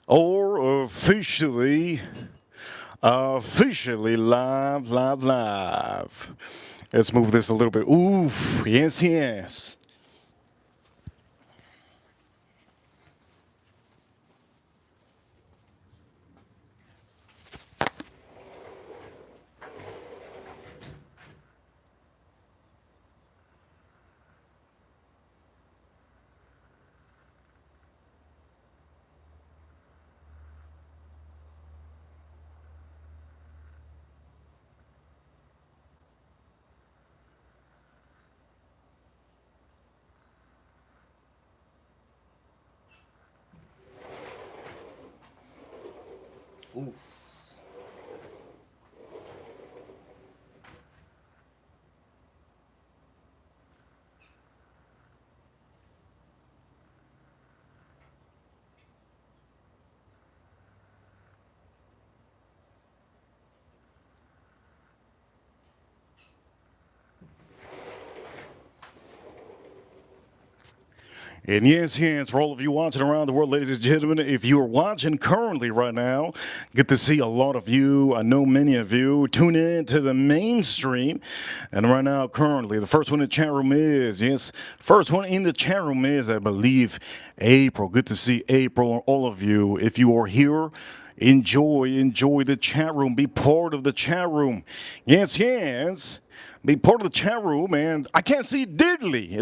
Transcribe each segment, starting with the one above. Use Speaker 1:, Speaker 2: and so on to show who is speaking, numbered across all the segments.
Speaker 1: or officially live. Let's move this a little bit. Oof, yes, yes. And yes, yes, for all of you watching around the world, ladies and gentlemen, if you are watching currently right now, good to see a lot of you. I know many of you tune in to the mainstream. And right now, currently, the first one in the chat room is, yes, first one in the chat room is, I believe, April. Good to see April, all of you. If you are here, enjoy the chat room. Be part of the chat room. Yes, yes. Be part of the chat room, and I can't see diddly.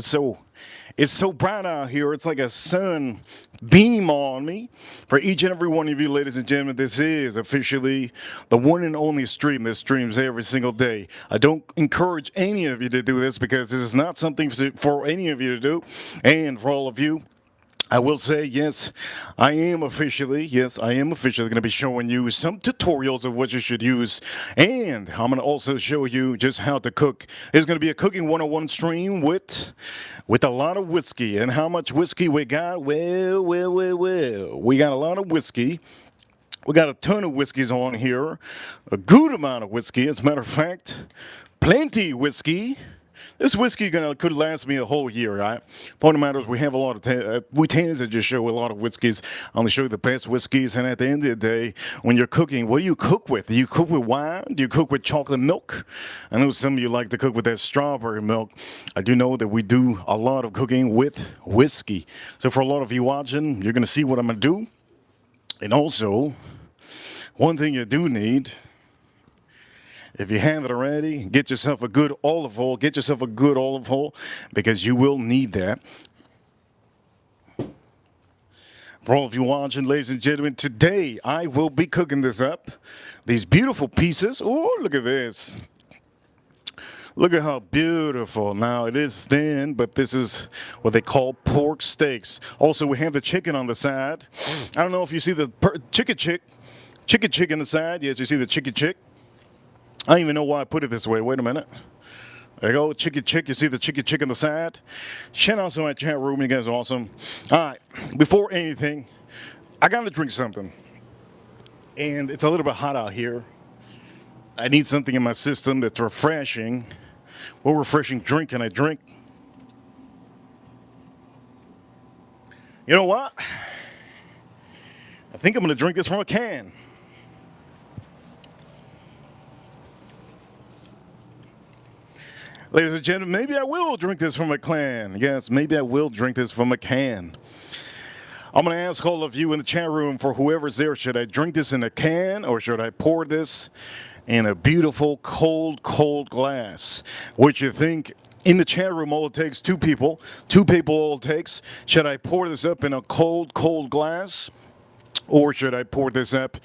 Speaker 1: It's so bright out here. It's like a sun beam on me. For each and every one of you, ladies and gentlemen, this is officially the one and only stream that streams every single day. I don't encourage any of you to do this because this is not something for any of you to do. And for all of you, I will say, yes, I am officially going to be showing you some tutorials of what you should use. And I'm going to also show you just how to cook. It's going to be a cooking 101 stream with a lot of whiskey. And how much whiskey we got? Well. We got a lot of whiskey. We got a ton of whiskeys on here. A good amount of whiskey, as a matter of fact. Plenty whiskey. This whiskey could last me a whole year, right? Point of the matter is we have a lot of, we tend to just show a lot of whiskeys. I'm going to show you the best whiskeys. And at the end of the day, when you're cooking, what do you cook with? Do you cook with wine? Do you cook with chocolate milk? I know some of you like to cook with that strawberry milk. I do know that we do a lot of cooking with whiskey. So for a lot of you watching, you're going to see what I'm going to do. And also, one thing you do need, if you haven't already, get yourself a good olive oil. Get yourself a good olive oil because you will need that. For all of you watching, ladies and gentlemen, today I will be cooking this up. These beautiful pieces. Oh, look at this. Look at how beautiful. Now, it is thin, but this is what they call pork steaks. Also, we have the chicken on the side. I don't know if you see the chicken chick on the side. Yes, you see the chicken chick. I don't even know why I put it this way. Wait a minute. There you go, chicken chick. You see the chicken chick on the side? Shout out to my chat room. You guys are awesome. All right. Before anything, I got to drink something. And it's a little bit hot out here. I need something in my system that's refreshing. What refreshing drink can I drink? You know what? I think I'm going to drink this from a can. Ladies and gentlemen, maybe I will drink this from a can. Yes, maybe I will drink this from a can. I'm going to ask all of you in the chat room, for whoever's there, should I drink this in a can or should I pour this in a beautiful cold glass? What you think? In the chat room, all it takes, two people all it takes. Should I pour this up in a cold glass or should I pour this up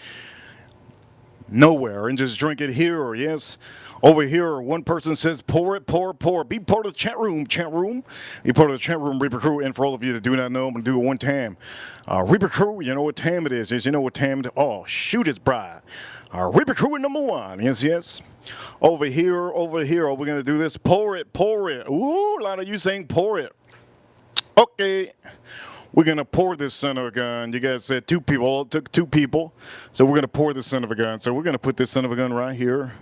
Speaker 1: nowhere and just drink it here? Or yes, over here, one person says pour it, pour. Be part of the chat room. Be part of the chat room, Reaper Crew. And for all of you that do not know, I'm going to do it one time. Reaper Crew, you know what time it is. Yes, you know what time it is. Oh, shoot, it's bright. Reaper Crew number one. Yes. Over here. Are we going to do this? Pour it. Ooh, a lot of you saying pour it. Okay. We're going to pour this son of a gun. You guys said two people. It took two people. So we're going to pour this son of a gun. So we're going to put this son of a gun right here.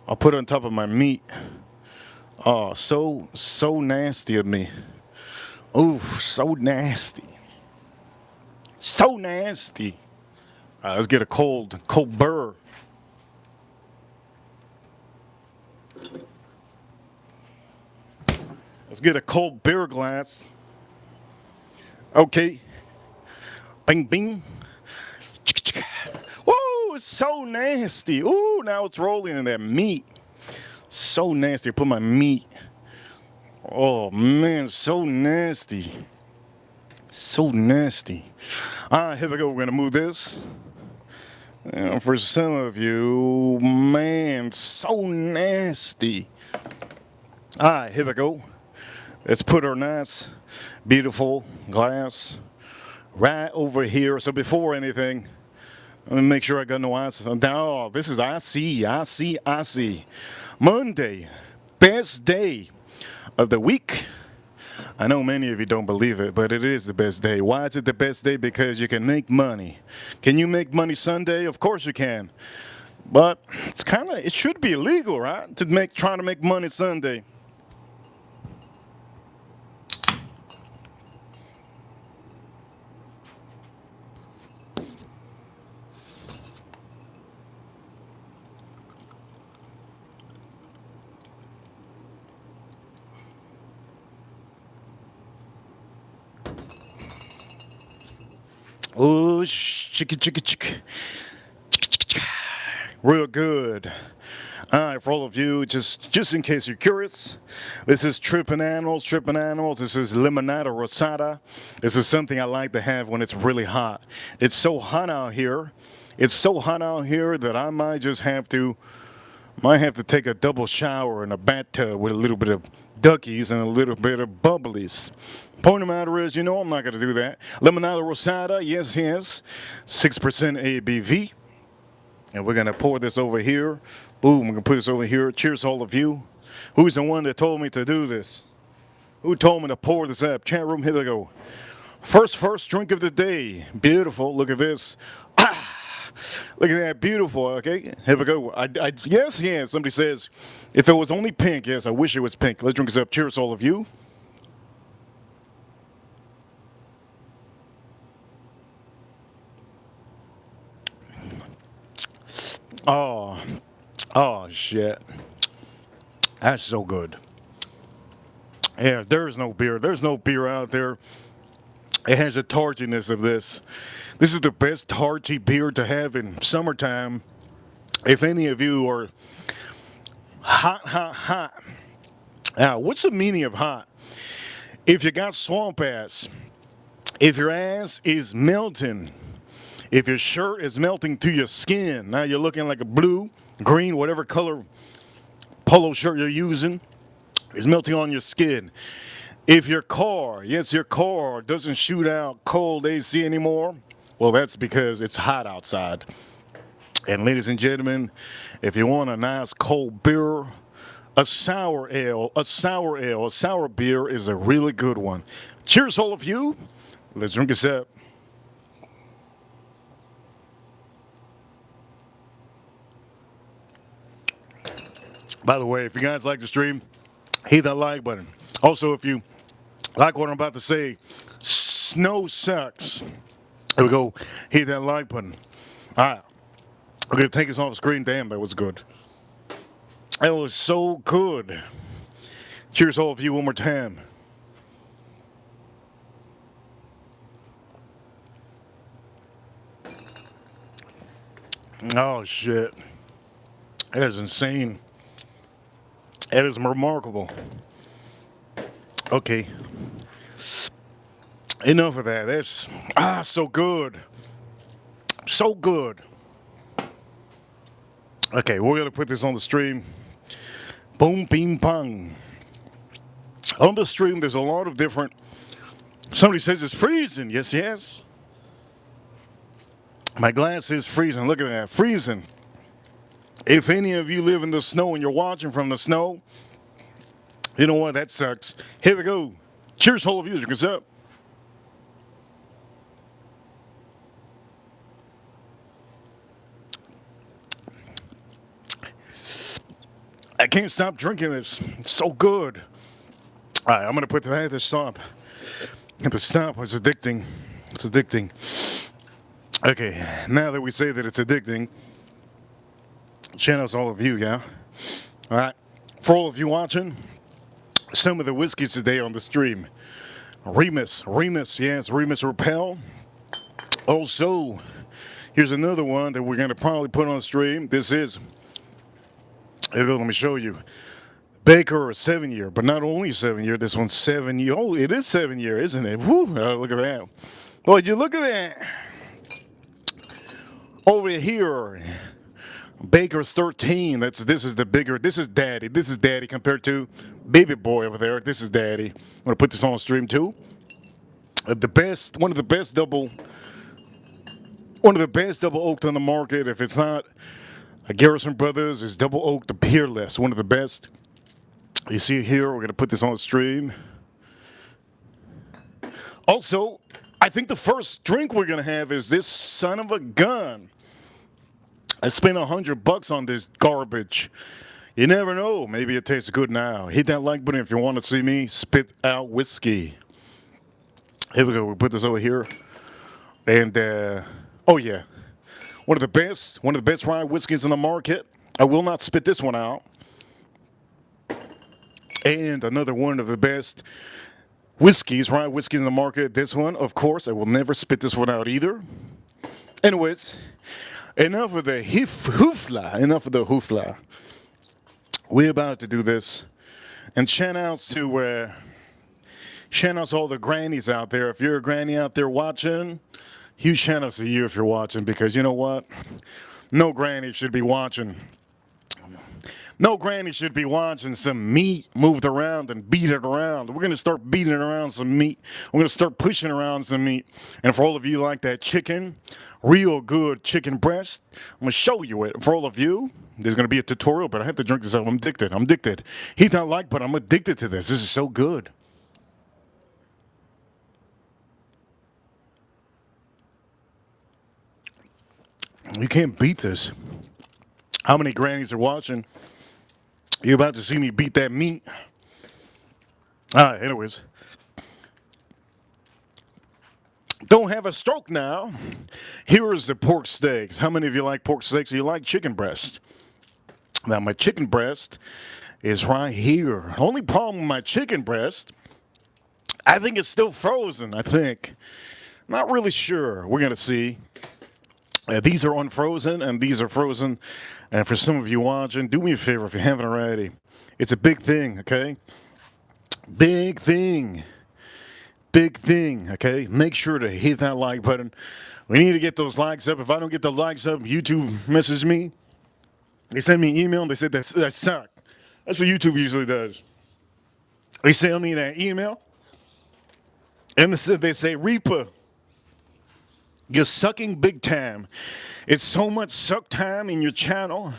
Speaker 1: I'll put it on top of my meat. Oh, so nasty of me. Ooh, so nasty. So nasty. All right, let's get a cold burr. Let's get a cold beer glass. Okay. Bing, bing. Whoa, it's so nasty. Ooh, now it's rolling in that meat. So nasty. I put my meat. Oh, man, so nasty. So nasty. All right, here we go. We're going to move this. For some of you, man, so nasty. All right, here we go. Let's put our nice, beautiful glass right over here. So before anything, let me make sure I got no ice. Oh, this is I see. Monday, best day of the week. I know many of you don't believe it, but it is the best day. Why is it the best day? Because you can make money. Can you make money Sunday? Of course you can. But it should be illegal, right? Trying to make money Sunday. Oh, chicka. Real good. All right, for all of you, just in case you're curious, this is Trippin' Animals. This is Limonada Rosada. This is something I like to have when it's really hot. It's so hot out here. It's so hot out here that I might have to take a double shower in a bathtub with a little bit of duckies and a little bit of bubblies. Point of matter is, I'm not going to do that. Limonada Rosada, yes, 6% ABV. And we're going to pour this over here. Boom, we're going to put this over here. Cheers, all of you. Who's the one that told me to do this? Who told me to pour this up? Chat room, here we go. First drink of the day. Beautiful, look at this. Look at that, beautiful, okay? Here we go. Yes, somebody says, if it was only pink, yes, I wish it was pink. Let's drink this up. Cheers, all of you. Oh, shit. That's so good. Yeah, there's no beer. There's no beer out there. It has the tartiness of this. This is the best tarty beer to have in summertime. If any of you are hot. Now, what's the meaning of hot? If you got swamp ass, if your ass is melting, if your shirt is melting to your skin, now you're looking like a blue, green, whatever color polo shirt you're using is melting on your skin. If your car doesn't shoot out cold AC anymore, well, that's because it's hot outside. And ladies and gentlemen, if you want a nice cold beer, a sour beer is a really good one. Cheers, all of you. Let's drink this up. By the way, if you guys like the stream, hit that like button. Also, if you like what I'm about to say, snow sucks. Here we go. Hit that like button. All right. I'm going to take this off the screen. Damn, that was good. That was so good. Cheers, all of you, one more time. Oh, shit. That is insane. That is remarkable. Okay. Enough of that. That's so good. So good. Okay, we're gonna put this on the stream. Boom, bing, bang. On the stream, there's a lot of different. Somebody says it's freezing. Yes. My glass is freezing. Look at that, freezing. If any of you live in the snow and you're watching from the snow, you know what? That sucks. Here we go. Cheers, all of you. What's up? I can't stop drinking this. It's so good. All right, I'm going to put that at the stop. At the stop was addicting. It's addicting. Okay, now that we say that it's addicting, shout out to all of you, yeah? All right. For all of you watching, some of the whiskeys today on the stream. Remus, yes, Remus Repel. Also, here's another one that we're going to probably put on the stream. This is, here we go, let me show you. Baker, 7 year, but not only 7 year, this one's 7 year. Oh, it is 7 year, isn't it? Woo, look at that. Boy, you look at that. Over here, Baker's 13. This is the bigger. This is daddy. This is daddy compared to baby boy over there. This is daddy. I'm gonna put this on stream too. One of the best double oaked on the market. If it's not a Garrison Brothers, is double oaked the Peerless. One of the best. You see here. We're gonna put this on stream. Also, I think the first drink we're gonna have is this son of a gun. I spent $100 on this garbage. You never know. Maybe it tastes good now. Hit that like button if you want to see me spit out whiskey. Here we go. We put this over here. And, oh yeah. One of the best rye whiskeys in the market. I will not spit this one out. And another one of the best rye whiskeys in the market. This one, of course, I will never spit this one out either. Anyways. Enough of the hoofla. We're about to do this. And shout outs to all the grannies out there. If you're a granny out there watching, huge shout outs to you if you're watching, because you know what? No granny should be watching. No granny should be watching some meat moved around and beat it around. We're going to start beating around some meat. We're going to start pushing around some meat. And for all of you like that chicken, real good chicken breast, I'm going to show you it. For all of you, there's going to be a tutorial, but I have to drink this up. I'm addicted. He's not like, but I'm addicted to this. This is so good. You can't beat this. How many grannies are watching? You're about to see me beat that meat. All right, anyways. Don't have a stroke now. Here is the pork steaks. How many of you like pork steaks? You like chicken breast? Now, my chicken breast is right here. Only problem with my chicken breast, I think it's still frozen, I think. Not really sure. We're going to see. These are unfrozen, and these are frozen. And for some of you watching, do me a favor if you haven't already. It's a big thing, okay? Big thing, okay? Make sure to hit that like button. We need to get those likes up. If I don't get the likes up, YouTube messages me. They send me an email, and they said, that suck. That's what YouTube usually does. They send me that email, and they say, Reaper, you're sucking big time. It's so much suck time in your channel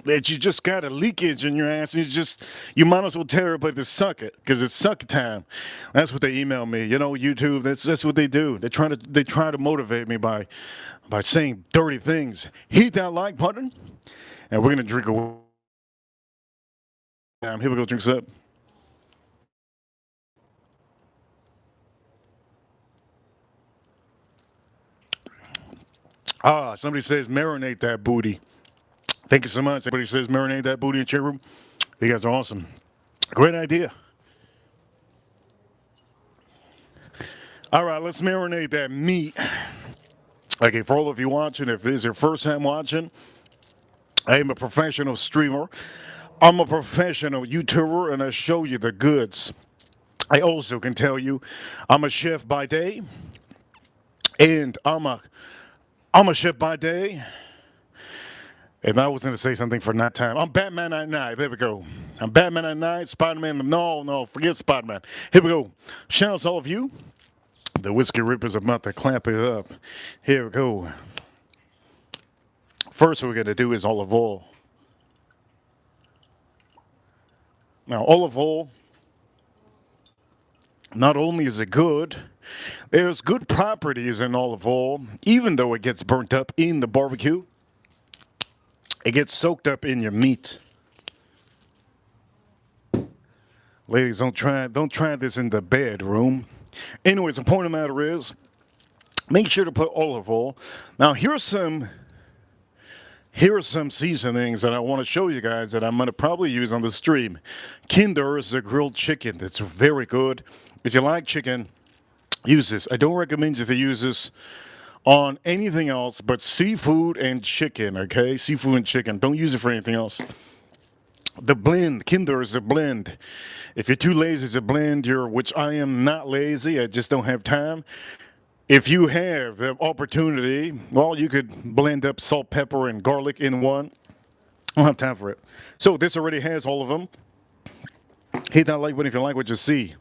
Speaker 1: that you just got a leakage in your ass. And you might as well tell everybody to suck it, because it's suck time. That's what they email me. You know, YouTube. That's what they do. They try to motivate me by saying dirty things. Hit that like button, and we're gonna drink a. Here we go. Drinks up. Somebody says marinate that booty. Thank you so much. Everybody says marinate that booty in chat room. You guys are awesome. Great idea. All right, let's marinate that meat. Okay, for all of you watching, if it is your first time watching, I am a professional streamer. I'm a professional YouTuber, and I show you the goods. I also can tell you I'm a chef by day, and I'm a chef by day. And I was going to say something for night time. I'm Batman at night. There we go. I'm Batman at night. Spider-Man. No, forget Spider-Man. Here we go. Shout out to all of you. The Whiskey Ripper's about to clamp it up. Here we go. First, what we're going to do is olive oil. Now, olive oil, not only is it good, there's good properties in olive oil, even though it gets burnt up in the barbecue. It gets soaked up in your meat. Ladies, don't try this in the bedroom. Anyways, the point of the matter is, Make sure to put olive oil. Now here are some seasonings that I want to show you guys that I'm going to probably use on the stream. Kinder is a grilled chicken. That's very good. If you like chicken, use this. I don't recommend you to use this on anything else but seafood and chicken, okay? Seafood and chicken. Don't use it for anything else. The blend, Kinder is a blend. If you're too lazy to blend which I am not lazy, I just don't have time. If you have the opportunity, well, you could blend up salt, pepper, and garlic in one. I don't have time for it. So this already has all of them. Hit that like button if you like what you see.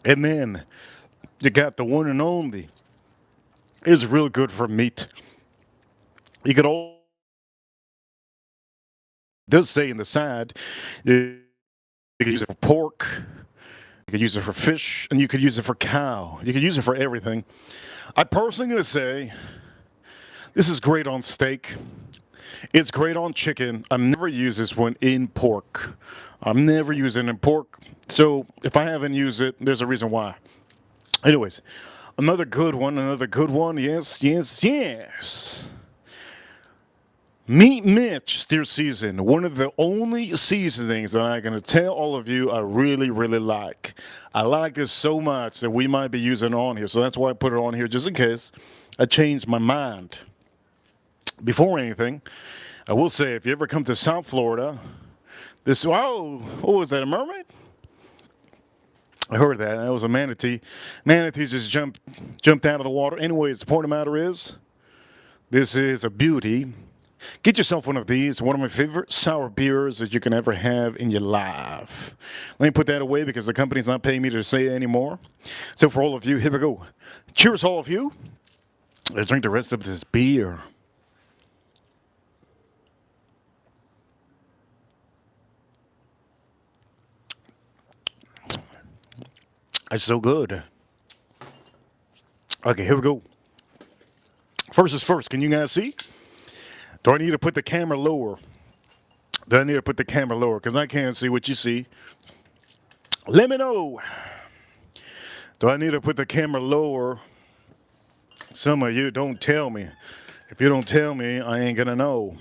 Speaker 1: And then you got the one and only. It's real good for meat. You could all does say in the side, you could use it for pork, you could use it for fish, and you could use it for cow. You could use it for everything. I personally gonna say this is great on steak. It's great on chicken. I've never used this one in pork. I'm never using it in pork. So if I haven't used it, there's a reason why. Anyways, another good one. Yes, yes, yes. Meat Mitch steer season, one of the only seasonings that I'm going to tell all of you I really, really like. I like this so much that we might be using it on here, so that's why I put it on here just in case I change my mind. Before anything, I will say if you ever come to South Florida, oh, was that a mermaid? I heard that. That was a manatee. Manatees just jumped out of the water. Anyways, the point of the matter is, this is a beauty. Get yourself one of these, one of my favorite sour beers that you can ever have in your life. Let me put that away because the company's not paying me to say it anymore. So for all of you, here we go. Cheers, all of you. Let's drink the rest of this beer. It's so good. Okay, here we go. First is first. Can you guys see? Do I need to put the camera lower? Because I can't see what you see. Let me know. Do I need to put the camera lower? Some of you don't tell me. If you don't tell me, I ain't going to know.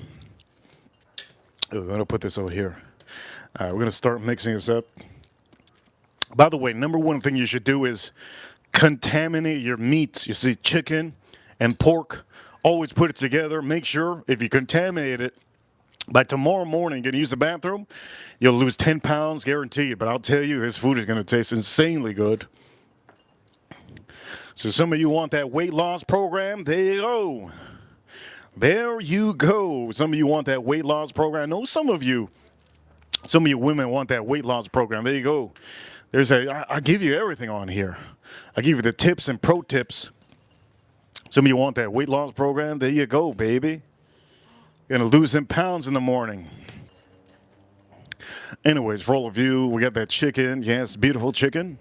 Speaker 1: We're going to put this over here. All right, we're going to start mixing this up. By the way, number one thing you should do is contaminate your meats. You see, chicken and pork. Always put it together. Make sure if you contaminate it, by tomorrow morning, you're going to use the bathroom, you'll lose 10 pounds, guaranteed. But I'll tell you, this food is going to taste insanely good. So some of you want that weight loss program? There you go. There you go. Some of you want that weight loss program. I know some of you women want that weight loss program. There you go. I give you everything on here. I give you the tips and pro tips. Some of you want that weight loss program? There you go, baby. You're going to lose some pounds in the morning. Anyways, for all of you, we got that chicken. Yes, beautiful chicken.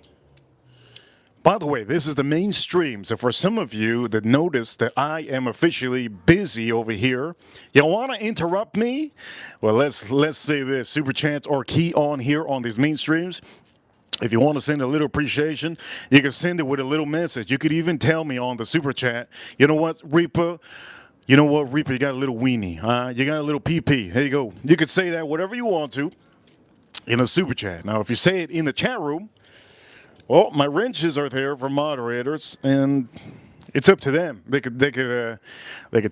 Speaker 1: By the way, this is the main stream. So for some of you that notice that I am officially busy over here, you want to interrupt me? Well, let's say this. Super chats or key on here on these main streams. If you want to send a little appreciation, you can send it with a little message. You could even tell me on the super chat, you know what, Reaper? You know what, Reaper? You got a little weenie. You got a little PP. There you go. You could say that whatever you want to in a super chat. Now, if you say it in the chat room, well, my wrenches are there for moderators, and it's up to them. They could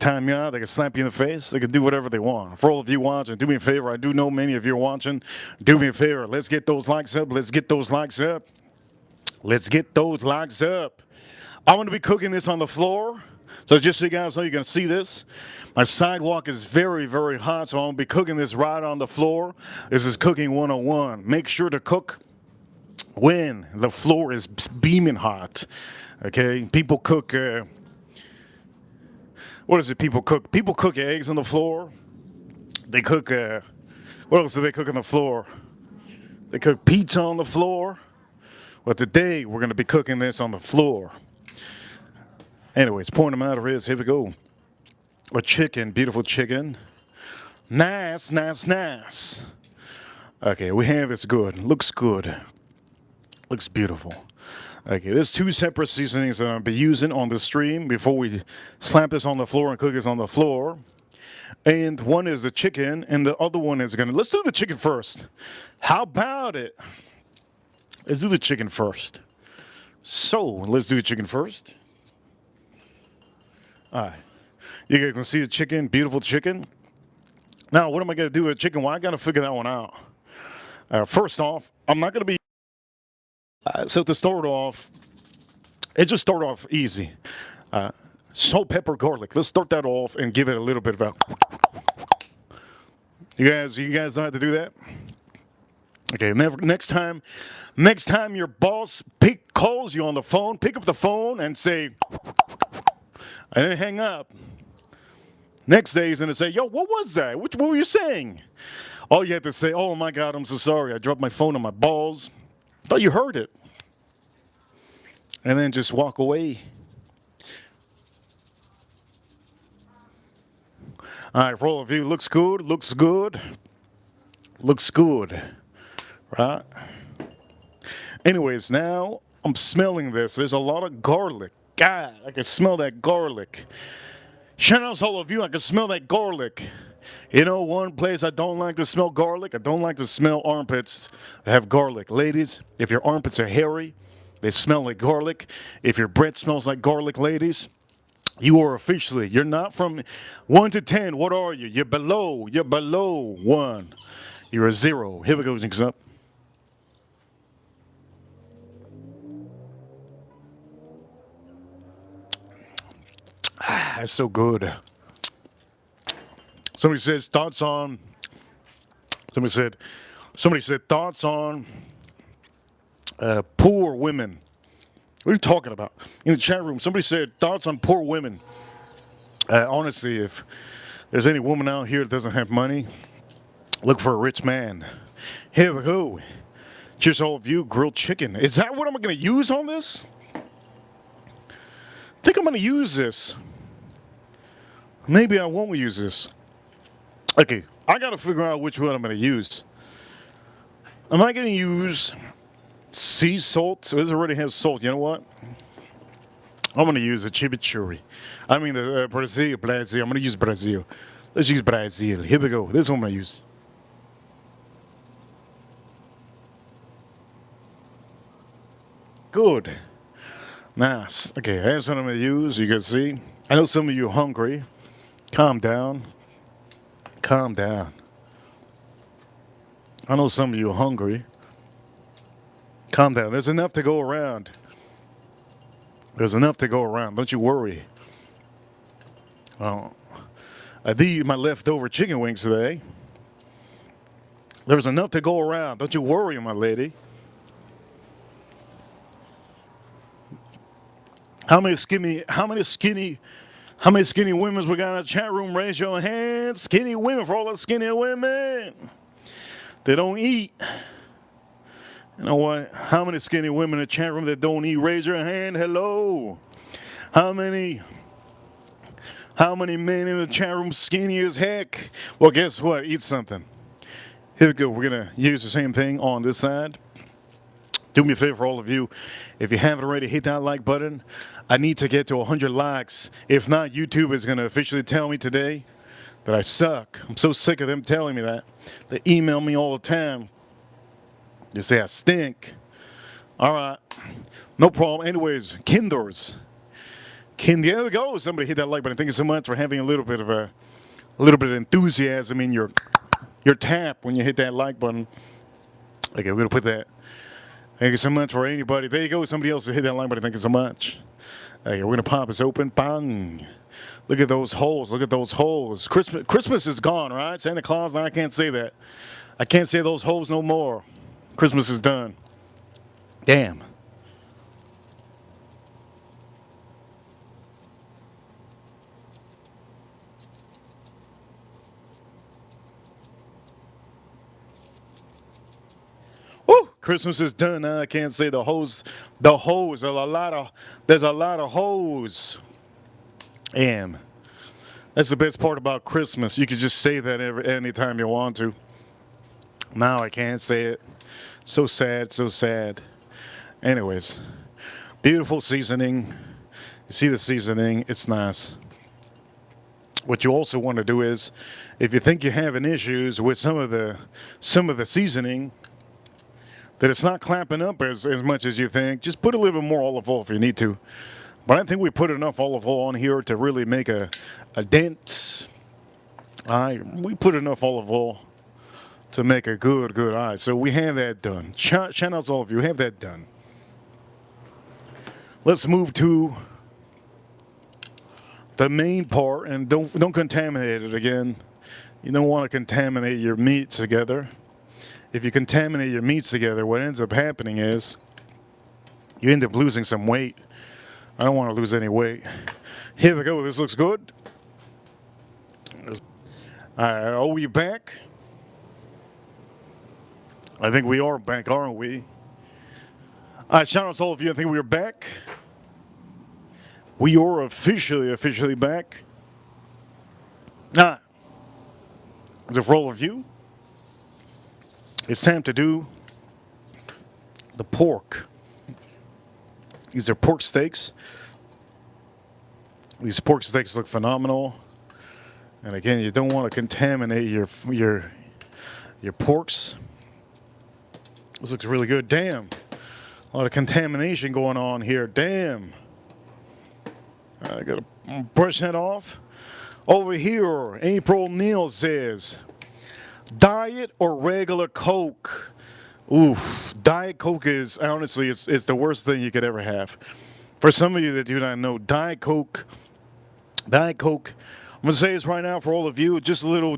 Speaker 1: time you out. They could slap you in the face. They could do whatever they want. For all of you watching, do me a favor. I do know many of you are watching. Do me a favor. Let's get those likes up. Let's get those likes up. Let's get those likes up. I'm going to be cooking this on the floor. So just so you guys know, you can see this. My sidewalk is very, very hot, so I'm going to be cooking this right on the floor. This is Cooking 101. Make sure to cook when the floor is beaming hot. Okay, people cook, what is it people cook? People cook eggs on the floor. They cook, what else do they cook on the floor? They cook pizza on the floor. Well, today we're going to be cooking this on the floor. Anyways, point of the matter is, here we go. A chicken, beautiful chicken. Nice, nice, nice. Okay, we have this good. Looks good. Looks beautiful. Okay, there's two separate seasonings that I'll be using on the stream before we slap this on the floor and cook this on the floor. And one is the chicken, and the other one is gonna. Let's do the chicken first. How about it? Let's do the chicken first. So let's do the chicken first. All right, you guys can see the chicken, beautiful chicken. Now, what am I gonna do with the chicken? Well, I gotta figure that one out. First off, I'm not gonna be. So to start off, it just start off easy. Salt, pepper, garlic. Let's start that off and give it a little bit of a. You guys know how to do that? Okay. Next time your boss calls you on the phone, pick up the phone and say, and then hang up. Next day he's gonna say, "Yo, what was that? What were you saying?" All you have to say, "Oh my God, I'm so sorry. I dropped my phone on my balls. Thought you heard it." And then just walk away. All right, for all of you, looks good, looks good, looks good, right? Anyways, now I'm smelling this. There's a lot of garlic. God, I can smell that garlic. Shout out to all of you, I can smell that garlic. You know, one place I don't like to smell garlic, I don't like to smell armpits that have garlic. Ladies, if your armpits are hairy, they smell like garlic. If your breath smells like garlic, ladies, you are officially, you're not from 1 to 10. What are you? You're below 1. You're a 0. Here we go, next up. That's so good. Somebody said thoughts on poor women. What are you talking about? In the chat room, somebody said thoughts on poor women. Honestly, if there's any woman out here that doesn't have money, look for a rich man. Here we go. Cheers to all of you. Grilled chicken. Is that what I'm going to use on this? I think I'm going to use this. Maybe I won't use this. Okay, I got to figure out which one I'm going to use. Am I going to use sea salt? So this already has salt. You know what? I'm going to use a chimichurri. I mean, the Brazil. I'm going to use Brazil. Let's use Brazil. Here we go. This one I'm going to use. Good. Nice. Okay, that's what I'm going to use. You can see. I know some of you are hungry. Calm down. Calm down. I know some of you are hungry. Calm down. There's enough to go around. There's enough to go around. Don't you worry. I did eat my leftover chicken wings today. There's enough to go around. Don't you worry, my lady. How many skinny women we got in the chat room? Raise your hands. Skinny women, for all the skinny women. They don't eat. You know what? How many skinny women in the chat room that don't eat? Raise your hand. Hello. How many men in the chat room skinny as heck? Well, guess what? Eat something. Here we go. We're going to use the same thing on this side. Do me a favor, all of you. If you haven't already, hit that like button. I need to get to 100 likes. If not, YouTube is going to officially tell me today that I suck. I'm so sick of them telling me that. They email me all the time. They say I stink. All right. No problem. Anyways, Kinders. There we go. Somebody hit that like button. Thank you so much for having a little bit of enthusiasm in your tap when you hit that like button. Okay, we're going to put that. Thank you so much for anybody. There you go. Somebody else hit that like button. Thank you so much. Okay, we're going to pop this open. Bang. Look at those holes. Look at those holes. Christmas is gone, right? Santa Claus, I can't say that. I can't say those holes no more. Christmas is done. Damn. Woo! Christmas is done. Now I can't say the hose. The hose. There's a lot of hose. Damn. That's the best part about Christmas. You can just say that anytime you want to. Now I can't say it. So sad, so sad. Anyways, Beautiful seasoning. You see the seasoning, it's nice. What you also want to do is, if you think you're having issues with some of the seasoning, that it's not clamping up as much as you think, just put a little bit more olive oil if you need to. But I think we put enough olive oil on here to really make a dent. We put enough olive oil to make a good eye. So we have that done. Shout out to all of you, have that done. Let's move to the main part, and don't contaminate it again. You don't want to contaminate your meats together. If you contaminate your meats together, what ends up happening is you end up losing some weight. I don't want to lose any weight. Here we go. This looks good. All right, are we back? I think we are back, aren't we? All right, shout out to all of you. I think we are back. We are officially back. For all of you, it's time to do the pork. These are pork steaks. These pork steaks look phenomenal. And again, you don't want to contaminate your porks. This looks really good. Damn. A lot of contamination going on here. Damn. I gotta brush that off. Over here, April Neal says, diet or regular Coke? Oof. Diet Coke is, honestly, it's the worst thing you could ever have. For some of you that do not know, Diet Coke, I'm gonna say this right now for all of you, just a little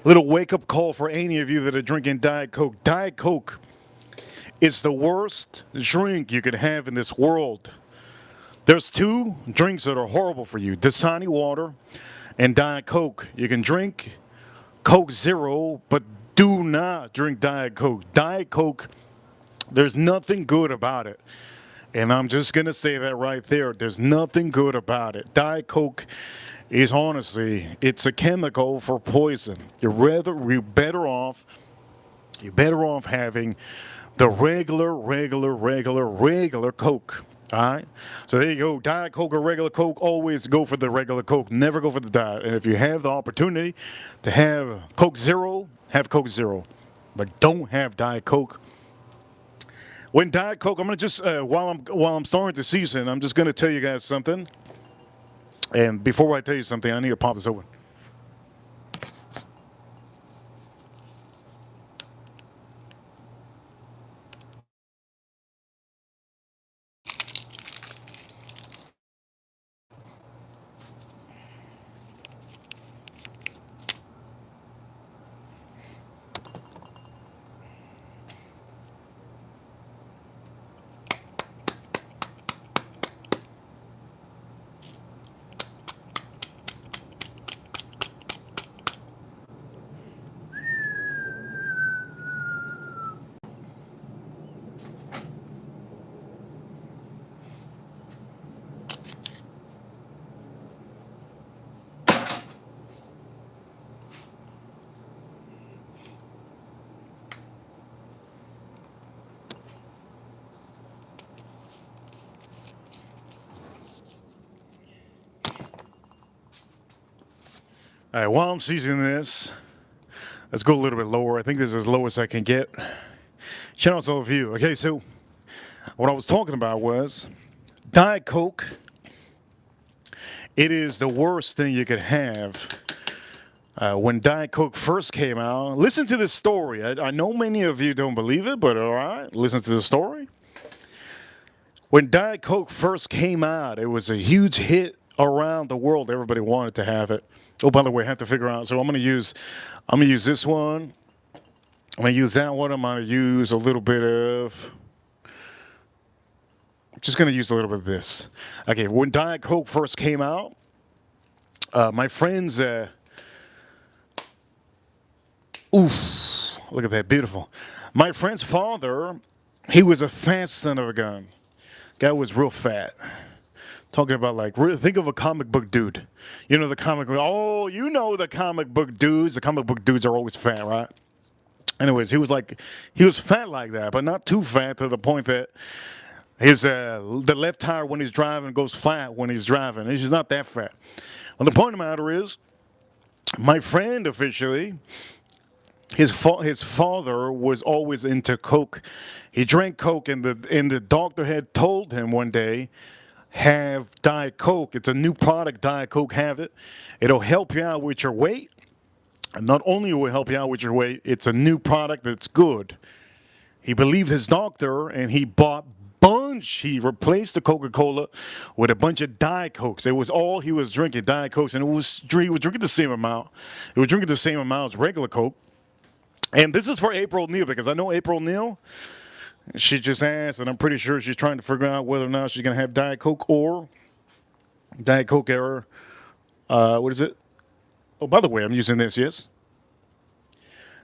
Speaker 1: wake-up call for any of you that are drinking Diet Coke. Diet Coke is the worst drink you could have in this world. There's two drinks that are horrible for you, Dasani water and Diet Coke. You can drink Coke Zero, but do not drink Diet Coke. Diet Coke, there's nothing good about it. And I'm just going to say that right there. There's nothing good about it. Diet Coke is honestly, it's a chemical for poison. You're better off having the regular Coke. All right, so there you go. Diet Coke or regular Coke, always go for the regular Coke. Never go for the diet. And if you have the opportunity to have Coke Zero, have Coke Zero. But don't have Diet Coke. When Diet Coke, I'm gonna just while I'm starting the season, I'm just gonna tell you guys something. And before I tell you something, I need to pop this open. All right, while I'm seasoning this, let's go a little bit lower. I think this is as low as I can get. Shout out to all of you. Okay, so what I was talking about was Diet Coke. It is the worst thing you could have. When Diet Coke first came out, listen to this story. I know many of you don't believe it, but all right, listen to the story. When Diet Coke first came out, it was a huge hit around the world. Everybody wanted to have it. Oh, by the way, I have to figure out. So I'm gonna use this one. I'm gonna use that one. I'm gonna use a little bit of. I'm just gonna use a little bit of this. Okay, when Diet Coke first came out, my friends. Oof! Look at that, beautiful. My friend's father, he was a fat son of a gun. Guy was real fat. Talking about think of a comic book dude. You know the comic book. Oh, you know the comic book dudes. The comic book dudes are always fat, right? Anyways, he was fat like that, but not too fat to the point that His the left tire when he's driving goes flat when he's driving. He's just not that fat. Well, the point of the matter is, my friend officially, his father was always into Coke. He drank Coke, and the doctor had told him one day, have Diet Coke. It's a new product, Diet Coke. Have it. It'll help you out with your weight. And not only will it help you out with your weight, it's a new product that's good. He believed his doctor, and he bought bunch. He replaced the Coca-Cola with a bunch of Diet Cokes. It was all he was drinking, Diet Cokes, and he was drinking the same amount. He was drinking the same amount as regular Coke. And this is for April Neal, because I know April Neal, she just asked, and I'm pretty sure she's trying to figure out whether or not she's going to have Diet Coke or Diet Coke error. What is it? Oh, by the way, I'm using this, yes?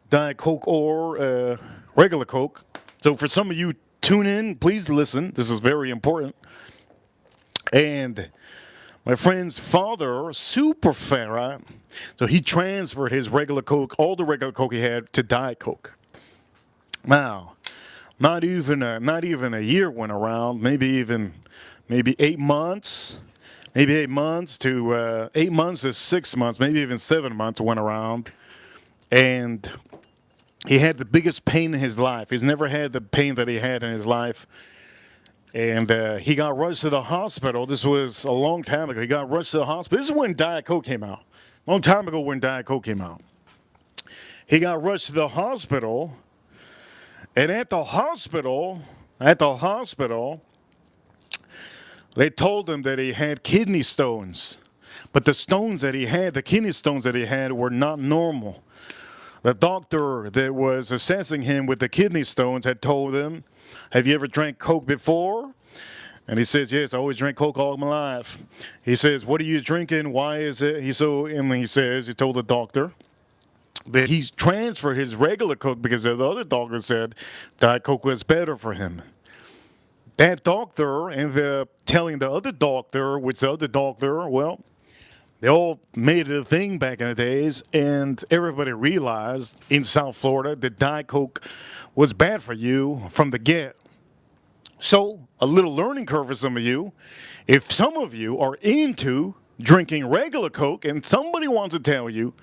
Speaker 1: Diet Coke or regular Coke. So for some of you, tune in, please listen. This is very important. And my friend's father, super fat, right? So he transferred his regular Coke, all the regular Coke he had, to Diet Coke. Now, not even a year went around. Maybe 8 months. Maybe 8 months to 8 months to 6 months. Maybe even 7 months went around, and he had the biggest pain in his life. He's never had the pain that he had in his life. And he got rushed to the hospital. This was a long time ago. He got rushed to the hospital. This is when Diet Coke came out. A long time ago when Diet Coke came out. He got rushed to the hospital. And at the hospital, they told him that he had kidney stones. But the stones that he had, the kidney stones that he had, were not normal. The doctor that was assessing him with the kidney stones had told him, have you ever drank Coke before? And he says, yes, I always drank Coke all my life. He says, what are you drinking? Why is it? He told the doctor that he's transferred his regular Coke because the other doctor said Diet Coke was better for him. That doctor and telling the other doctor, well, they all made it a thing back in the days, and everybody realized in South Florida that Diet Coke was bad for you from the get. So, a little learning curve for some of you. If some of you are into drinking regular Coke and somebody wants to tell you,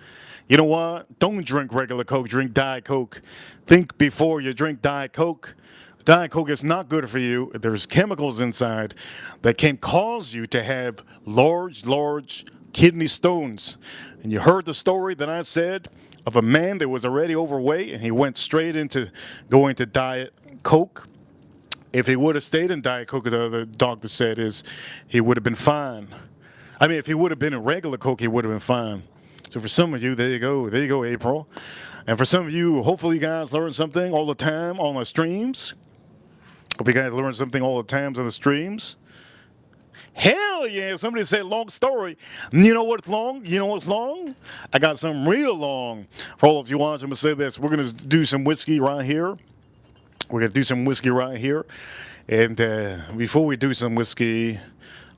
Speaker 1: you know what, don't drink regular Coke, drink Diet Coke. Think before you drink Diet Coke. Diet Coke is not good for you. There's chemicals inside that can cause you to have large kidney stones. And you heard the story that I said of a man that was already overweight and he went straight into going to Diet Coke. If he would have stayed in Diet Coke, the doctor said, he would have been fine. I mean, if he would have been in regular Coke, he would have been fine. So for some of you, there you go, April. And for some of you, hopefully you guys learn something all the time on the streams. Hope you guys learn something all the times on the streams. Hell yeah, somebody said long story. You know what's long? I got something real long. For all of you watching, I'm going to say this. We're going to do some whiskey right here. And before we do some whiskey,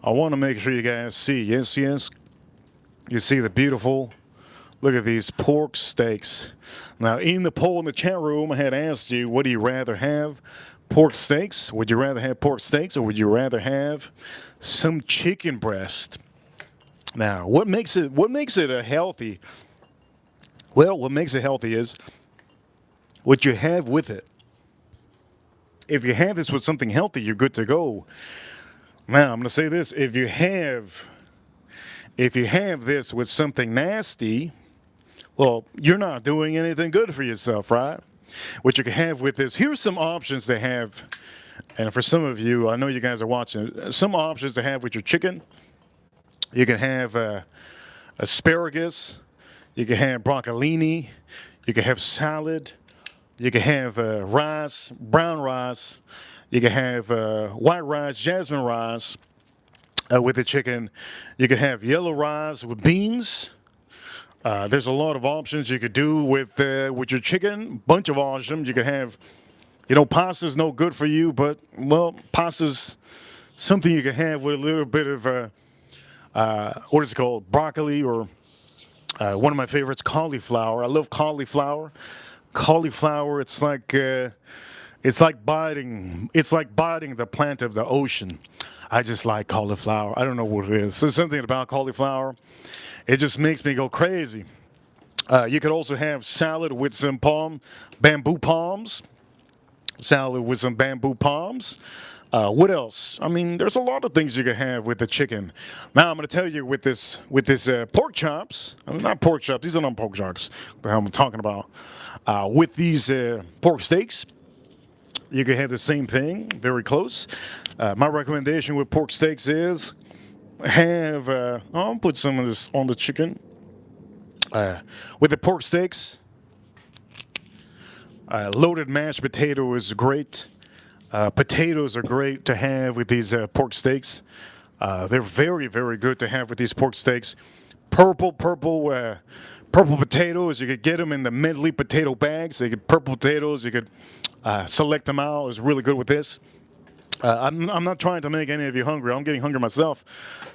Speaker 1: I want to make sure you guys see. Yes. You see the beautiful, look at these pork steaks. Now, in the poll in the chat room, I had asked you, what do you rather have? Pork steaks? Would you rather have pork steaks, or would you rather have some chicken breast? Now, what makes it a healthy? Well, what makes it healthy is what you have with it. If you have this with something healthy, you're good to go. Now, I'm going to say this. If you have this with something nasty, well, you're not doing anything good for yourself, right? What you can have with this, here's some options to have. And for some of you, I know you guys are watching, some options to have with your chicken. You can have asparagus. You can have broccolini. You can have salad. You can have rice, brown rice. You can have white rice, jasmine rice with the chicken. You can have yellow rice with beans. There's a lot of options you could do with your chicken. Bunch of options. You could have, pasta's no good for you, but, well, pasta's something you can have with a little bit of, what is it called, broccoli, or one of my favorites, cauliflower. I love cauliflower. Cauliflower, it's like It's like biting the plant of the ocean. I just like cauliflower. I don't know what it is. There's something about cauliflower. It just makes me go crazy. You could also have salad with some bamboo palms. Salad with some bamboo palms. What else? I mean, there's a lot of things you can have with the chicken. Now I'm going to tell you with this pork chops. I mean, not pork chops. These are not pork chops. The hell I'm talking about. With these pork steaks, you can have the same thing. Very close. My recommendation with pork steaks is have. I'll put some of this on the chicken. With the pork steaks, loaded mashed potato is great. Potatoes are great to have with these pork steaks. They're very, very good to have with these pork steaks. Purple potatoes. You could get them in the medley potato bags. They get purple potatoes. You could select them out. It's really good with this. I'm not trying to make any of you hungry. I'm getting hungry myself.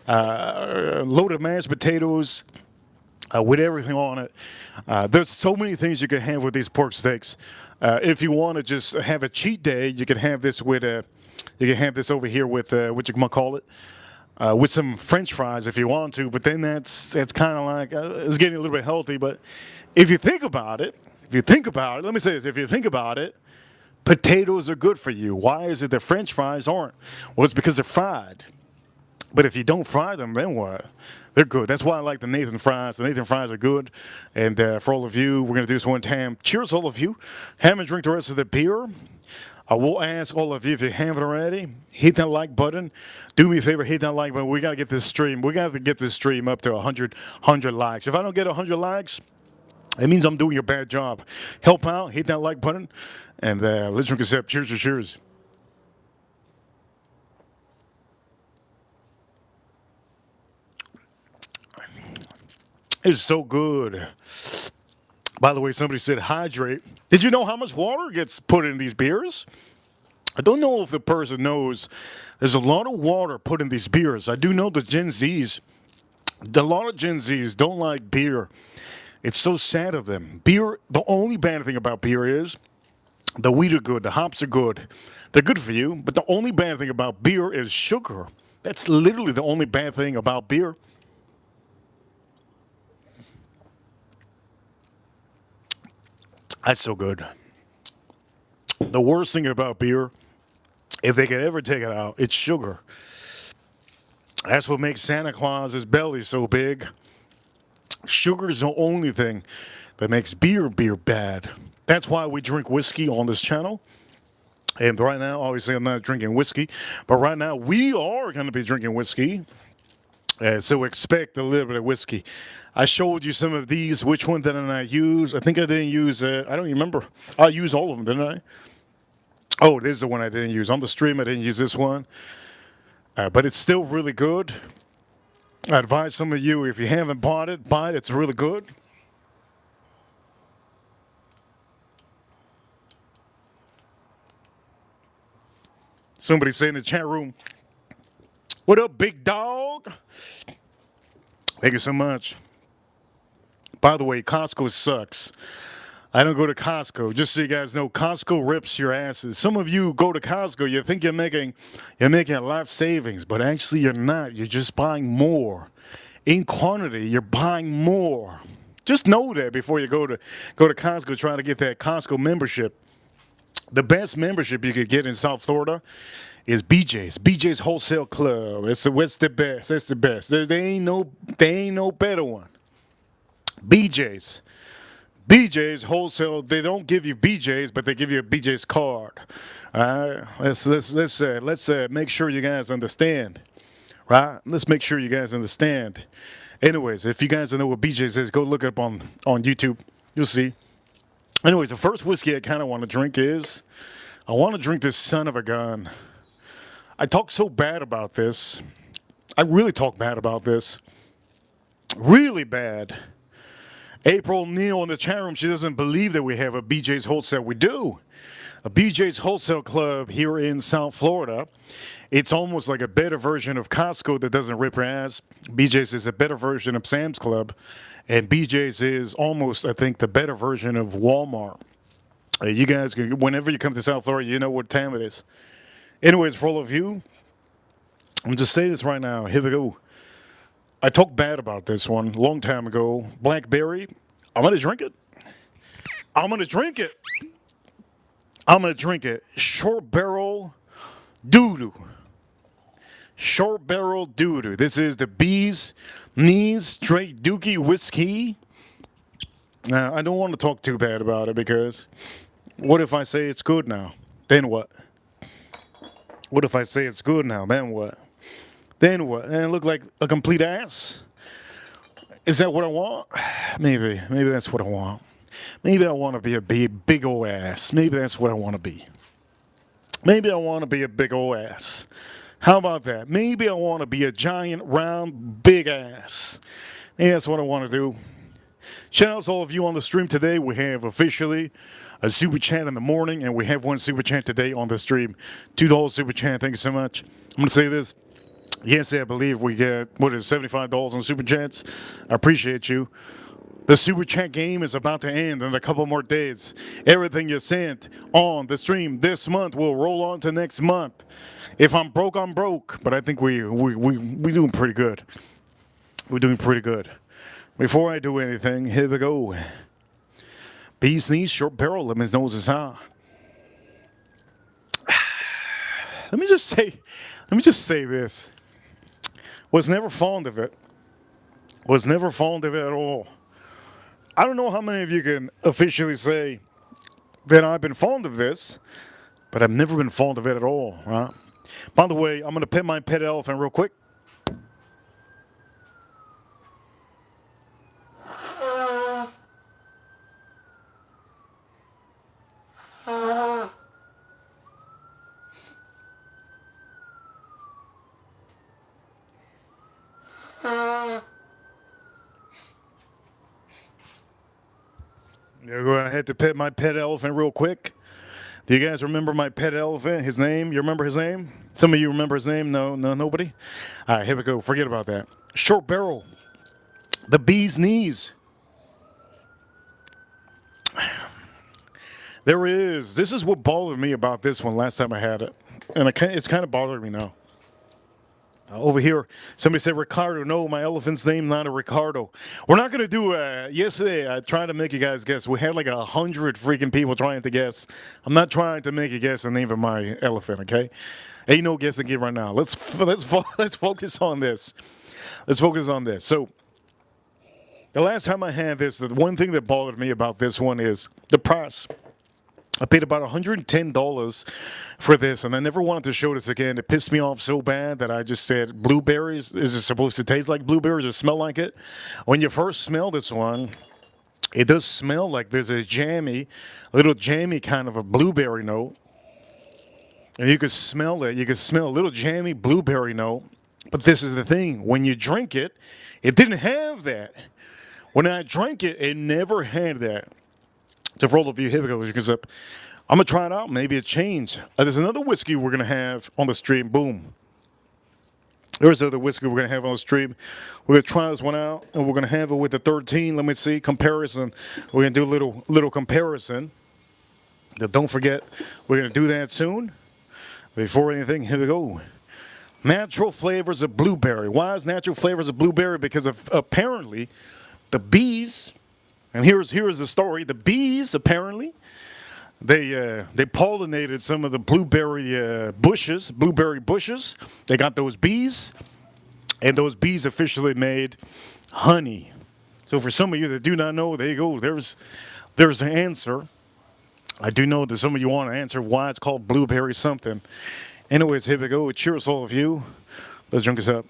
Speaker 1: Loaded mashed potatoes with everything on it. There's so many things you can have with these pork steaks. If you want to just have a cheat day, you can have this with you can have this over here with what you might call it, with some French fries if you want to. But then that's kind of like it's getting a little bit healthy. But if you think about it, let me say this: if you think about it, potatoes are good for you. Why is it that French fries aren't? Well, it's because they're fried. But if you don't fry them, then what? They're good. That's why I like the Nathan fries. The Nathan fries are good. And for all of you, we're going to do this one time. Cheers, all of you. Have and drink the rest of the beer. I will ask all of you, if you haven't already, hit that like button. Do me a favor, hit that like button. We got to get this stream. We got to get this stream up to 100 likes. If I don't get 100 likes, it means I'm doing a bad job. Help out, hit that like button, and let's drink a sip. Cheers, cheers. It's so good. By the way, somebody said hydrate. Did you know how much water gets put in these beers? I don't know if the person knows. There's a lot of water put in these beers. I do know the a lot of Gen Zs don't like beer. It's so sad of them. Beer, the only bad thing about beer is the wheat are good, the hops are good. They're good for you, but the only bad thing about beer is sugar. That's literally the only bad thing about beer. That's so good. The worst thing about beer, if they could ever take it out, it's sugar. That's what makes Santa Claus's belly so big. Sugar is the only thing that makes beer bad. That's why we drink whiskey on this channel. And right now, obviously, I'm not drinking whiskey, but right now we are going to be drinking whiskey. So expect a little bit of whiskey. I showed you some of these. Which one did I use? I think I didn't use. I don't even remember. I used all of them, didn't I? Oh, this is the one I didn't use. On the stream, I didn't use this one. But it's still really good. I advise some of you, if you haven't bought it, buy it. It's really good. Somebody say in the chat room, "What up, big dog?" Thank you so much. By the way, Costco sucks. I don't go to Costco. Just so you guys know, Costco rips your asses. Some of you go to Costco, you think you're making a life savings, but actually you're not. You're just buying more. In quantity, you're buying more. Just know that before you go to Costco trying to get that Costco membership. The best membership you could get in South Florida is BJ's. BJ's Wholesale Club. What's the best? That's the best. There ain't no better one. BJ's. BJ's Wholesale. They don't give you BJ's, but they give you a BJ's card. All right. Let's make sure you guys understand. Right. Let's make sure you guys understand. Anyways, if you guys don't know what BJ's is, go look it up on YouTube. You'll see. Anyways, the first whiskey I kind of want to drink is, I want to drink this son of a gun. I talk so bad about this. I really talk bad about this. Really bad. April Neal in the chat room, she doesn't believe that we have a BJ's Wholesale. We do. A BJ's Wholesale Club here in South Florida. It's almost like a better version of Costco that doesn't rip your ass. BJ's is a better version of Sam's Club. And BJ's is almost, I think, the better version of Walmart. You guys can, whenever you come to South Florida, you know what time it is. Anyways, for all of you, I'm just saying this right now. Here we go. I talked bad about this one a long time ago. Blackberry. I'm gonna drink it. I'm gonna drink it. I'm gonna drink it. Short barrel doo doo. Short barrel doo doo. This is the Bees Knees Straight Dookie Whiskey. Now, I don't want to talk too bad about it because what if I say it's good now? Then what? What if I say it's good now? Then what? Then what? And I look like a complete ass? Is that what I want? Maybe. Maybe that's what I want. Maybe I want to be a big old ass. Maybe that's what I want to be. Maybe I want to be a big old ass. How about that? Maybe I want to be a giant, round, big ass. Maybe that's what I want to do. Shout out to all of you on the stream today. We have officially a super chat in the morning, and we have one super chat today on the stream. $2 super chat. Thank you so much. I'm going to say this. Yes, I believe we get, what is it, $75 on super chats. I appreciate you. The super chat game is about to end in a couple more days. Everything you sent on the stream this month will roll on to next month. If I'm broke, I'm broke. But I think we're doing pretty good. We're doing pretty good. Before I do anything, here we go. Bees Knees Short Barrel Lemons Noses, huh? Let me just say this. Was never fond of it. Was never fond of it at all. I don't know how many of you can officially say that I've been fond of this, but I've never been fond of it at all, right? By the way, I'm going to pet my pet elephant real quick. I had to pet my pet elephant real quick. Do you guys remember my pet elephant? His name? You remember his name? Some of you remember his name? No, nobody? All right, here we go. Forget about that. Short barrel. The Bee's Knees. This is what bothered me about this one last time I had it. And it's kind of bothering me now. Over here, somebody said Ricardo. No, my elephant's name not a Ricardo. We're not gonna do. Yesterday, I tried to make you guys guess. We had like 100 freaking people trying to guess. I'm not trying to make you guess the name of my elephant. Okay, ain't no guessing game right now. Let's focus on this. Let's focus on this. So, the last time I had this, the one thing that bothered me about this one is the price. I paid about $110 for this, and I never wanted to show this again. It pissed me off so bad that I just said, blueberries, is it supposed to taste like blueberries or smell like it? When you first smell this one, it does smell like there's a little jammy kind of a blueberry note. And you can smell it. You can smell a little jammy blueberry note. But this is the thing. When you drink it, it didn't have that. When I drank it, it never had that. So for all of you, here we go. I'm going to try it out. Maybe it changed. There's another whiskey we're going to have on the stream. Boom. There's another whiskey we're going to have on the stream. We're going to try this one out, and we're going to have it with the 13. Let me see. Comparison. We're going to do a little comparison. Now, don't forget, we're going to do that soon. Before anything, here we go. Natural flavors of blueberry. Why is natural flavors of blueberry? Because apparently the bees... And here's the story. The bees, apparently, they pollinated some of the blueberry bushes. They got those bees, and those bees officially made honey. So for some of you that do not know, there you go. There's the answer. I do know that some of you want to answer why it's called blueberry something. Anyways, here we go. Cheers, all of you. Let's drink this up.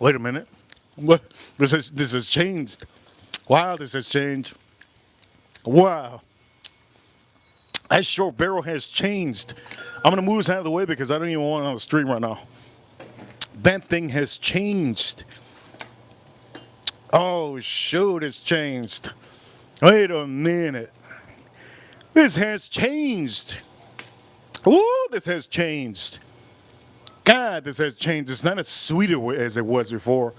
Speaker 1: Wait a minute. What? This has changed. Wow, this has changed. Wow. That short barrel has changed. I'm going to move this out of the way because I don't even want it on the stream right now. That thing has changed. Oh, shoot, it's changed. Wait a minute. This has changed. Ooh, this has changed. God, this has changed. It's not as sweet as it was before.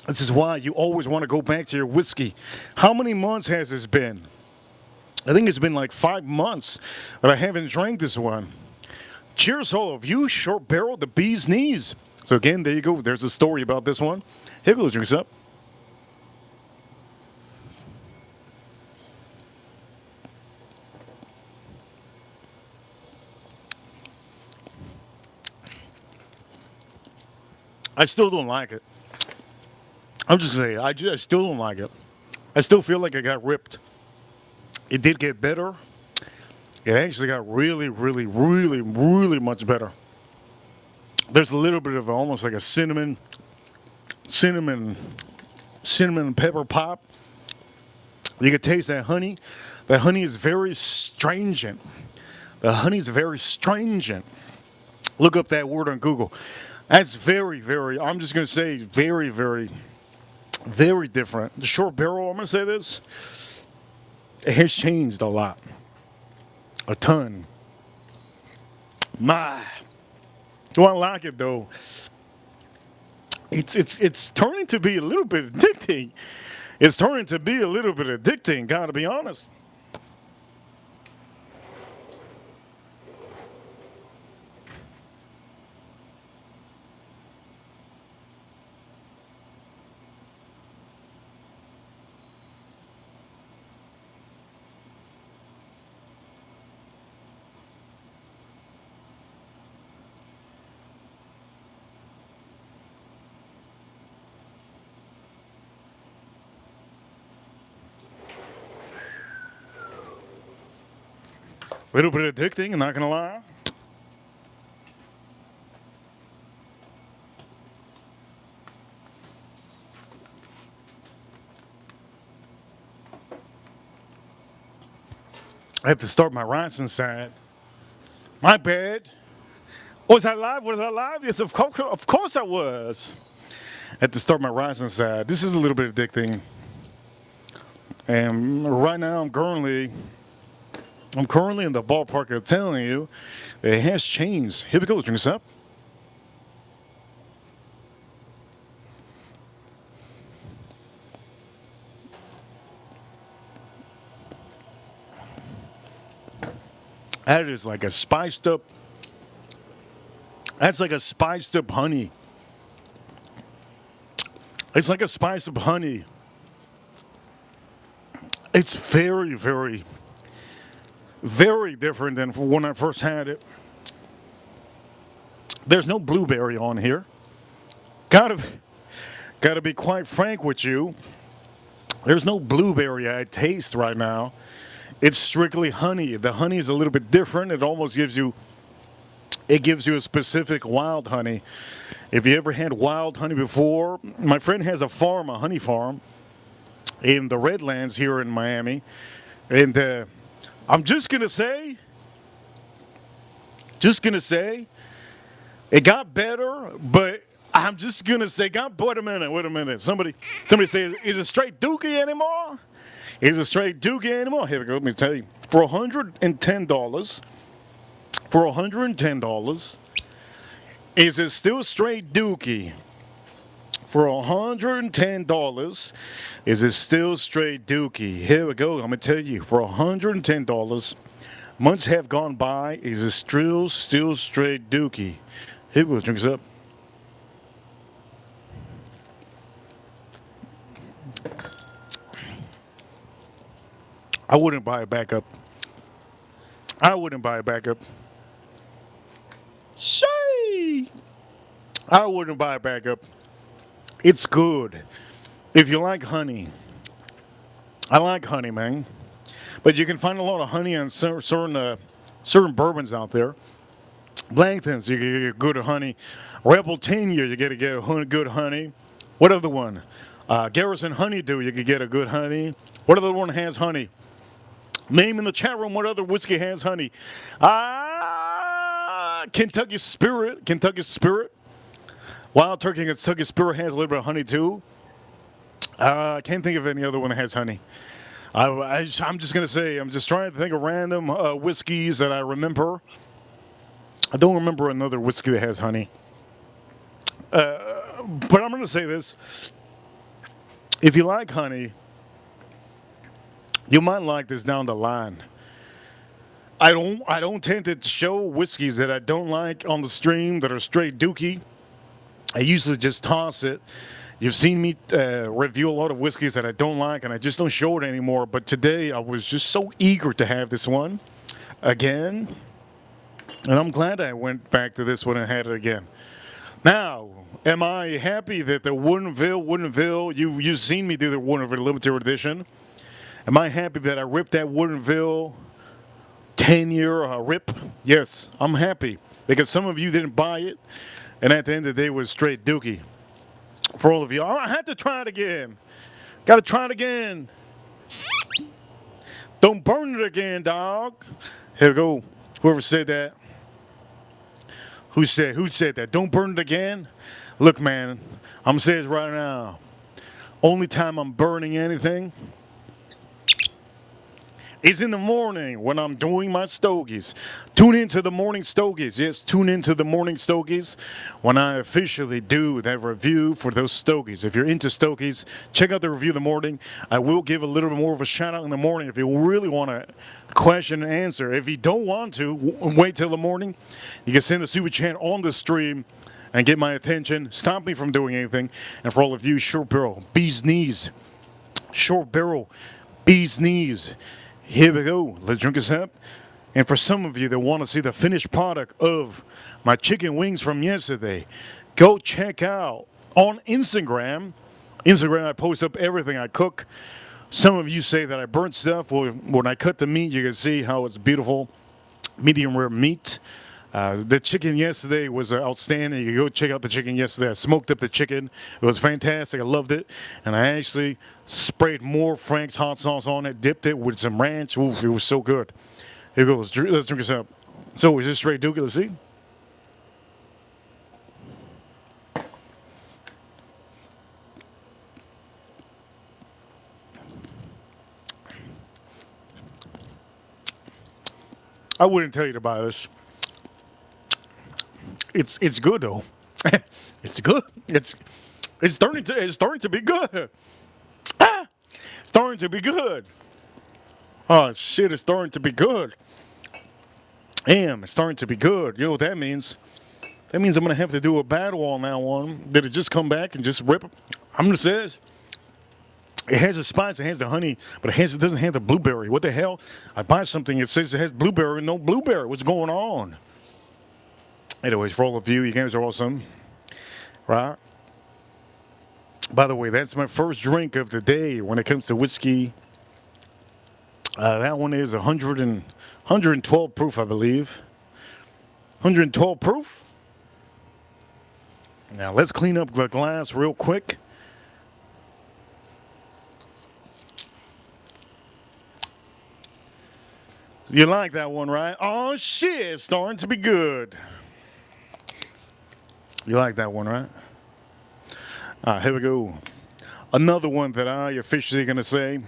Speaker 1: This is why you always want to go back to your whiskey. How many months has this been? I think it's been like 5 months that I haven't drank this one. Cheers, all of you. Short barrel, the bee's knees. So again, there you go. There's a story about this one. Here goes, drinks up. I still don't like it. I'm just saying, I still don't like it. I still feel like I got ripped. It did get better. It actually got really, really, really, really much better. There's a little bit of almost like a cinnamon pepper pop. You can taste that honey. The honey is very astringent. The honey is very astringent. Look up that word on Google. That's very, very, I'm just going to say very, very, very different. The short barrel, I'm going to say this, it has changed a lot. A ton. My, do I like it though? It's turning to be a little bit addicting. It's turning to be a little bit addicting, gotta be honest. A little bit addicting, I'm not gonna lie. I have to start my rising side. My bad. Was I live? Was I live? Yes, of course I was. I had to start my rising side. This is a little bit addicting. And right now I'm currently in the ballpark of telling you it has changed. Here we go, drink this up. That is like a spiced up. That's like a spiced up honey. It's like a spiced up honey. It's very, very, very different than when I first had it. There's no blueberry on here. Gotta be quite frank with you. There's no blueberry I taste right now. It's strictly honey. The honey is a little bit different. It gives you a specific wild honey. If you ever had wild honey before, my friend has a farm, a honey farm, in the Redlands here in Miami. And I'm just gonna say, it got better, but I'm just gonna say, wait a minute. Somebody say, is it straight Dookie anymore? Is it straight Dookie anymore? Here we go. Let me tell you, for $110, is it still straight Dookie? For $110, is it still straight Dookie? Here we go. I'm gonna tell you, for $110, months have gone by. Is it still straight Dookie? Here we go. Drinks up. I wouldn't buy it back up. I wouldn't buy it back up. Shay! I wouldn't buy it back up. It's good. If you like honey, I like honey, man. But you can find a lot of honey on certain bourbons out there. Blanktons, you can get good honey. Rebel Tenure, you get to get a good honey. What other one? Garrison Honeydew, you can get a good honey. What other one has honey? Name in the chat room what other whiskey has honey. Kentucky Spirit. Wild Turkey Kentucky Spirit has a little bit of honey too. I can't think of any other one that has honey. I'm just gonna say I'm just trying to think of random whiskeys that I remember. I don't remember another whiskey that has honey. But I'm gonna say this: if you like honey, you might like this down the line. I don't tend to show whiskeys that I don't like on the stream that are straight dookie. I usually just toss it. You've seen me review a lot of whiskeys that I don't like, and I just don't show it anymore. But today, I was just so eager to have this one again, and I'm glad I went back to this one and had it again. Now, am I happy that the Woodinville, you've seen me do the Woodinville limited edition. Am I happy that I ripped that Woodinville 10-year rip? Yes, I'm happy because some of you didn't buy it, and at the end of the day, it was straight dookie. For all of you, I had to try it again. Got to try it again. Don't burn it again, dog. Here we go. Whoever said that. Who said that? Don't burn it again? Look, man, I'm saying this right now. Only time I'm burning anything is in the morning when I'm doing my stogies. Tune into the morning stogies. Yes, tune into the morning stogies when I officially do that review for those stogies. If you're into stogies, check out the review in the morning. I will give a little bit more of a shout out in the morning if you really want to question and answer. If you don't want to, wait till the morning. You can send a super chat on the stream and get my attention. Stop me from doing anything. And for all of you, short barrel, bee's knees. Short barrel, bee's knees. Here we go. Let's drink this up. And for some of you that want to see the finished product of my chicken wings from yesterday, go check out on Instagram. Instagram, I post up everything I cook. Some of you say that I burnt stuff. Well, when I cut the meat, you can see how it's beautiful, medium rare meat. The chicken yesterday was outstanding. You can go check out the chicken yesterday. I smoked up the chicken. It was fantastic. I loved it. And I actually sprayed more Frank's hot sauce on it, dipped it with some ranch. Ooh, it was so good. Here we go. Let's drink this up. So is this straight dookie? Let's see. I wouldn't tell you to buy this. It's good though. It's good. It's starting to be good. Ah, starting to be good. Oh shit! It's starting to be good. Damn, it's starting to be good. You know what that means? That means I'm gonna have to do a battle on that one. Did it just come back and just rip? I'm gonna say this. It has the spice, it has the honey, but it doesn't have the blueberry. What the hell? I buy something, it says it has blueberry, no blueberry. What's going on? Anyways, for all of you, you guys are awesome, right? By the way, that's my first drink of the day when it comes to whiskey. That one is 112 proof, I believe. 112 proof. Now let's clean up the glass real quick. You like that one, right? Oh shit, it's starting to be good. You like that one, right? Here we go. Another one that I officially gonna say.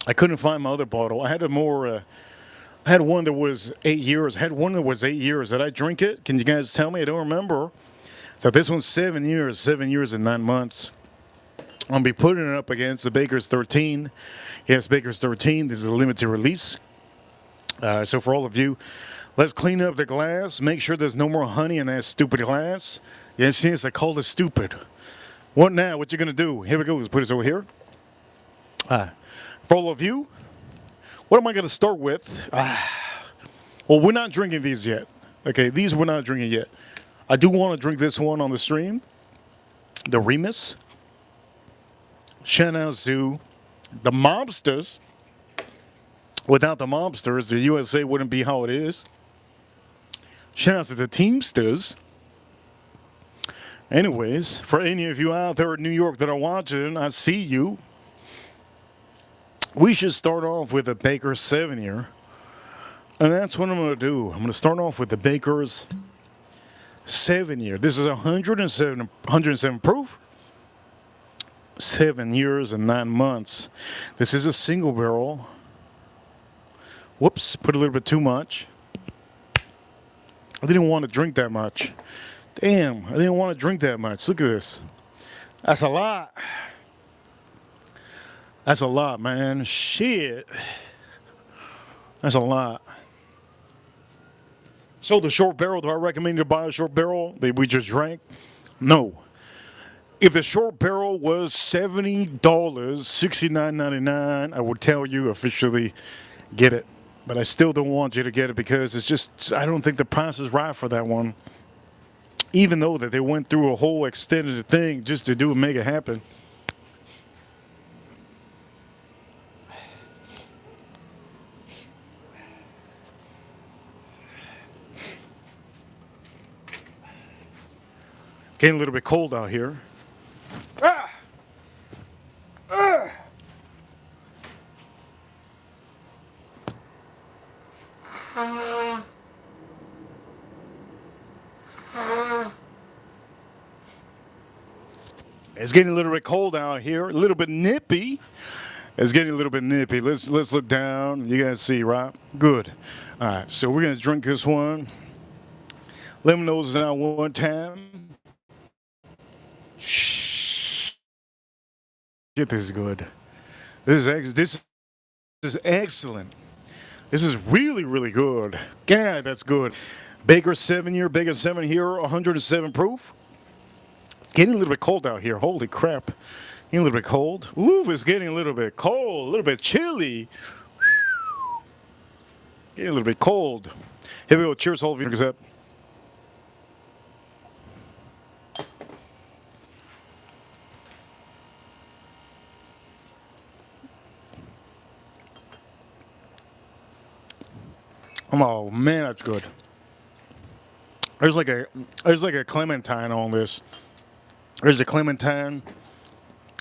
Speaker 1: I couldn't find my other bottle. I had a more. I had one that was 8 years. I had one that was 8 years. Did I drink it? Can you guys tell me? I don't remember. So this one's 7 years. 7 years and 9 months. I'm gonna be putting it up against the Baker's 13. Yes, Baker's 13. This is a limited release. So for all of you, let's clean up the glass. Make sure there's no more honey in that stupid glass. Yes, I called it stupid. What now? What you gonna do? Here we go. Let's put this over here. For all of you, what am I gonna start with? Well, we're not drinking these yet. Okay, these we're not drinking yet. I do want to drink this one on the stream. The Remus. Chanel Zoo. The Mobsters. Without the Mobsters, the USA wouldn't be how it is. Shout out to the Teamsters. Anyways, for any of you out there in New York that are watching, I see you. We should start off with a Baker's 7-year. And that's what I'm going to do. I'm going to start off with the Baker's 7-year. This is 107 proof. 7 years and 9 months. This is a single barrel. Whoops, put a little bit too much. I didn't want to drink that much. Damn, I didn't want to drink that much. Look at this. That's a lot. That's a lot, man. Shit. That's a lot. So the short barrel, do I recommend you to buy a short barrel that we just drank? No. If the short barrel was $70, $69.99, I would tell you officially get it. But I still don't want you to get it because it's just, I don't think the price is right for that one. Even though that they went through a whole extended thing just to do and make it happen. Getting a little bit cold out here. Ah! Ah! It's getting a little bit cold out here, a little bit nippy. It's getting a little bit nippy. Let's look down. You guys see, right? Good. All right, so we're gonna drink this one. Lemon nose out one time. Shh. This is good. This is excellent. This is really, really good. God, that's good. Baker 7 year, Baker 7 here, 107 proof. It's getting a little bit cold out here. Holy crap. Getting a little bit cold. Ooh, it's getting a little bit cold, a little bit chilly. It's getting a little bit cold. Here we go. Cheers, all of you. Up. Oh man, that's good. There's like a clementine on this. There's a clementine.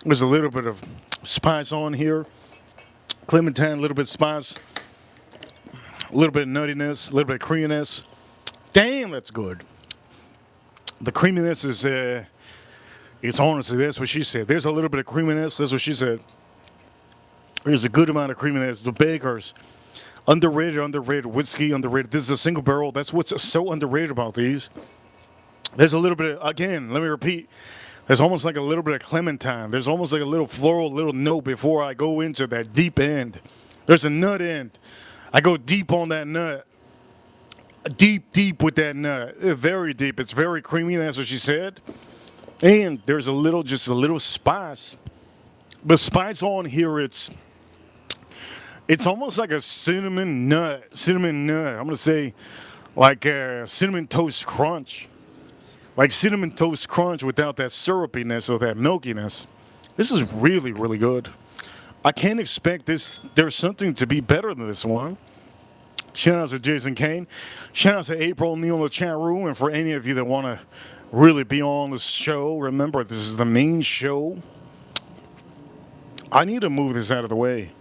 Speaker 1: There's a little bit of spice on here. Clementine, a little bit of spice, a little bit of nuttiness, a little bit of creaminess. Damn, that's good. The creaminess is, it's honestly, that's what she said. There's a little bit of creaminess. That's what she said. There's a good amount of creaminess. The Baker's underrated whiskey, underrated. This is a single barrel. That's what's so underrated about these. There's a little bit of, again, let me repeat. There's almost like a little bit of clementine. There's almost like a little floral, little note before I go into that deep end. There's a nut end. I go deep on that nut. Deep with that nut. Very deep. It's very creamy. That's what she said. And there's just a little spice. But spice on here, it's almost like a cinnamon nut. I'm going to say like a cinnamon toast crunch. Like cinnamon toast crunch without that syrupiness or that milkiness. This is really, really good. I can't expect this. There's something to be better than this one. Shout out to Jason Kane. Shout out to April O'Neil in the chat room. And for any of you that want to really be on the show, remember this is the main show. I need to move this out of the way.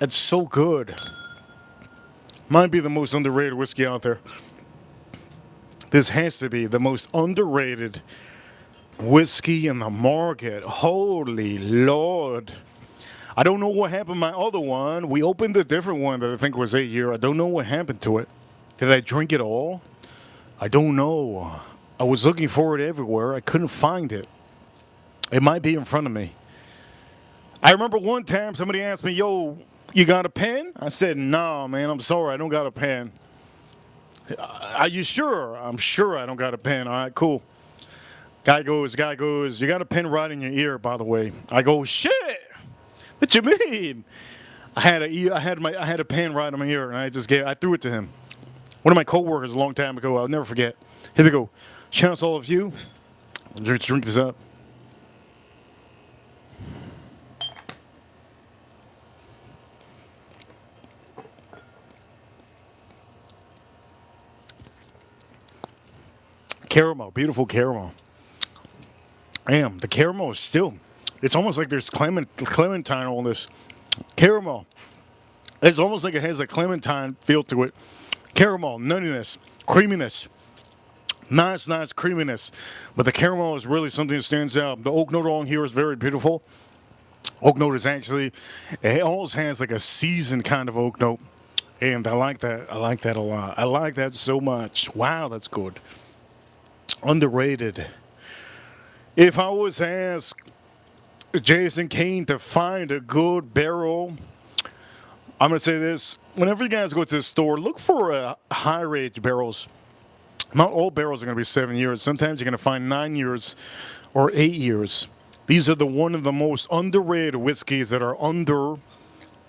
Speaker 1: It's so good. Might be the most underrated whiskey out there. This has to be the most underrated whiskey in the market. Holy Lord. I don't know what happened to my other one. We opened a different one that I think was 8 year. I don't know what happened to it. Did I drink it all? I don't know. I was looking for it everywhere. I couldn't find it. It might be in front of me. I remember one time somebody asked me, yo, you got a pen? I said, nah, man, I'm sorry, I don't got a pen. Are you sure? I'm sure I don't got a pen. All right, cool. Guy goes, you got a pen right in your ear, by the way. I go, shit. What you mean? I had a pen right in my ear, and I threw it to him. One of my coworkers a long time ago. I'll never forget. Here we go. Shout out to all of you. Let's drink this up. Caramel, beautiful caramel. Damn, the caramel is still, it's almost like there's clementine on this. Caramel. It's almost like it has a clementine feel to it. Caramel, nuttiness, creaminess. Nice creaminess. But the caramel is really something that stands out. The oak note on here is very beautiful. Oak note is actually, it almost has like a seasoned kind of oak note. And I like that. I like that a lot. I like that so much. Wow, that's good. Underrated. If I was asked Jason Kane to find a good barrel, I'm going to say this. Whenever you guys go to the store, look for high age barrels. Not all barrels are going to be 7 years. Sometimes you're going to find 9 years or 8 years. These are one of the most underrated whiskeys that are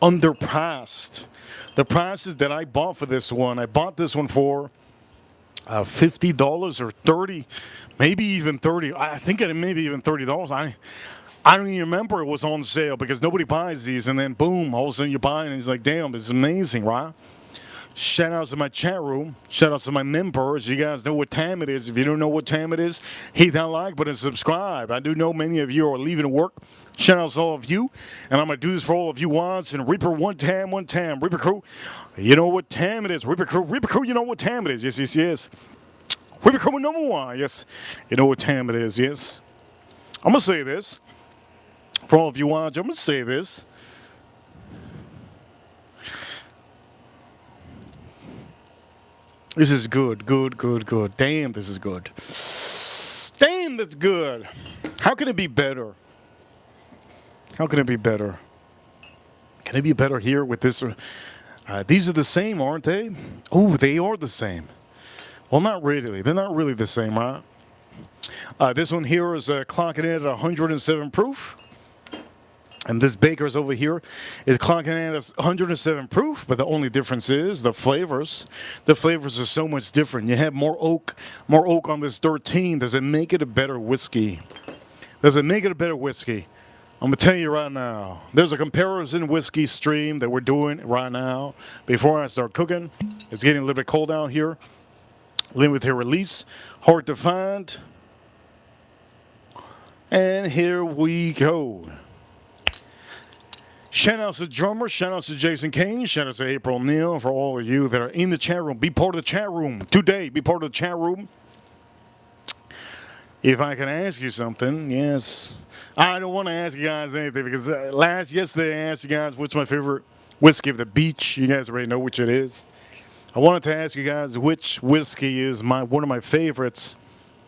Speaker 1: underpriced. The prices that I bought for this one, I bought this one for $50 or 30, maybe even 30. I think it maybe even $30. I don't even remember it was on sale because nobody buys these, and then boom, all of a sudden you buy it and it's like, damn, this is amazing, right? Shout outs to my chat room. Shout outs to my members. You guys know what time it is. If you don't know what time it is, hit that like button and subscribe. I do know many of you are leaving work. Shout outs to all of you. And I'm going to do this for all of you once. And Reaper, one time. Reaper Crew, you know what time it is. Reaper Crew, you know what time it is. Yes. Reaper Crew number one. Yes, you know what time it is. Yes. I'm going to say this. For all of you watching, I'm going to say this. This is good. Damn, this is good. Damn, that's good. How can it be better? How can it be better? Can it be better here with this? These are the same, aren't they? Oh, they are the same. Well, not really. They're not really the same, right? This one here is clocking in at 107 proof. And this Baker's over here is clocking in at 107 proof, but the only difference is the flavors. The flavors are so much different. You have more oak on this 13. Does it make it a better whiskey? Does it make it a better whiskey? I'm going to tell you right now. There's a comparison whiskey stream that we're doing right now before I start cooking. It's getting a little bit cold out here. Limited release. Hard to find. And here we go. Shout out to Drummer, shout out to Jason Kane, shout out to April Neal, for all of you that are in the chat room. Be part of the chat room today. Be part of the chat room. If I can ask you something, yes. I don't want to ask you guys anything because yesterday I asked you guys what's my favorite whiskey of the beach. You guys already know which it is. I wanted to ask you guys which whiskey is one of my favorites,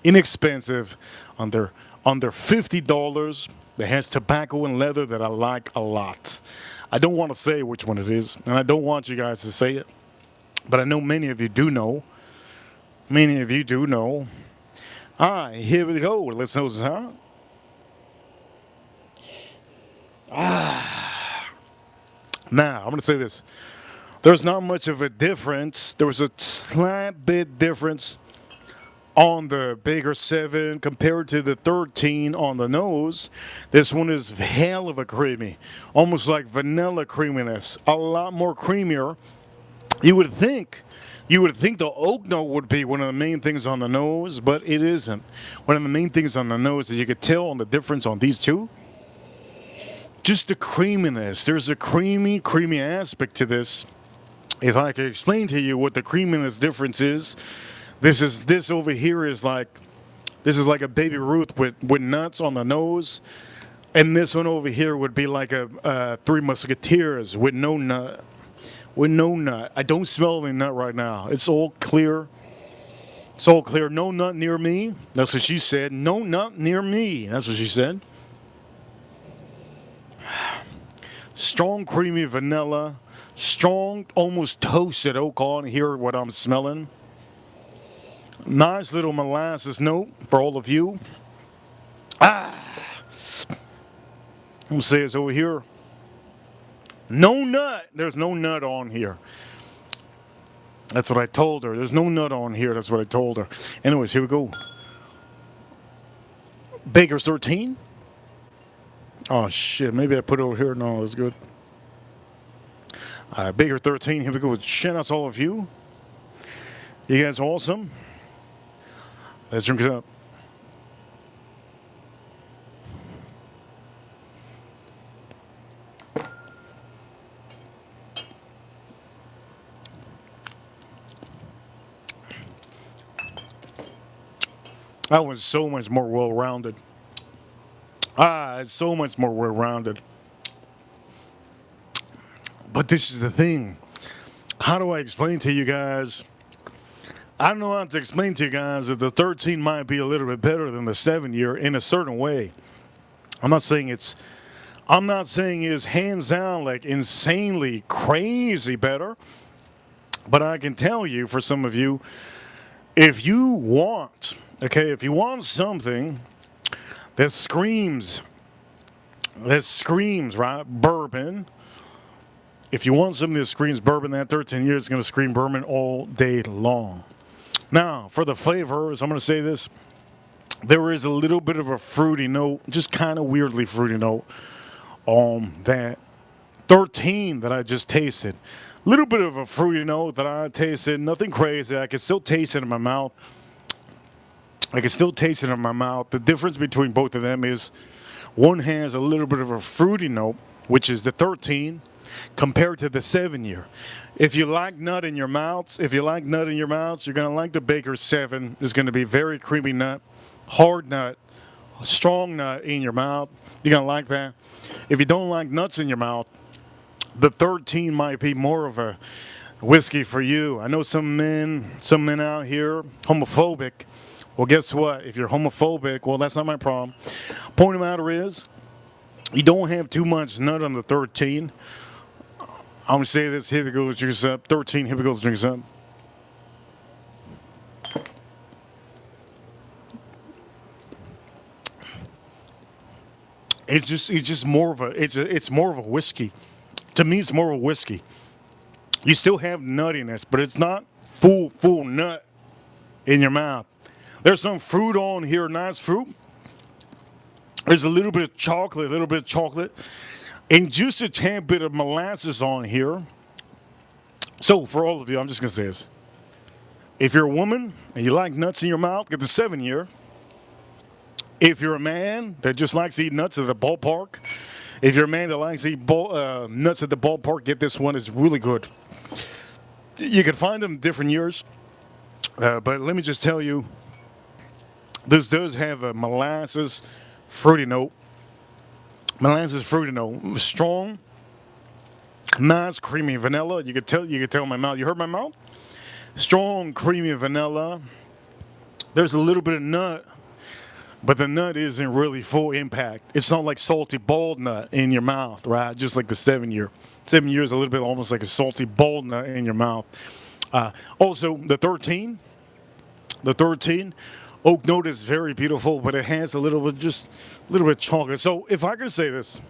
Speaker 1: inexpensive, under $50. That has tobacco and leather that I like a lot. I don't want to say which one it is, and I don't want you guys to say it, but I know many of you do know. Many of you do know. All right, here we go. Let's know this, huh? Now, I'm going to say this. There's not much of a difference. There was a slight bit difference on the Baker 7 compared to the 13 on the nose. This one is hell of a creamy, almost like vanilla creaminess, a lot more creamier. You would think the oak note would be one of the main things on the nose, but it isn't. One of the main things on the nose that you could tell on the difference on these two, just the creaminess. There's a creamy aspect to this. If I could explain to you what the creaminess difference is, this over here is like a Baby Ruth with nuts on the nose, and this one over here would be like a Three Musketeers with no nut. I don't smell any nut right now. It's all clear. No nut near me. That's what she said. No nut near me. That's what she said. Strong creamy vanilla. Strong, almost toasted oak on here. What I'm smelling. Nice little molasses note for all of you. I'm going to say it's over here. No nut. There's no nut on here. That's what I told her. There's no nut on here. That's what I told her. Anyways, here we go. Baker's 13. Oh, shit. Maybe I put it over here. No, that's good. Baker 13. Here we go. Shout out to all of you. You guys are awesome. Let's drink it up. I was so much more well-rounded. It's so much more well-rounded. But this is the thing. How do I explain to you guys? I don't know how to explain to you guys that the 13 might be a little bit better than the 7-year in a certain way. I'm not saying it's hands down like insanely crazy better. But I can tell you, for some of you, if you want something that screams, right, bourbon. If you want something that screams bourbon, that 13 years is going to scream bourbon all day long. Now, for the flavors, I'm going to say this. There is a little bit of a fruity note, just kind of weirdly fruity note on that 13 that I just tasted. A little bit of a fruity note that I tasted, nothing crazy. I can still taste it in my mouth. The difference between both of them is one has a little bit of a fruity note, which is the 13, compared to the 7-year. If you like nut in your mouths, you're going to like the Baker's 7. It's going to be very creamy nut, hard nut, strong nut in your mouth. You're going to like that. If you don't like nuts in your mouth, the 13 might be more of a whiskey for you. I know some men out here, homophobic. Well, guess what? If you're homophobic, well, that's not my problem. Point of the matter is, you don't have too much nut on the 13. I'm going to say this, here we go, drink us up. 13, here we go, drink us up. It's more of a whiskey. To me, it's more of a whiskey. You still have nuttiness, but it's not full nut in your mouth. There's some fruit on here, nice fruit. There's a little bit of chocolate, and just a tad bit of molasses on here. So for all of you, I'm just going to say this. If you're a woman and you like nuts in your mouth, get the 7-year. If you're a man that just likes to eat nuts at the ballpark, if you're a man that likes to eat nuts at the ballpark, get this one. It's really good. You can find them different years, but let me just tell you, this does have a molasses fruity note. Strong, nice, creamy vanilla. You could tell my mouth. You heard my mouth? Strong, creamy vanilla. There's a little bit of nut, but the nut isn't really full impact. It's not like salty bald nut in your mouth, right? Just like the 7-year. 7 years, a little bit almost like a salty bald nut in your mouth. Also, the 13, oak note is very beautiful, but it has a little bit of chocolate. So if I could say this,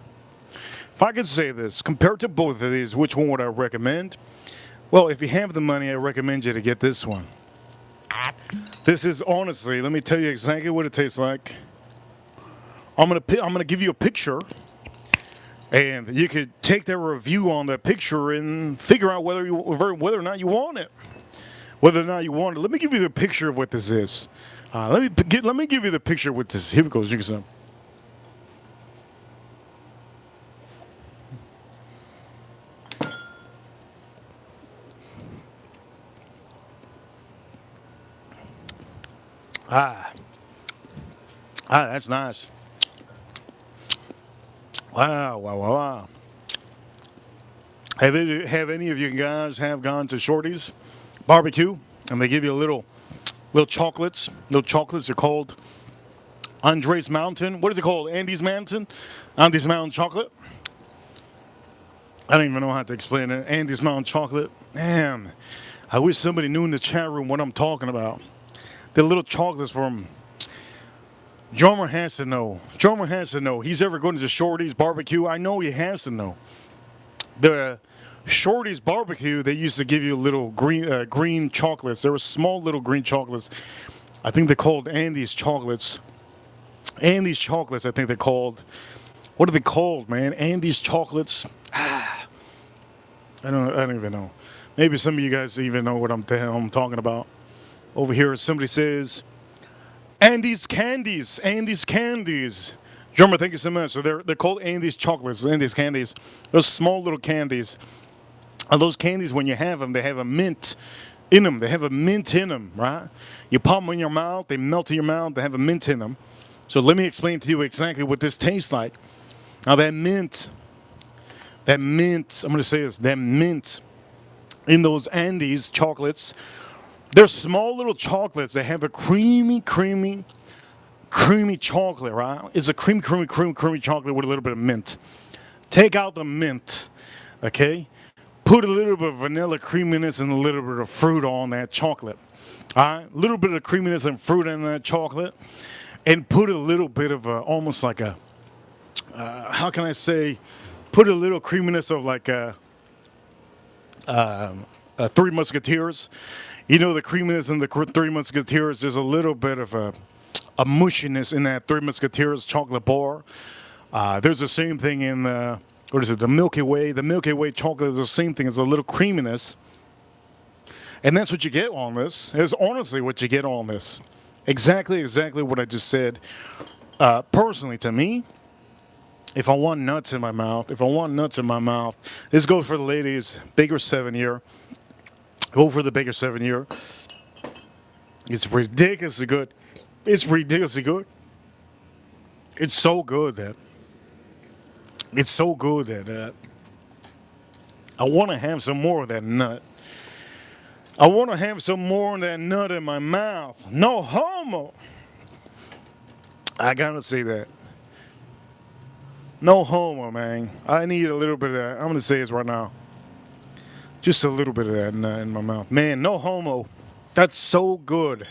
Speaker 1: compared to both of these, which one would I recommend? Well, if you have the money, I recommend you to get this one. This is honestly, let me tell you exactly what it tastes like. I'm gonna give you a picture, and you could take that review on that picture and figure out whether or not you want it. Let me give you the picture of what this is. Let me give you the picture of what this is. Here we go. Drink some. That's nice. Wow. Have any of you guys have gone to Shorty's barbecue and they give you little chocolates? Little chocolates are called Andres Mountain. What is it called? Andes Mountain chocolate. I don't even know how to explain it. Andes Mountain chocolate. Man, I wish somebody knew in the chat room what I'm talking about. The little chocolates from Jomer has to know. He's ever going to Shorty's barbecue? I know he has to know. The Shorty's barbecue, they used to give you little green chocolates. There were small little green chocolates. I think they're called Andes chocolates. Andes chocolates, I think they're called. What are they called, man? Andes chocolates. I don't even know. Maybe some of you guys even know what I'm talking about. Over here, somebody says, Andes candies. Drummer, thank you so much. So they're called Andes chocolates, Andes candies. Those small little candies. And those candies, when you have them, they have a mint in them. They have a mint in them, right? You pop them in your mouth, they melt in your mouth, they have a mint in them. So let me explain to you exactly what this tastes like. Now that mint, I'm going to say this, that mint in those Andes chocolates, they're small little chocolates that have a creamy chocolate, right? It's a creamy chocolate with a little bit of mint. Take out the mint, okay? Put a little bit of vanilla creaminess and a little bit of fruit on that chocolate. All right, a little bit of creaminess and fruit in that chocolate, and put a little bit of almost like a, how can I say, put a little creaminess of like Three Musketeers. You know the creaminess in the Three Musketeers. There's a little bit of a mushiness in that Three Musketeers chocolate bar. There's the same thing in what is it? The Milky Way. The Milky Way chocolate is the same thing. It's a little creaminess, and that's what you get on this. It's honestly what you get on this. Exactly what I just said. Personally, to me, if I want nuts in my mouth, this goes for the ladies. Baker 7-year. Go for the Baker 7-year. It's ridiculously good. It's ridiculously good. It's so good that I want to have some more of that nut. I want to have some more of that nut in my mouth. No homo. I gotta say that. No homo, man. I need a little bit of that. I'm gonna say this right now. Just a little bit of that nut in my mouth. Man, no homo. That's so good.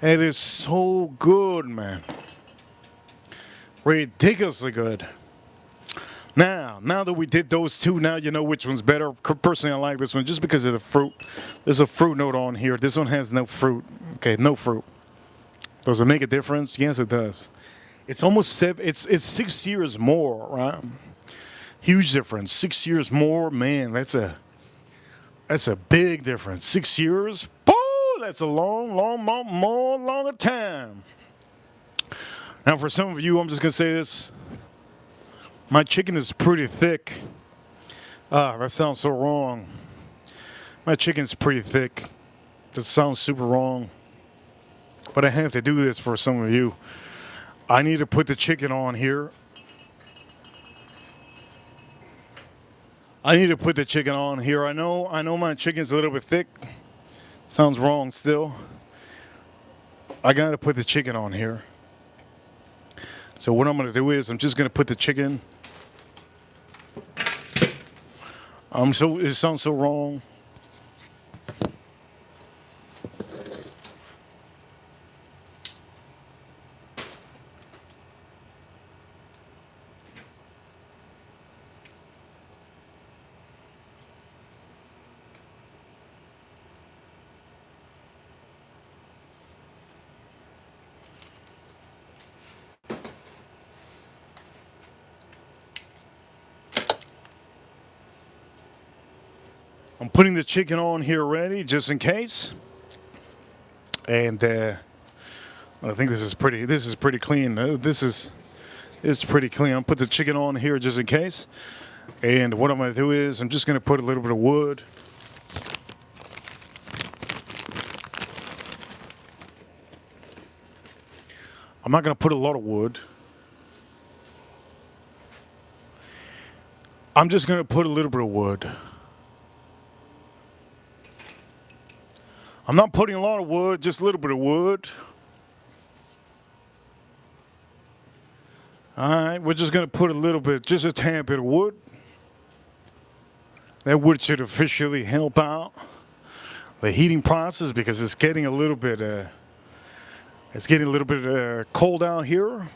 Speaker 1: It is so good, man. Ridiculously good. Now that we did those two, now you know which one's better. Personally, I like this one just because of the fruit. There's a fruit note on here. This one has no fruit. Okay, no fruit. Does it make a difference? Yes, it does. It's almost it's 6 years more, right? Huge difference. 6 years more, man. That's a big difference. 6 years. Oh, that's a longer time. Now, for some of you, I'm just gonna say this. My chicken is pretty thick. That sounds so wrong. My chicken's pretty thick. That sounds super wrong. But I have to do this for some of you. I need to put the chicken on here. I know my chicken's a little bit thick. Sounds wrong still. I gotta put the chicken on here. So what I'm gonna do is I'm just gonna put the chicken. It sounds so wrong. I'm putting the chicken on here ready just in case. And I think this is pretty clean. It's pretty clean. I'll put the chicken on here just in case. And what I'm going to do is I'm just going to put a little bit of wood. I'm not going to put a lot of wood. I'm just going to put a little bit of wood. I'm not putting a lot of wood, just a little bit of wood. All right, we're just going to put a little bit, just a tad bit of wood. That wood should officially help out the heating process because it's getting a little bit cold out here.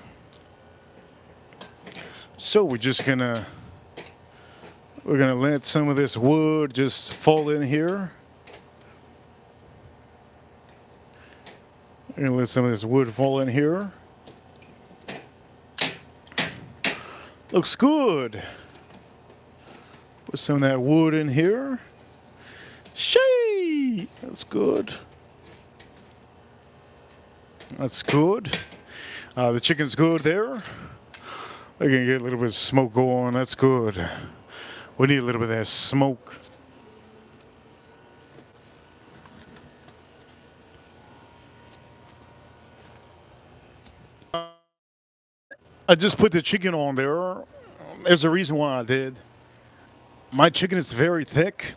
Speaker 1: So we're gonna let some of this wood just fall in here. We're gonna let some of this wood fall in here. Looks good. Put some of that wood in here. Shee! That's good. That's good. The chicken's good there. We can get a little bit of smoke going. That's good. We need a little bit of that smoke. I just put the chicken on there. There's a reason why I did. My chicken is very thick,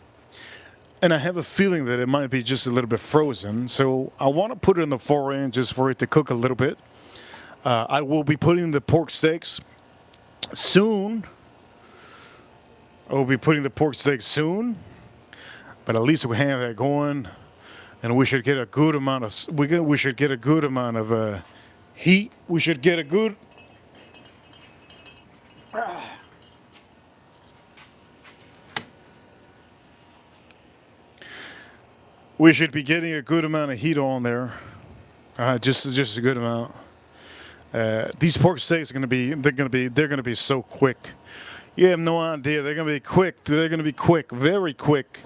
Speaker 1: and I have a feeling that it might be just a little bit frozen. So I want to put it in the 4 just for it to cook a little bit. I will be putting the pork steaks soon. I will be putting the pork steaks soon, but at least we have that going, and we should get a good amount of we should get a good amount of heat. We should get a good. We should be getting a good amount of heat on there, just a good amount. These pork steaks are gonna be so quick. You have no idea. They're gonna be quick. They're gonna be quick, very quick.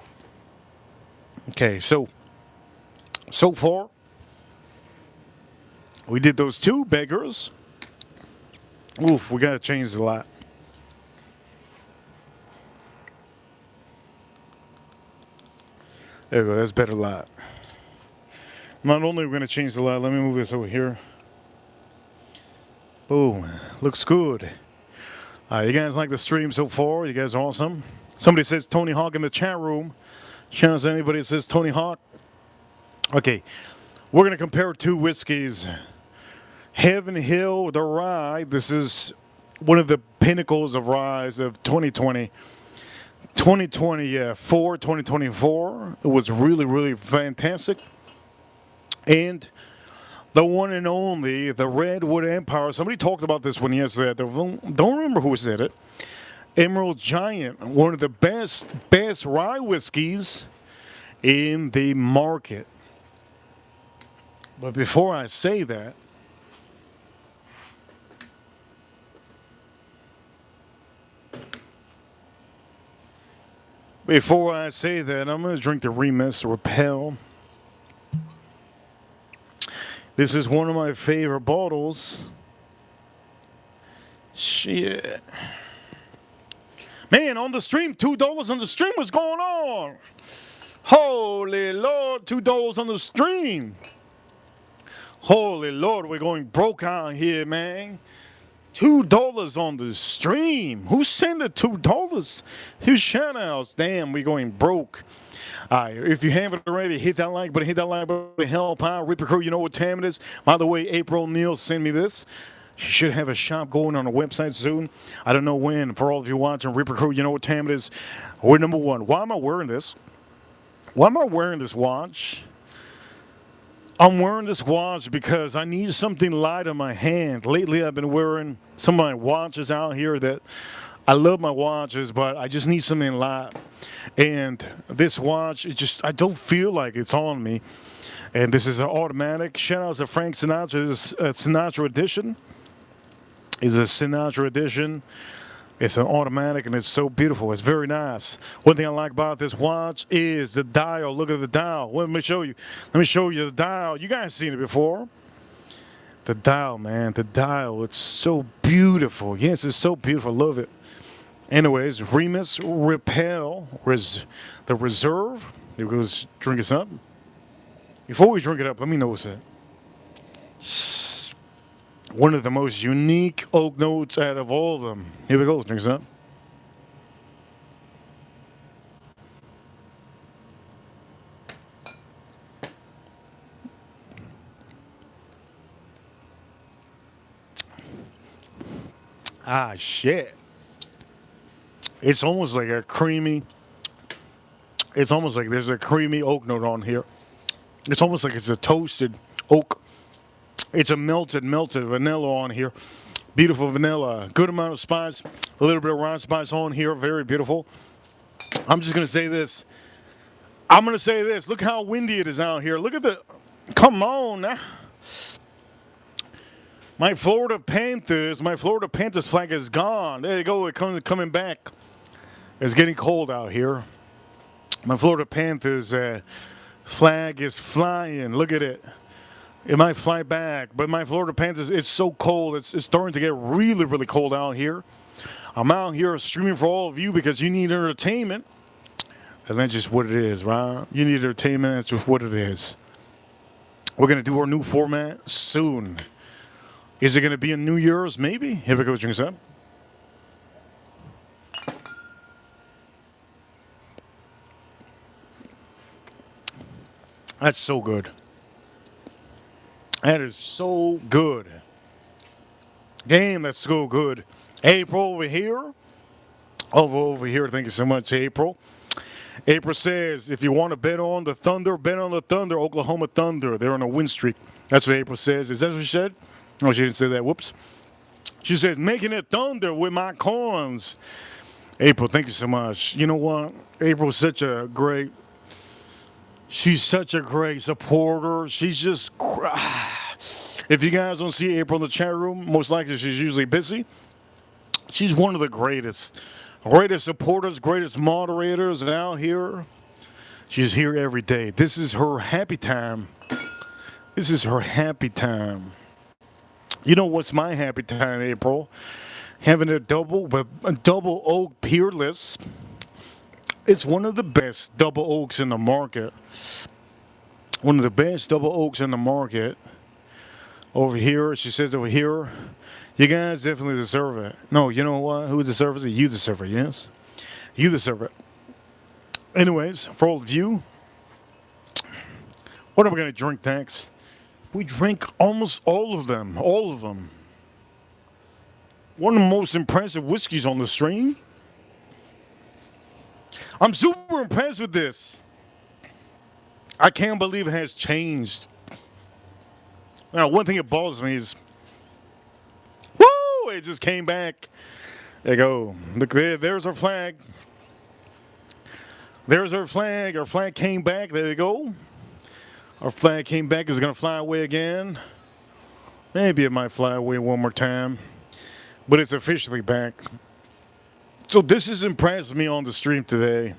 Speaker 1: Okay, so far we did those two beggars. Oof, we gotta change a lot. There we go. That's better lot. Not only are we gonna change the lot. Let me move this over here. Boom. Looks good. You guys like the stream so far? You guys are awesome. Somebody says Tony Hawk in the chat room. Shout out to anybody that says Tony Hawk. Okay, we're going to compare two whiskeys. Heaven Hill, the rye. This is one of the pinnacles of ryes of 2020. 2024, 2024. It was really, really fantastic. And the one and only, the Redwood Empire. Somebody talked about this one yesterday. I don't remember who said it. Emerald Giant, one of the best rye whiskeys in the market. But before I say that, I'm going to drink the Remus Repel. This is one of my favorite bottles. Shit. Man, on the stream, $2 on the stream. What's going on? Holy Lord, $2 on the stream. Holy Lord, we're going broke out here, man. $2 on the stream. Who sent the $2? Who's shout outs? Damn, we're going broke. All right, if you haven't already, hit that like button, help out. Ripper Crew, you know what time it is. By the way, April Neal sent me this. She should have a shop going on a website soon. I don't know when. For all of you watching Ripper Crew, you know what time it is. We're number one. Why am I wearing this? Why am I wearing this watch? I'm wearing this watch because I need something light on my hand. Lately, I've been wearing some of my watches out here that I love my watches, but I just need something light. And this watch, I don't feel like it's on me. And this is an automatic. Shout out to Frank Sinatra. This is a Sinatra edition. It's a Sinatra edition. It's an automatic, and it's so beautiful. It's very nice. One thing I like about this watch is the dial. Look at the dial. Let me show you. Let me show you the dial. You guys seen it before. The dial, man. The dial. It's so beautiful. Yes, it's so beautiful. I love it. Anyways, Remus Repel was the reserve. Here we go. Let's drink this up. Before we drink it up, let me know what's that. One of the most unique oak notes out of all of them. Here we go. Let's drink this up. Ah, shit. It's almost like a creamy. It's almost like there's a creamy oak note on here. It's almost like it's a toasted oak. It's a melted vanilla on here. Beautiful vanilla. Good amount of spice. A little bit of rye spice on here. Very beautiful. I'm just going to say this. Look how windy it is out here. Look at the... Come on now. My Florida Panthers flag is gone. There you go. It's coming back. It's getting cold out here. My Florida Panthers flag is flying. Look at it. It might fly back, but my Florida Panthers, it's so cold. It's starting to get really, really cold out here. I'm out here streaming for all of you because you need entertainment. And that's just what it is, right? You need entertainment. That's just what it is. We're going to do our new format soon. Is it going to be a New Year's? Maybe. Here we go. Drink some. That's so good. That is so good. Damn, that's so good. April over here. Over here. Thank you so much, April. April says, if you want to bet on the Thunder, bet on the Thunder, Oklahoma Thunder. They're on a win streak. That's what April says. Is that what she said? No, she didn't say that. Whoops. She says, making it thunder with my corns. April, thank you so much. You know what? April's she's such a great supporter. She's just, if you guys don't see April in the chat room, most likely she's usually busy. She's one of the greatest supporters, greatest moderators out here. She's here every day. This is her happy time. This is her happy time. You know what's my happy time, April? Having a double oak peerless. It's one of the best double oaks in the market. One of the best double oaks in the market. Over here, she says over here, you guys definitely deserve it. No, you know what? Who deserves it? You deserve it, yes? You deserve it. Anyways, for all of you, what am I going to drink next? We drink almost all of them. All of them. One of the most impressive whiskeys on the stream. I'm super impressed with this. I can't believe it has changed. Now, one thing that bothers me is, woo! It just came back. There you go. Look there. There's our flag. There's our flag. Our flag came back. There you go. Our flag came back. Is it going to fly away again? Maybe it might fly away one more time. But it's officially back. So this has impressed me on the stream today.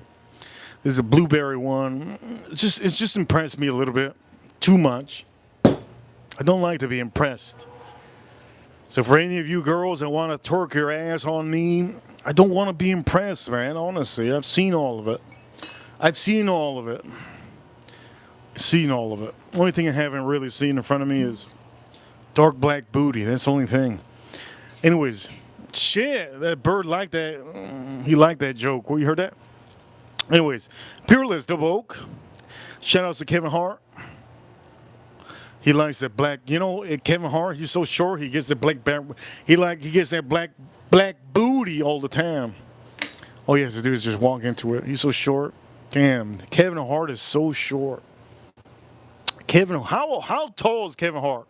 Speaker 1: This is a blueberry one. It's just impressed me a little bit. Too much. I don't like to be impressed. So for any of you girls that want to twerk your ass on me, I don't want to be impressed, man. Honestly, I've seen all of it. I've seen all of it. Seen all of it. Only thing I haven't really seen in front of me is dark black booty. That's the only thing. Anyways, shit, that bird liked that. He liked that joke. You heard that? Anyways, Peerless Double Oak. Shout outs to Kevin Hart. He likes that black. You know, Kevin Hart. He's so short. He gets the black. He gets that black booty all the time. All he has to do is just walk into it. He's so short. Damn, Kevin Hart is so short. Kevin, how tall is Kevin Hart?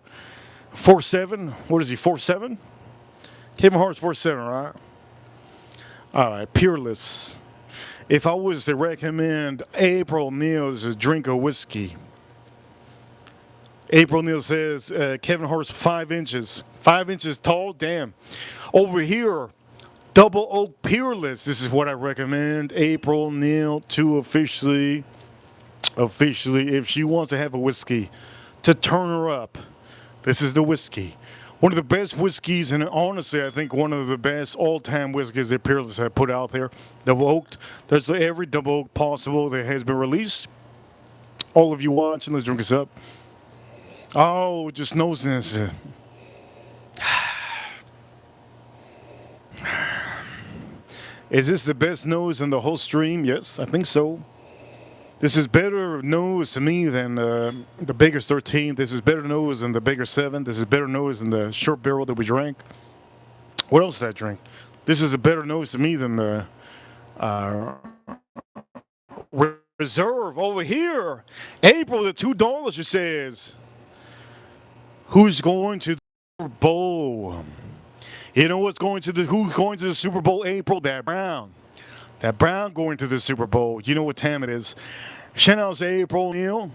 Speaker 1: 4'7"? What is he? 4'7"? Kevin Hart's 4'7", right? All right, Peerless. If I was to recommend April Neal's a drink of whiskey, April Neal says Kevin Hart's 5 inches. 5 inches tall? Damn. Over here, Double Oak Peerless. This is what I recommend April Neal to officially, if she wants to have a whiskey, to turn her up. This is the whiskey. One of the best whiskeys, and honestly, I think one of the best all-time whiskeys that Peerless have put out there. Double oaked. There's every double oak possible that has been released. All of you watching, let's drink this up. Oh, just nosing this. Is this the best nose in the whole stream? Yes, I think so. This is better nose to me than the Baker's 13. This is better nose than the Baker's 7. This is better nose than the short barrel that we drank. What else did I drink? This is a better nose to me than the Reserve over here. April, the $2, she says. Who's going to the Super Bowl? You know who's going to the Super Bowl, April? That Brown. That Brown going to the Super Bowl. You know what time it is. Shout out to April Neal.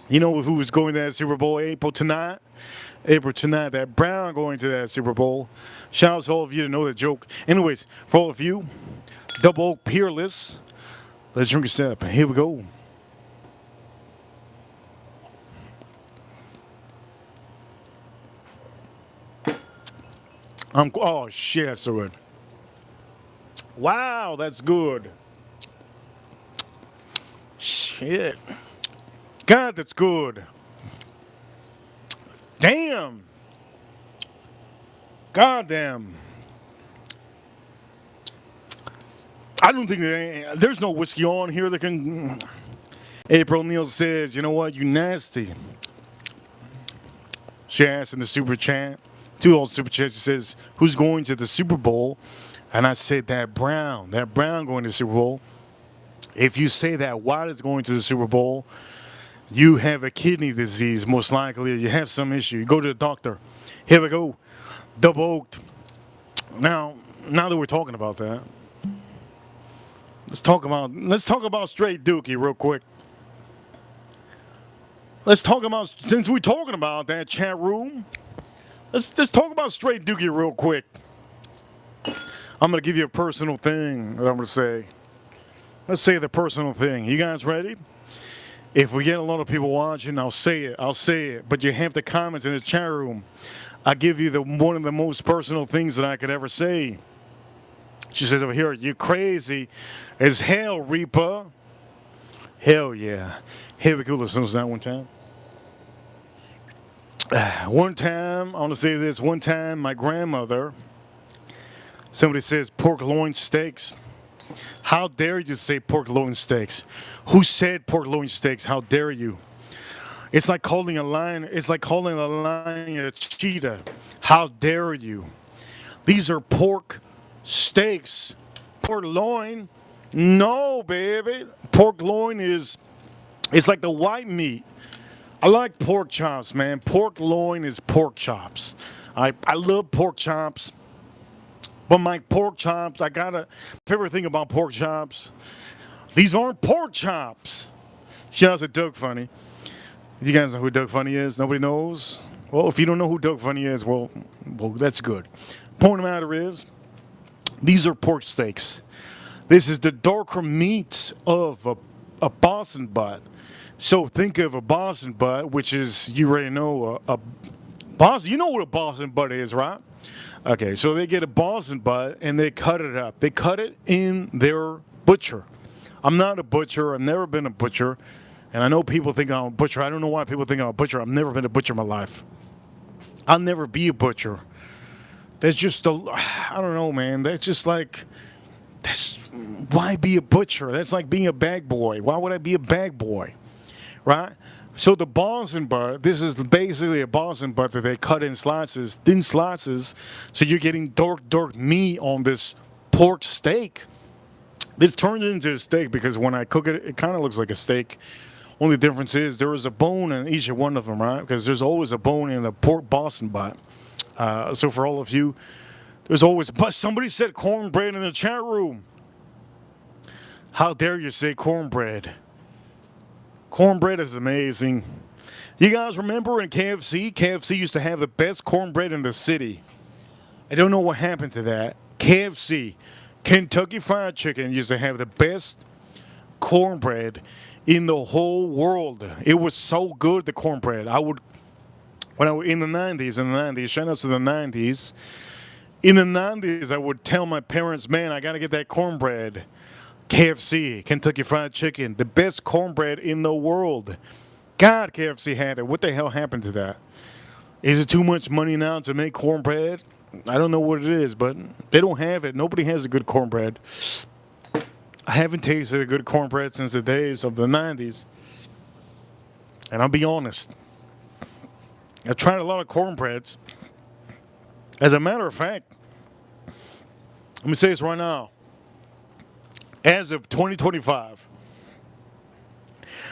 Speaker 1: You know who's going to that Super Bowl, April tonight? April tonight. That Brown going to that Super Bowl. Shout out to all of you to know that joke. Anyways, for all of you, Double Oak Peerless. Let's drink a sip. Here we go. Oh shit, that's so good. Wow, that's good. Shit. God, that's good. Damn. Goddamn. I don't think there's no whiskey on here that can. April Neal says, you know what, you nasty. She asked in the super chat, 2 old super chats, she says, who's going to the Super Bowl? And I said, that Brown going to the Super Bowl. If you say that White is going to the Super Bowl, you have a kidney disease, most likely. You have some issue. You go to the doctor. Here we go. Double oaked. Now that we're talking about that, let's talk about straight dookie real quick. Let's talk about, since we're talking about that chat room, let's talk about straight dookie real quick. I'm going to give you a personal thing that I'm going to say. Let's say the personal thing. You guys ready? If we get a lot of people watching, I'll say it. But you have the comments in the chat room. I give you one of the most personal things that I could ever say. She says over here, you crazy as hell, Reaper. Hell yeah. Here we go. Listen to that one time. One time, I want to say this. One time, my grandmother, somebody says pork loin steaks. How dare you say pork loin steaks? Who said pork loin steaks? How dare you? It's like calling a lion a cheetah. How dare you? These are pork steaks. Pork loin? No, baby. Pork loin it's like the white meat. I like pork chops, man. Pork loin is pork chops. I love pork chops. But my pork chops, favorite thing about pork chops, these aren't pork chops. Shout out to Doug Funny. You guys know who Doug Funny is? Nobody knows? Well, if you don't know who Doug Funny is, well, that's good. Point of the matter is, these are pork steaks. This is the darker meat of a Boston butt. So think of a Boston butt, which is, you already know, a Boston. You know what a Boston butt is, right? Okay, so they get a Boston butt and they cut it up. They cut it in their butcher. I'm not a butcher. I've never been a butcher. And I know people think I'm a butcher. I don't know why people think I'm a butcher. I've never been a butcher in my life. I'll never be a butcher. That's just, I don't know, man. That's just like, why be a butcher? That's like being a bag boy. Why would I be a bag boy? Right? So the Boston butt, this is basically a Boston butt that they cut in slices, thin slices. So you're getting dark meat on this pork steak. This turns into a steak because when I cook it, it kind of looks like a steak. Only difference is there is a bone in each one of them, right? Because there's always a bone in the pork Boston butt. So for all of you, there's always, but somebody said cornbread in the chat room. How dare you say cornbread? Cornbread is amazing. You guys remember in KFC? KFC used to have the best cornbread in the city. I don't know what happened to that. KFC, Kentucky Fried Chicken, used to have the best cornbread in the whole world. It was so good, the cornbread. In the 90s, shout out to the 90s. In the 90s, I would tell my parents, man, I got to get that cornbread. KFC, Kentucky Fried Chicken, the best cornbread in the world. God, KFC had it. What the hell happened to that? Is it too much money now to make cornbread? I don't know what it is, but they don't have it. Nobody has a good cornbread. I haven't tasted a good cornbread since the days of the 90s. And I'll be honest. I've tried a lot of cornbreads. As a matter of fact, let me say this right now. As of 2025.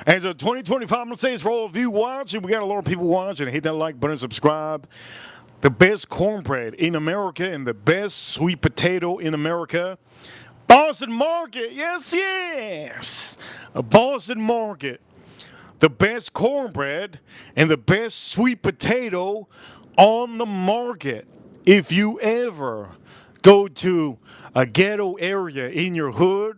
Speaker 1: As of 2025, I'm going to say this for all of you watching. We got a lot of people watching. Hit that like button, subscribe. The best cornbread in America and the best sweet potato in America. Boston Market. Yes, yes. A Boston Market. The best cornbread and the best sweet potato on the market. If you ever go to a ghetto area in your hood,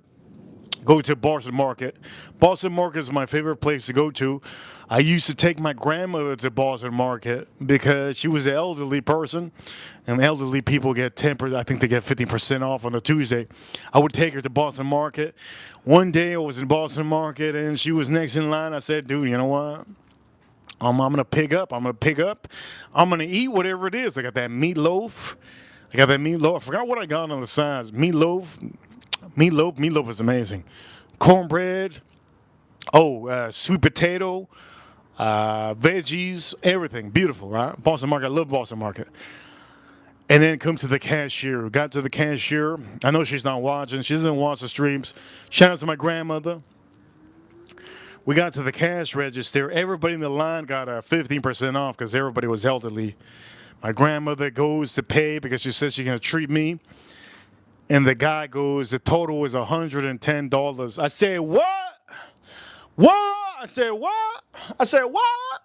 Speaker 1: go to Boston Market. Boston Market is my favorite place to go to. I used to take my grandmother to Boston Market because she was an elderly person, and elderly people get 10%. I think they get 50% off on a Tuesday. I would take her to Boston Market. One day I was in Boston Market, and she was next in line. I said, dude, you know what? I'm gonna pick up. I'm gonna pick up. I'm gonna eat whatever it is. I got that meatloaf. I got that meatloaf. I forgot what I got on the sides. Meatloaf is amazing. Cornbread. Oh, sweet potato, veggies, everything. Beautiful, right? Boston Market. I love Boston Market. And then come to the cashier. Got to the cashier. I know she's not watching. She doesn't watch the streams. Shout out to my grandmother. We got to the cash register. Everybody in the line got a 15% off because everybody was elderly. My grandmother goes to pay because she says she's going to treat me. And the guy goes, the total is $110. I say, what? What? I said, what? I said, what?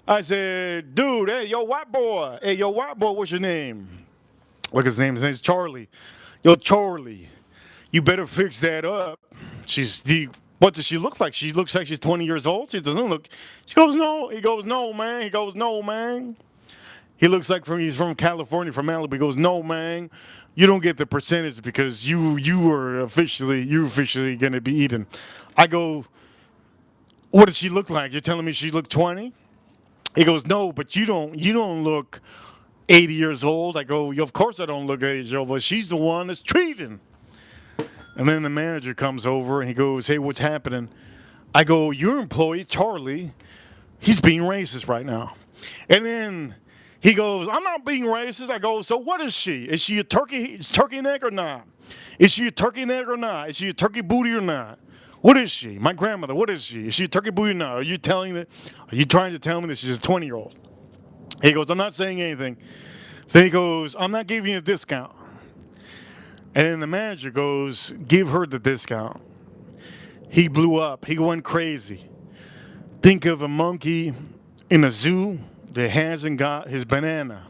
Speaker 1: I said, dude, hey, yo, white boy. Hey, yo, white boy, what's your name? Look, his name's Charlie. Yo, Charlie, you better fix that up. What does she look like? She looks like she's 20 years old. She doesn't look. She goes, no. He goes, no, man. He goes, no, man. He looks like he's from California, from Malibu. He goes, no, man. You don't get the percentage because you're officially gonna be eaten. I go, what does she look like? You're telling me she looked 20? He goes, no, but you don't look 80 years old. I go, of course I don't look 80 years old, but she's the one that's treating. And then the manager comes over and he goes, hey, what's happening? I go, your employee, Charlie, he's being racist right now. And then he goes, I'm not being racist. I go, so what is she? Is she a turkey neck or not? Is she a turkey neck or not? Is she a turkey booty or not? What is she? My grandmother, what is she? Is she a turkey booty or not? Are you trying to tell me that she's a 20-year-old? He goes, I'm not saying anything. So he goes, I'm not giving you a discount. And then the manager goes, give her the discount. He blew up. He went crazy. Think of a monkey in a zoo that hasn't got his banana.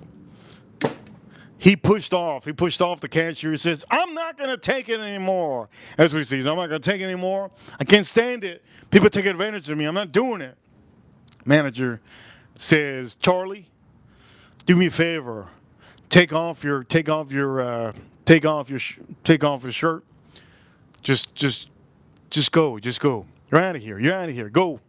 Speaker 1: He pushed off. He pushed off the cashier. He says, I'm not going to take it anymore. That's what he says. I'm not going to take it anymore. I can't stand it. People take advantage of me. I'm not doing it. Manager says, Charlie, do me a favor. Take off your shirt. Just go. You're out of here. Go.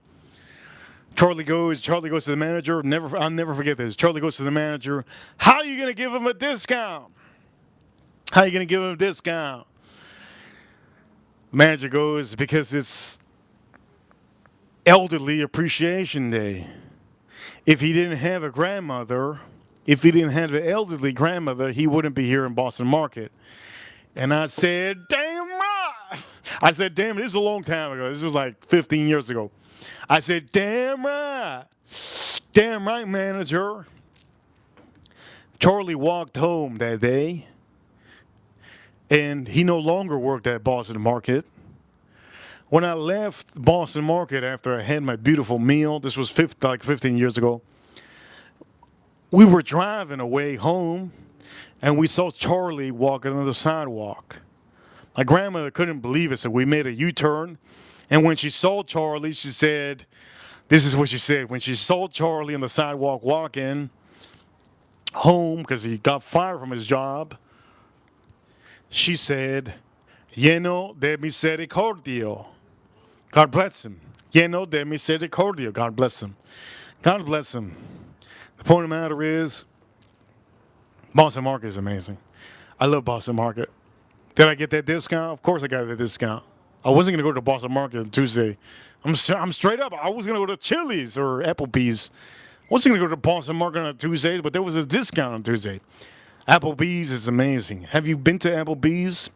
Speaker 1: Charlie goes to the manager. I'll never forget this. Charlie goes to the manager. How are you going to give him a discount? The manager goes, because it's Elderly Appreciation Day. If he didn't have an elderly grandmother, he wouldn't be here in Boston Market. And I said, damn right. This is a long time ago. This was like 15 years ago. I said, damn right, manager. Charlie walked home that day, and he no longer worked at Boston Market. When I left Boston Market after I had my beautiful meal, this was 15 years ago, we were driving away home, and we saw Charlie walking on the sidewalk. My grandmother couldn't believe it, so we made a U-turn. And when she saw Charlie, she said, this is what she said. When she saw Charlie on the sidewalk walking home because he got fired from his job, she said, lleno de misericordia. God bless him. Lleno de misericordia. God bless him. God bless him. The point of the matter is, Boston Market is amazing. I love Boston Market. Did I get that discount? Of course I got that discount. I wasn't going to go to Boston Market on Tuesday. I'm straight up. I was going to go to Chili's or Applebee's. I wasn't going to go to Boston Market on Tuesdays, but there was a discount on Tuesday. Applebee's is amazing. Have you been to Applebee's?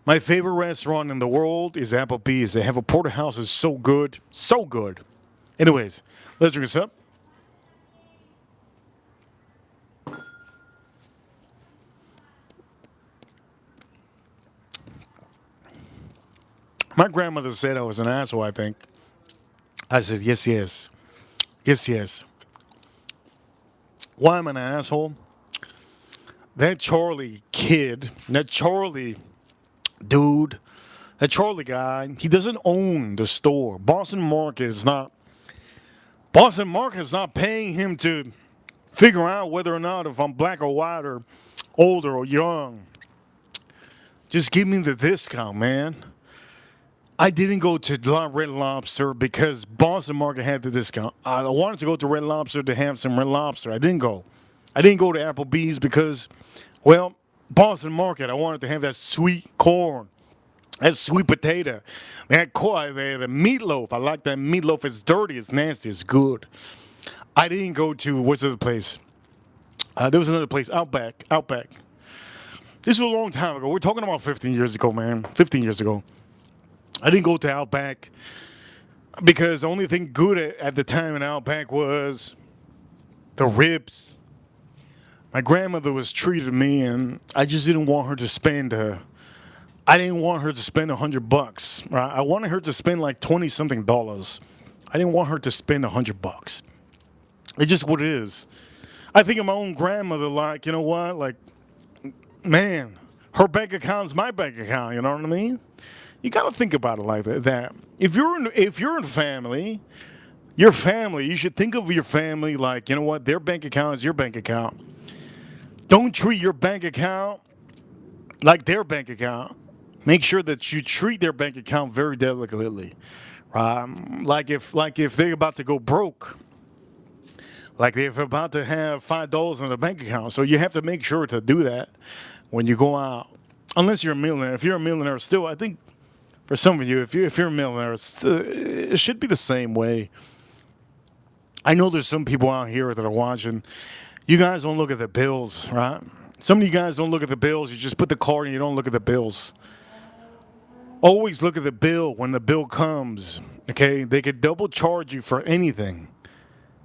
Speaker 1: My favorite restaurant in the world is Applebee's. They have a porterhouse. It's so good. So good. Anyways, let's drink this up. My grandmother said I was an asshole, I think. I said, yes. Why am I an asshole? That Charlie kid, that Charlie dude, that Charlie guy, he doesn't own the store. Boston Market is not paying him to figure out whether or not if I'm black or white or older or young. Just give me the discount, man. I didn't go to Red Lobster because Boston Market had the discount. I wanted to go to Red Lobster to have some Red Lobster. I didn't go. I didn't go to Applebee's because, well, Boston Market, I wanted to have that sweet corn, that sweet potato, that corn, the meatloaf. I like that meatloaf. It's dirty, it's nasty, it's good. I didn't go to, what's the other place? There was another place, Outback. Outback. This was a long time ago. We're talking about 15 years ago, man. 15 years ago. I didn't go to Outback because the only thing good at the time in Outback was the ribs. My grandmother was treating me, and I just didn't want her to spend. I didn't want her to spend $100. Right? I wanted her to spend like 20 something dollars. I didn't want her to spend $100. It's just what it is. I think of my own grandmother, like, you know what, like, man, her bank account's my bank account. You know what I mean? You got to think about it like that. If you're in family, your family, you should think of your family like, you know what, their bank account is your bank account. Don't treat your bank account like their bank account. Make sure that you treat their bank account very delicately. Like if they're about to go broke, like they're about to have $5 in their bank account. So you have to make sure to do that when you go out. Unless you're a millionaire. If you're a millionaire, still, I think for some of you, if you're a millionaire, it should be the same way. I know there's some people out here that are watching. You guys don't look at the bills, right? Some of you guys don't look at the bills. You just put the card and you don't look at the bills. Always look at the bill when the bill comes, okay? They could double charge you for anything.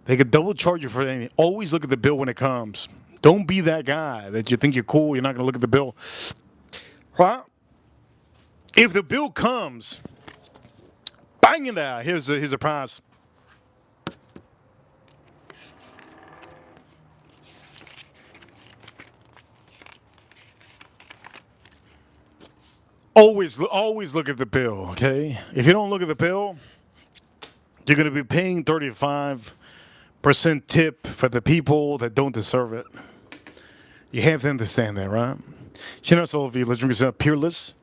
Speaker 1: They could double charge you for anything. Always look at the bill when it comes. Don't be that guy that you think you're cool, you're not going to look at the bill. Right? If the bill comes, bang it out. Here's a prize. Always look at the bill, okay? If you don't look at the bill, you're going to be paying 35% tip for the people that don't deserve it. You have to understand that, right? Shout out to all of you. Let's drink this up. Peerless.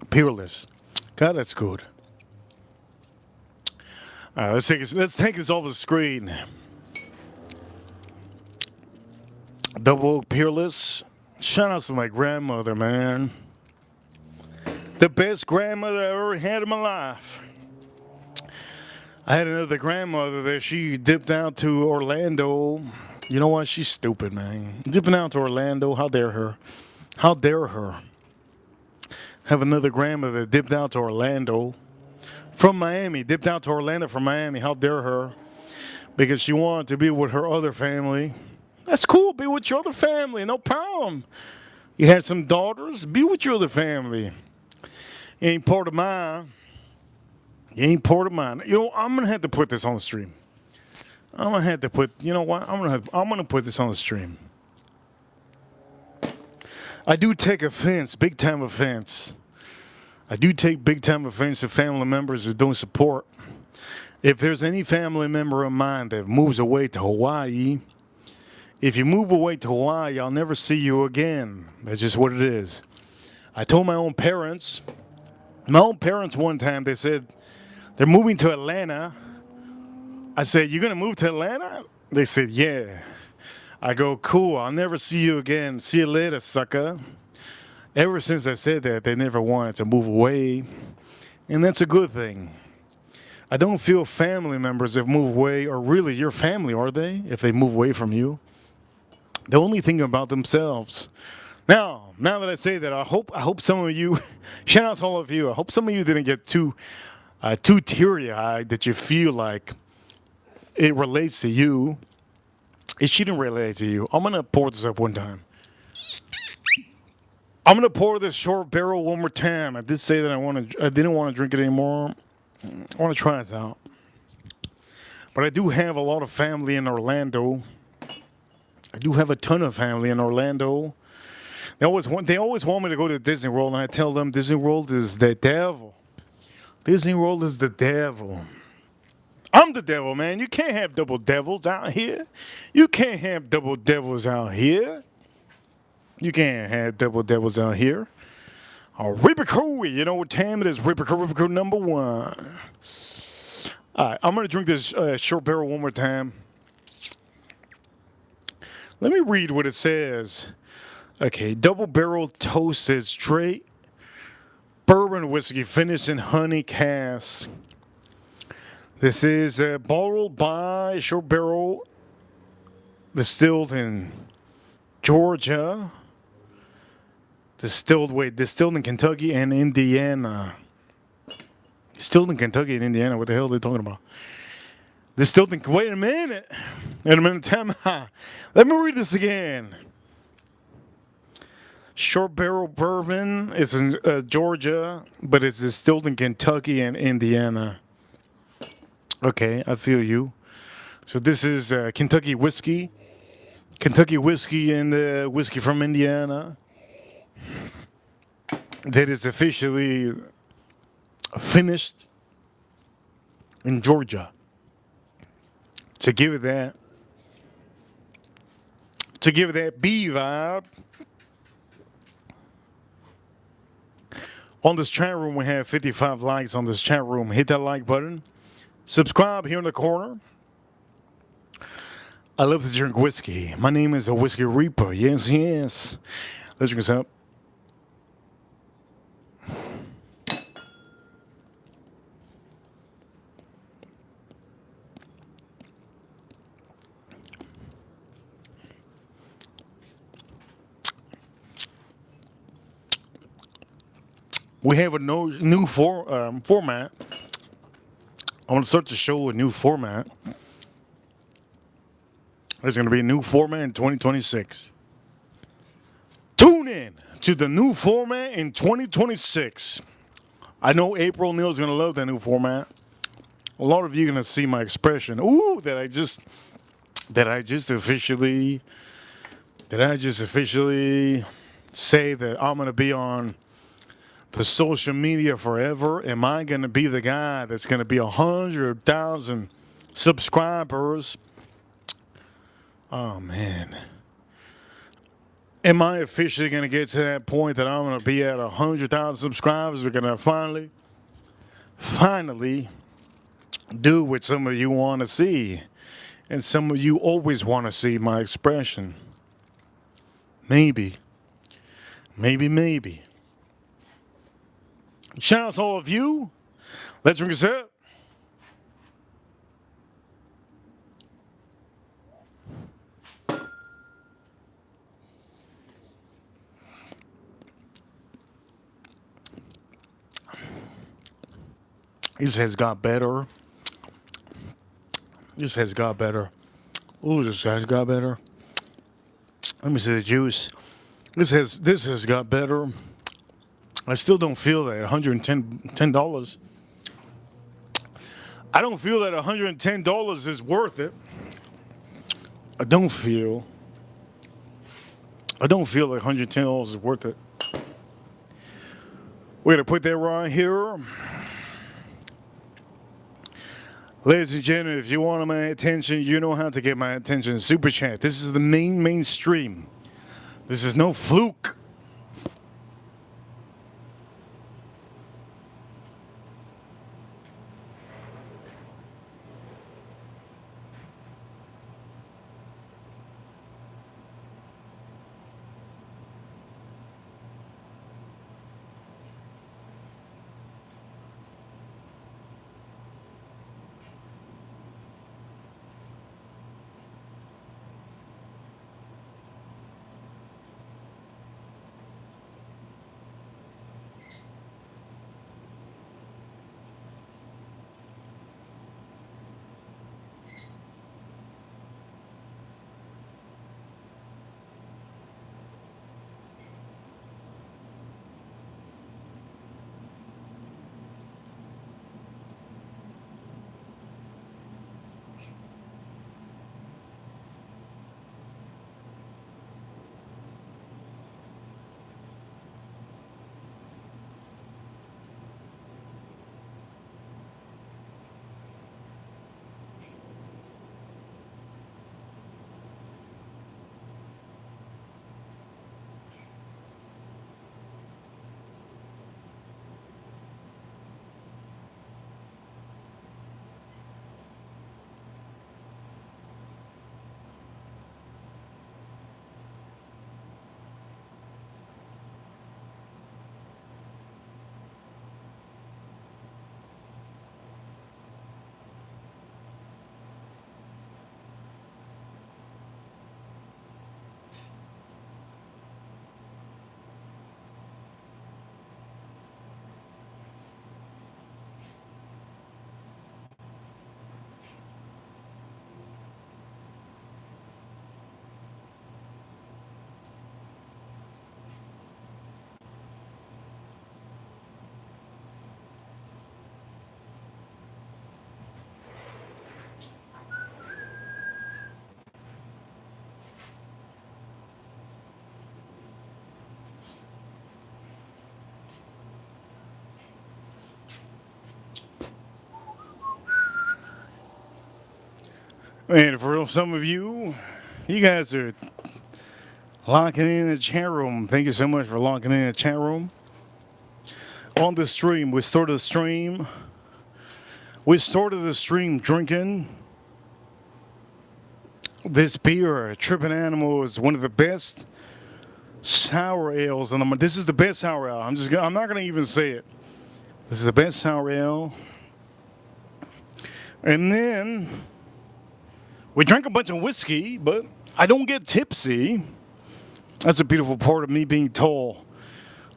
Speaker 1: Peerless. God, that's good. All right, let's take this off the screen. Double Oak Peerless. Shout out to my grandmother, man. The best grandmother I ever had in my life. I had another grandmother that she dipped out to Orlando. You know what? She's stupid, man. Dipping out to Orlando. How dare her? How dare her? Have another grandmother that dipped out to Orlando from Miami. Dipped out to Orlando from Miami. How dare her? Because she wanted to be with her other family. That's cool. Be with your other family. No problem. You had some daughters. Be with your other family. You ain't part of mine. You ain't part of mine. You know, I'm gonna have to put this on the stream. I'm gonna have to put. You know what? I'm gonna put this on the stream. I do take offense, big time offense. I do take big time offense to family members who don't support. If there's any family member of mine that moves away to Hawaii, if you move away to Hawaii, I'll never see you again. That's just what it is. I told my own parents one time, they said, they're moving to Atlanta. I said, you're going to move to Atlanta? They said, yeah. I go, cool, I'll never see you again. See you later, sucker. Ever since I said that, they never wanted to move away. And that's a good thing. I don't feel family members have moved away are really your family, are they? If they move away from you. They're only thinking about themselves. Now that I say that, I hope some of you, shout out to all of you, I hope some of you didn't get too teary-eyed that you feel like it relates to you. It shouldn't relate to you. I'm going to pour this up one time. I'm going to pour this short barrel one more time. I did say that I didn't want to drink it anymore. I want to try this out. But I do have a lot of family in Orlando. I do have a ton of family in Orlando. They always want me to go to Disney World, and I tell them Disney World is the devil. Disney World is the devil. I'm the devil, man. You can't have double devils out here. You can't have double devils out here. You can't have double devils out here. Reaper Crew, you know what time it is. Reaper Crew number one. All right, I'm going to drink this short barrel one more time. Let me read what it says. Okay, double barrel toasted straight bourbon whiskey finished in honey cask. This is bottled by Short Barrel, distilled in Georgia, distilled in Kentucky and Indiana. Distilled in Kentucky and Indiana. What the hell are they talking about? Distilled in. Wait a minute. Time. Let me read this again. Short Barrel bourbon is in Georgia, but it's distilled in Kentucky and Indiana. Okay, I feel you. So this is Kentucky whiskey and whiskey from Indiana that is officially finished in Georgia. To give it that B vibe. On this chat room, we have 55 likes on this chat room. Hit that like button. Subscribe here in the corner. I love to drink whiskey. My name is a Whiskey Reaper. Yes, yes. Let's drink this up. We have a new format. I want to start to show a new format. There's going to be a new format in 2026. Tune in to the new format in 2026. I know April Neal's going to love that new format. A lot of you are going to see my expression. Ooh, that I just officially say that I'm going to be on the social media forever. Am I going to be the guy that's going to be 100,000 subscribers? Oh, man. Am I officially going to get to that point that I'm going to be at 100,000 subscribers? We're going to finally do what some of you want to see. And some of you always want to see my expression. Maybe. Shout out to all of you. Let's drink this up. This has got better. Ooh, this has got better. Let me see the juice. This has got better. I still don't feel that $110. I don't feel that $110 is worth it. I don't feel like $110 is worth it. We're gonna put that right here. Ladies and gentlemen, if you want my attention, you know how to get my attention. Super chat. This is the mainstream. This is no fluke. And for some of you, you guys are locking in the chat room. Thank you so much for locking in the chat room. On the stream, we started the stream. We started the stream drinking this beer. Tripping Animal is one of the best sour ales. And this is the best sour ale. I'm not gonna even say it. This is the best sour ale. And then we drank a bunch of whiskey, but I don't get tipsy. That's a beautiful part of me being tall.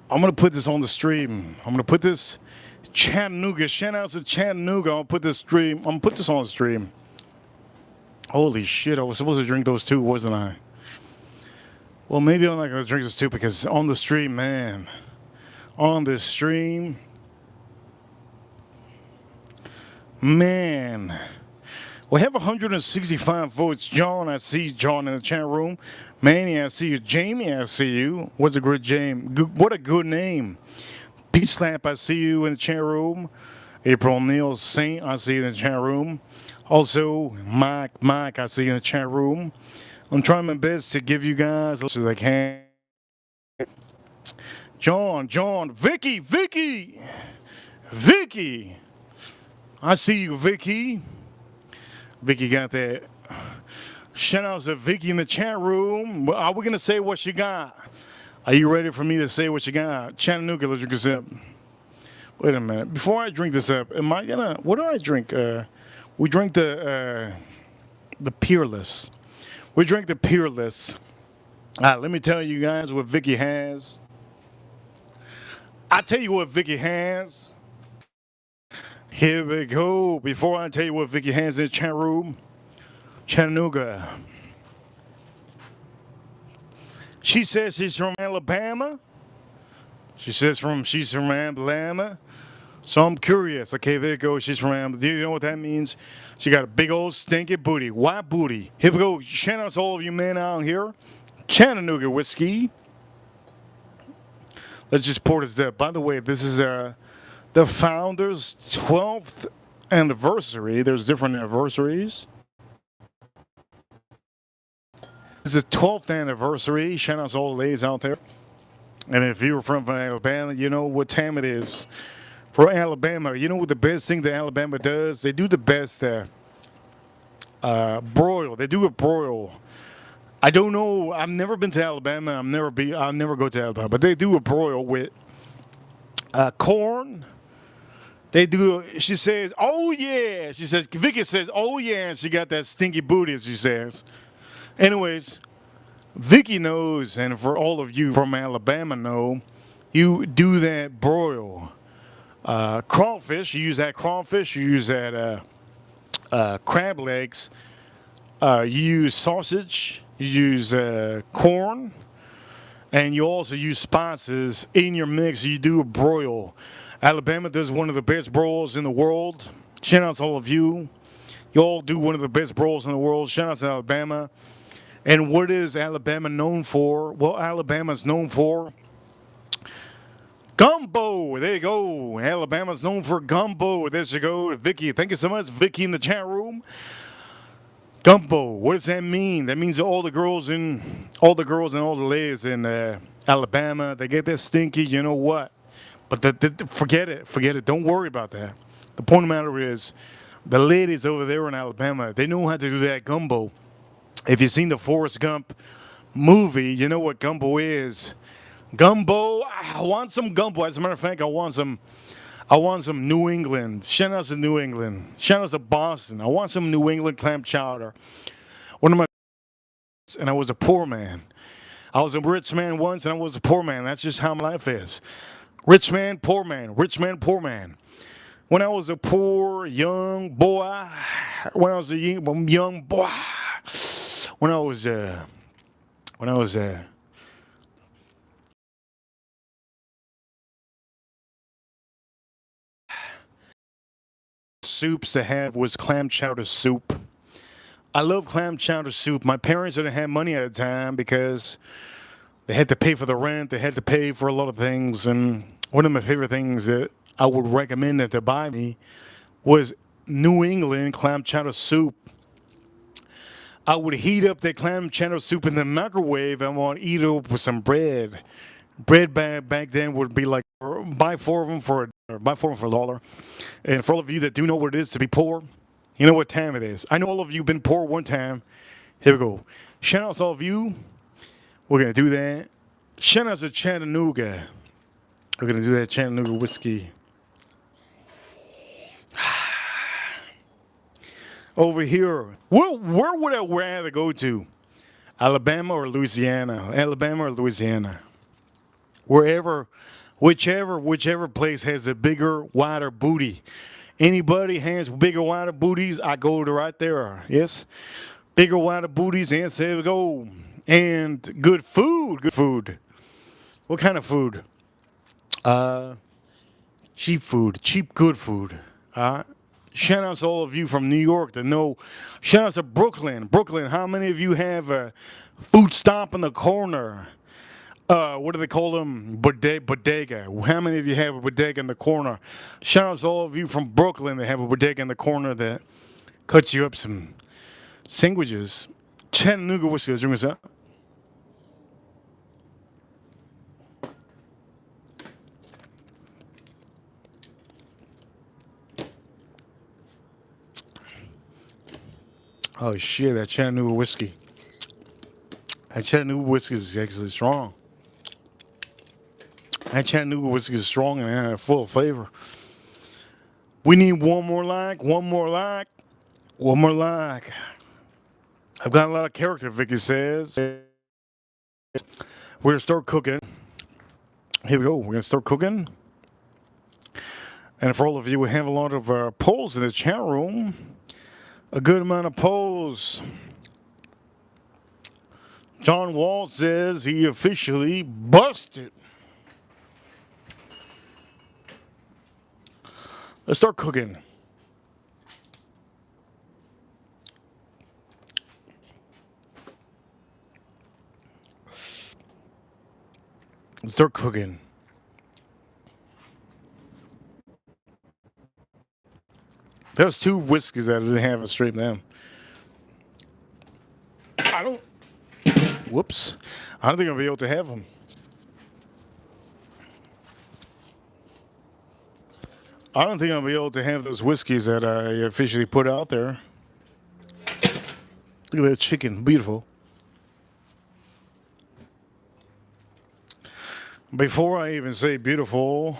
Speaker 1: I'm going to put this on the stream. I'm going to put this Chattanooga. Shout out to Chattanooga. I'm going to put this on the stream. Holy shit, I was supposed to drink those two, wasn't I? Well, maybe I'm not going to drink those two because on the stream, man. On the stream. Man. We have 165 votes. John, I see John in the chat room. Manny, I see you. Jamie, I see you. What's a good James? What a good name. Pete Slap, I see you in the chat room. April Neal Saint, I see you in the chat room. Also, Mike, I see you in the chat room. I'm trying my best to give you guys as much as I can. John, Vicky. I see you, Vicky. Vicky got that. Shout out to Vicky in the chat room. Are we going to say what you got? Are you ready for me to say what you got? Chattanooga, let's drink this up. Wait a minute. Before I drink this up, what do I drink? We drink the Peerless. We drink the Peerless. Let me tell you guys what Vicky has. I'll tell you what Vicky has. Here we go. Before I tell you what Vicky has in the chat room, Chattanooga. She says she's from Alabama. She's from Alabama. So I'm curious. Okay, there you go. She's from Alabama. Do you know what that means? She got a big old stinky booty. White booty. Here we go. Shout out to all of you men out here. Chattanooga whiskey. Let's just pour this up. By the way, this is the founder's 12th anniversary. There's different anniversaries. It's the 12th anniversary. Shout out to all the ladies out there. And if you're from Alabama, you know what time it is. For Alabama, you know what the best thing that Alabama does? They do the best broil. They do a broil. I don't know. I've never been to Alabama. I'll never go to Alabama. But they do a broil with corn. They do. She says, "Oh yeah." She says, Vicky says, "Oh yeah," and she got that stinky booty. She says. Anyways, Vicky knows, and for all of you from Alabama know, you do that broil. Crawfish. You use that crawfish. You use that crab legs. You use sausage. You use corn. And you also use spices in your mix. You do a broil. Alabama does one of the best broils in the world. Shout out to all of you. You all do one of the best broils in the world. Shout out to Alabama. And what is Alabama known for? Well, Alabama's known for gumbo. There you go. Alabama's known for gumbo. There you go. Vicky, thank you so much. Vicky in the chat room. Gumbo. What does that mean? That means all the girls and all the ladies in Alabama, they get that stinky, you know what? But forget it. Don't worry about that. The point of the matter is, the ladies over there in Alabama, they know how to do that gumbo. If you've seen the Forrest Gump movie, you know what gumbo is. Gumbo, I want some gumbo. As a matter of fact, I want some New England. Shout out to New England. Shout out to Boston. I want some New England clam chowder. One of my and I was a poor man. I was a rich man once, and I was a poor man. That's just how my life is. Rich man, poor man. Rich man, poor man. When I was a poor young boy, when I was a young boy, when I was soups to have was clam chowder soup. I love clam chowder soup. My parents didn't have money at the time because they had to pay for the rent. They had to pay for a lot of things. And one of my favorite things that I would recommend that they buy me was New England clam chowder soup. I would heat up that clam chowder soup in the microwave. I want to eat it up with some bread. Bread back then would be like buy four of them for $1. And for all of you that do know what it is to be poor, you know what time it is. I know all of you been poor one time. Here we go. Shout out to all of you. We're gonna do that. Shout out to Chattanooga. We're gonna do that Chattanooga whiskey. Over here, where would I rather go to? Alabama or Louisiana? Alabama or Louisiana? Wherever, whichever place has the bigger, wider booty. Anybody has bigger, wider booties, I go to right there. Yes, bigger, wider booties, and say we go. And good food, good food. What kind of food? Cheap food, cheap, good food. Shout out to all of you from New York that know. Shout out to Brooklyn. Brooklyn, how many of you have a food stop in the corner? What do they call them? Bodega. How many of you have a bodega in the corner? Shout out to all of you from Brooklyn that have a bodega in the corner that cuts you up some sandwiches. Chattanooga whiskey, drink this up. Oh shit, that Chattanooga whiskey. That Chattanooga whiskey is actually strong. That Chattanooga whiskey is strong and full of flavor. We need one more like, one more like, one more like. I've got a lot of character, Vicky says. We're gonna start cooking. Here we go. We're gonna start cooking. And for all of you, we have a lot of polls in the chat room. A good amount of polls. John Wall says he officially busted. Let's start cooking. Let's start cooking. There's two whiskeys that I didn't have in straight them. Whoops. I don't think I'll be able to have them. I don't think I'll be able to have those whiskeys that I officially put out there. Look at that chicken. Beautiful. Before I even say beautiful,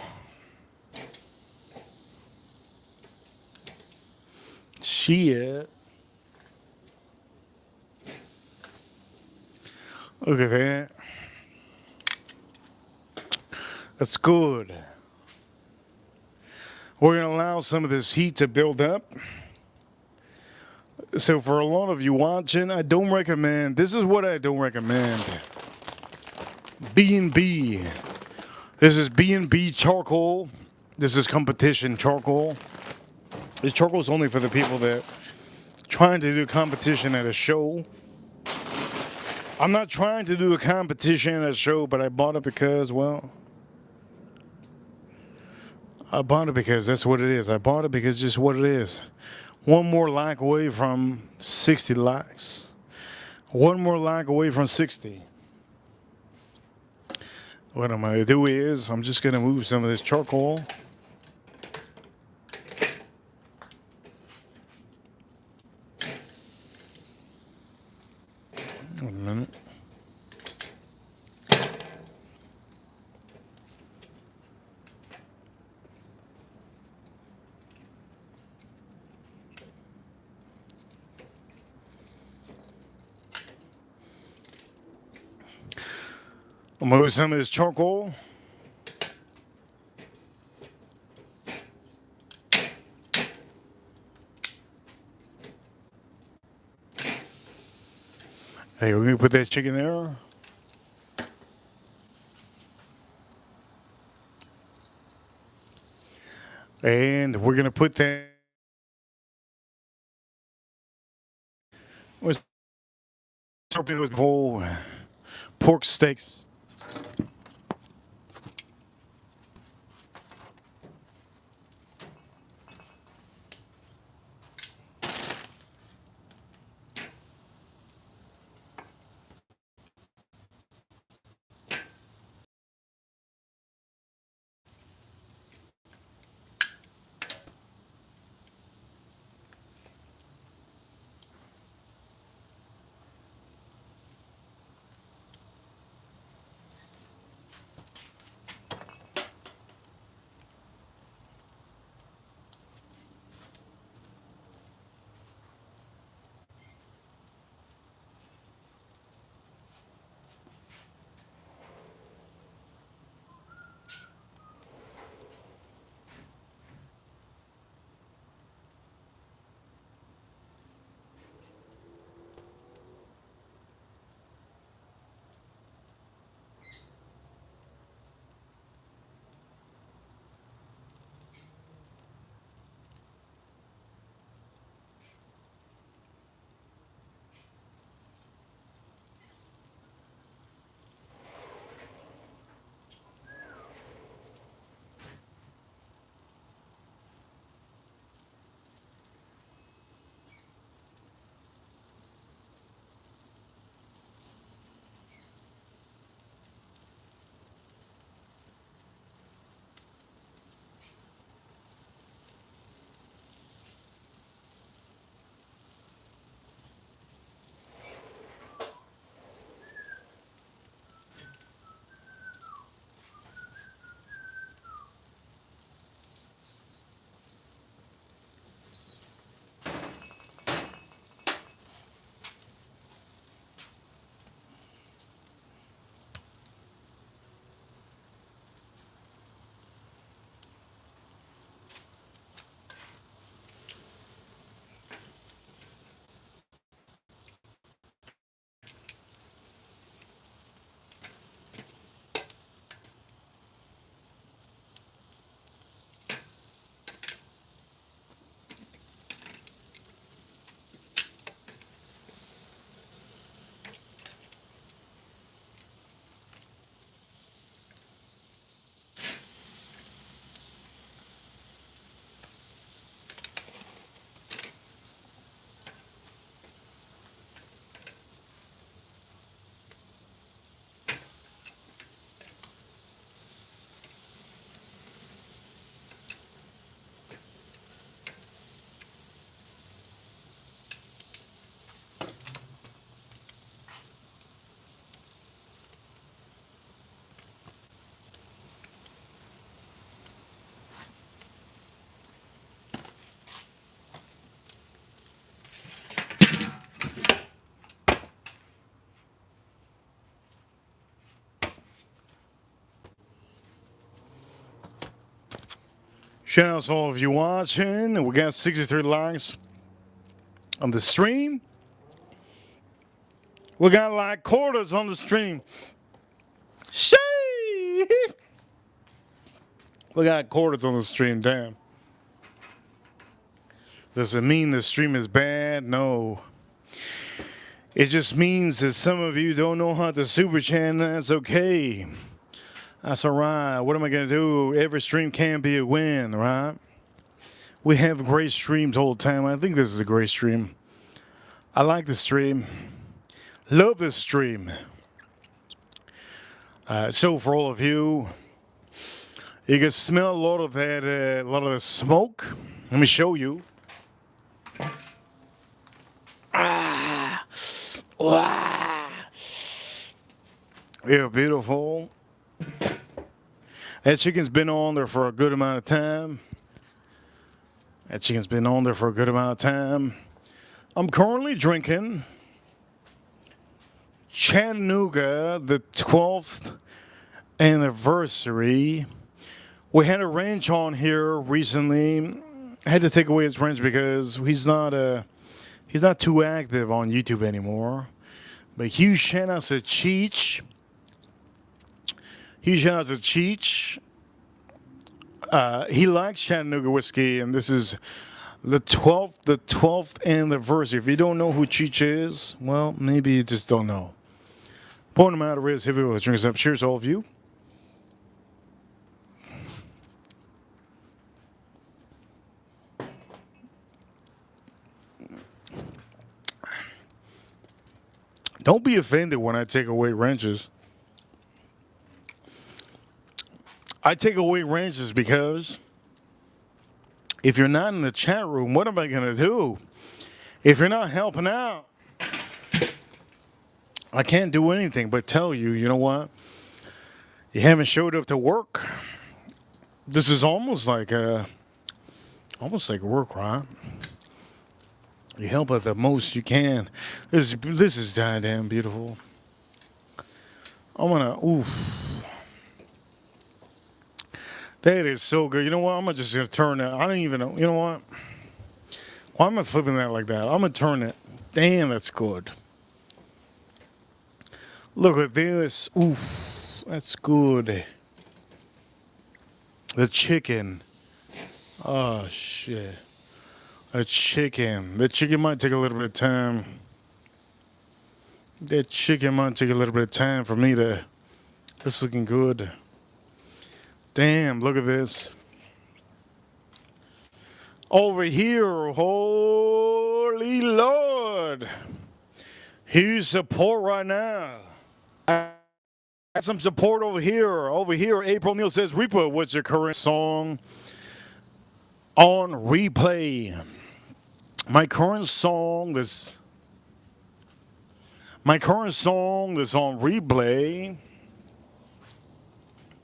Speaker 1: shit. Look at that. That's good. We're going to allow some of this heat to build up. So for a lot of you watching, I don't recommend, this is what I don't recommend. B&B. This is B&B charcoal. This is competition charcoal. This charcoal is only for the people that trying to do competition at a show. I'm not trying to do a competition at a show, but I bought it because, well, I bought it because that's what it is. I bought it because it's just what it is. One more like away from 60 likes. One more like away from 60. What I'm going to do is I'm just going to move some of this charcoal. Wait a minute. I'll move some of this charcoal. Hey, we're going to put that chicken there. And we're going to put that. What's with whole pork steaks. Shout out to all of you watching. We got 63 likes on the stream. We got like quarters on the stream. Shade! We got quarters on the stream, damn. Does it mean the stream is bad? No. It just means that some of you don't know how to super chat. That's okay. That's all right. What am I going to do? Every stream can be a win, right? We have great streams all the time. I think this is a great stream. I like the stream. Love this stream. So for all of you, you can smell a lot of that, a lot of the smoke. Let me show you. Wow. Yeah, beautiful. That chicken's been on there for a good amount of time. I'm currently drinking Chattanooga, the 12th anniversary. We had a wrench on here recently. I had to take away his wrench because he's not too active on YouTube anymore. But huge shout out to Cheech. He likes Chattanooga whiskey, and this is the 12th anniversary. If you don't know who Cheech is, well, maybe you just don't know. Point of the matter is, here we go. Let's drink us up. Cheers to all of you. Don't be offended when I take away wrenches. I take away wrenches because if you're not in the chat room, what am I going to do? If you're not helping out, I can't do anything but tell you, you know what? You haven't showed up to work. This is almost like work, right? You help at the most you can. This is damn beautiful. Oof. That is so good. You know what? I'm just going to turn that. I don't even know. You know what? Why am I flipping that like that? I'm going to turn it. Damn, that's good. Look at this. Oof. That's good. The chicken. Oh, shit. The chicken might take a little bit of time. For me to. It's looking good. Damn, look at this. Over here, holy Lord. Huge support right now. I got some support over here. April Neal says, Reaper, what's your current song on replay? My current song that's on replay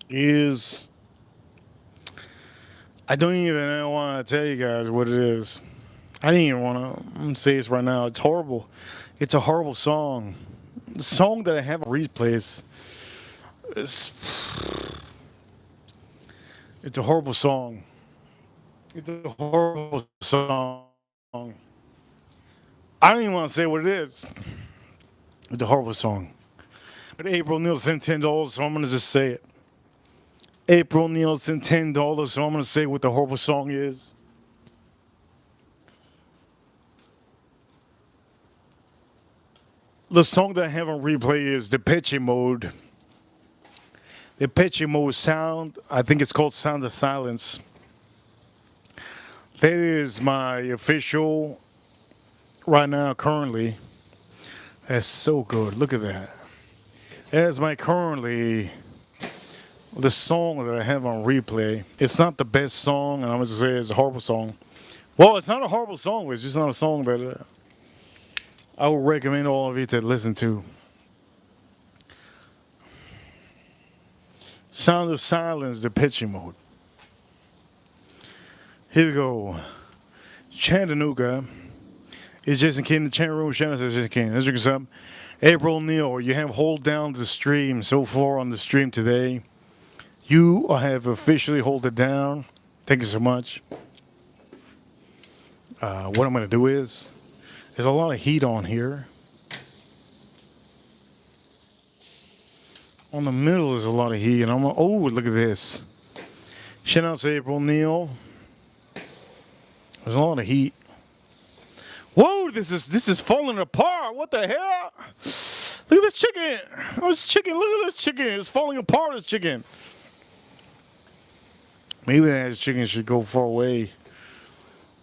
Speaker 1: is, I don't even want to tell you guys what it is. I'm going to say this right now. It's horrible. It's a horrible song. The song that I have on replay is, it's a horrible song. I don't even want to say what it is. It's a horrible song. But April Neal sent $10, so I'm going to just say it. April Neal sent $10, so I'm going to say what the horrible song is. The song that I have on replay is Depeche Mode. Depeche Mode sound, I think it's called Sound of Silence. That is my official, right now, currently. That's so good. Look at that. That's my currently, the song that I have on replay. It's not the best song, and I'm going to say it's a horrible song. Well, it's not a horrible song. It's just not a song that I would recommend all of you to listen to. Sound of Silence, Depeche Mode. Here we go. Chattanooga. It's Jason King in the chat room. Shout out to Jason King. Let's drink this up. April Neal, you have hold down the stream so far on the stream today. You have officially hold it down. Thank you so much. What I'm going to do is, there's a lot of heat on here. On the middle is a lot of heat, and oh, look at this. Shout out to April Neal. There's a lot of heat. Whoa, this is falling apart. What the hell? Look at this chicken. Oh, this chicken. Look at this chicken. It's falling apart, this chicken. Maybe that chicken should go far away.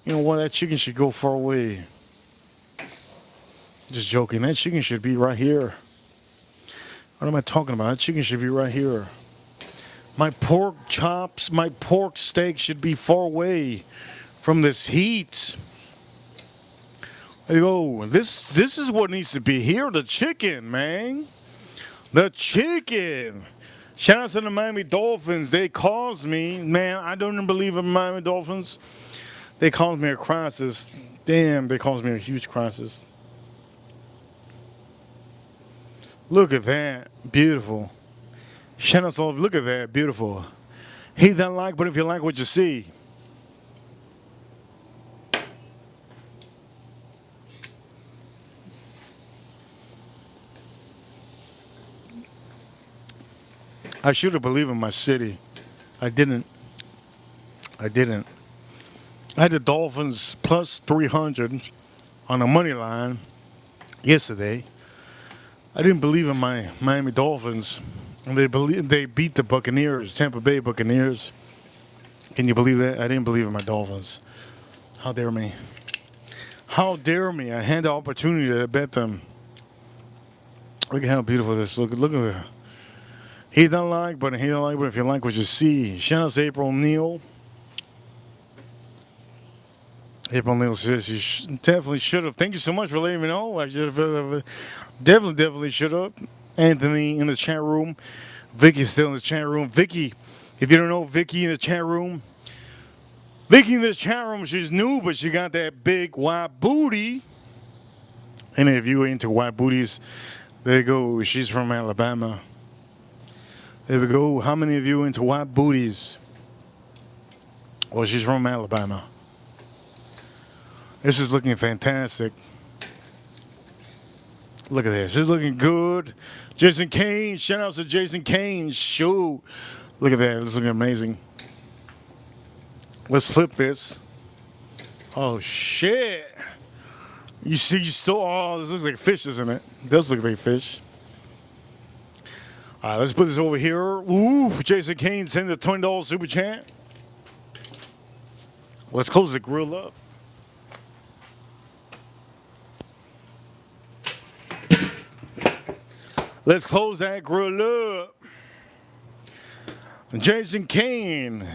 Speaker 1: You know what? That chicken should go far away. Just joking. That chicken should be right here. What am I talking about? That chicken should be right here. My pork chops, my pork steak should be far away from this heat. There you go. This is what needs to be here. The chicken, man. The chicken. Shout out to the Miami Dolphins. They caused me, man, I don't even believe in Miami Dolphins. They caused me a crisis. Damn, they caused me a huge crisis. Look at that. Beautiful. Shout out to all of you. Look at that. Beautiful. Hit that like button if you like what you see. I should have believed in my city. I didn't. I had the Dolphins plus 300 on the money line yesterday. I didn't believe in my Miami Dolphins. And they beat the Buccaneers, Tampa Bay Buccaneers. Can you believe that? I didn't believe in my Dolphins. How dare me? How dare me? I had the opportunity to bet them. Look at how beautiful this looks. Look at that. Hit that like button. Hit that like button if you like what you see. Shout out to April Neal. April Neal says you definitely should have. Thank you so much for letting me know. I should have definitely should have. Anthony in the chat room. Vicky's still in the chat room. Vicky, if you don't know Vicky in the chat room, Vicky in the chat room, she's new, but she got that big white booty. And if you into white booties, there you go. She's from Alabama. There we go. How many of you into white booties? Well, she's from Alabama. This is looking fantastic. Look at this. This is looking good. Jason Kane. Shout out to Jason Kane. Shoot. Look at that. This is looking amazing. Let's flip this. Oh, shit. You see, this looks like fish, doesn't it? It does look like fish. All right, let's put this over here. Ooh, Jason Kane send the $20 super chat. Let's close the grill up. Let's close that grill up. Jason Kane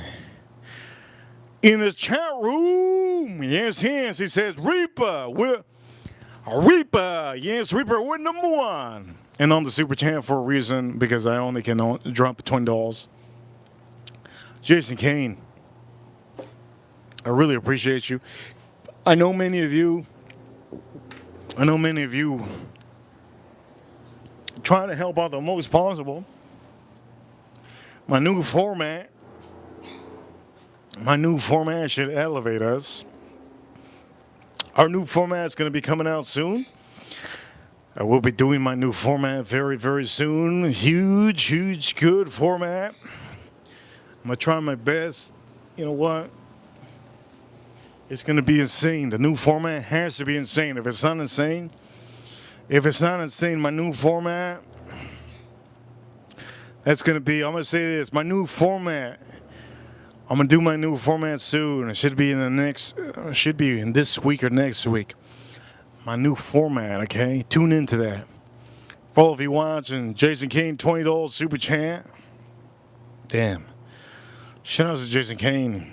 Speaker 1: in the chat room. Yes. He says, Reaper, yes, Reaper, we're number one. And on the super chat for a reason, because I only can drop $20. Jason Kane, I really appreciate you. I know many of you trying to help out the most possible. My new format should elevate us. Our new format is going to be coming out soon. I will be doing my new format very, very soon. Huge, good format. I'm going to try my best. You know what? It's going to be insane. The new format has to be insane. If it's not insane, my new format, that's going to be, I'm going to say this, my new format, I'm going to do my new format soon. It should be in this week or next week. My new format, okay? Tune into that. For all of you watching, Jason Kane, $20 super chat. Damn. Shout out to Jason Kane.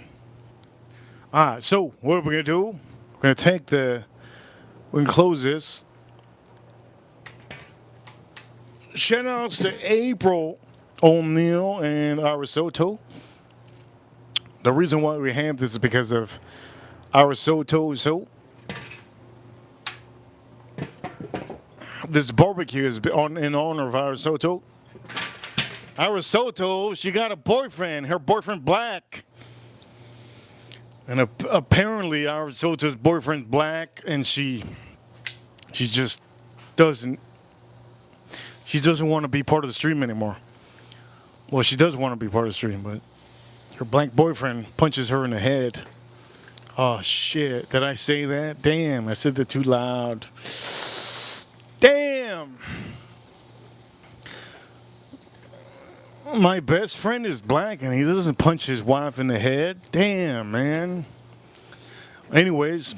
Speaker 1: All right, so what are we going to do? We're going to close this. Shout outs to April O'Neil and Arisoto. The reason why we have this is because of Arisoto. So this barbecue is in honor of Arisoto. Arisoto, she got a boyfriend. Her boyfriend Black. And apparently, our Sota's boyfriend's black, and she just doesn't she doesn't want to be part of the stream anymore. Well, she does want to be part of the stream, but her black boyfriend punches her in the head. Oh shit! Did I say that? Damn! I said that too loud. Damn! My best friend is black and he doesn't punch his wife in the head. Damn, man. Anyways,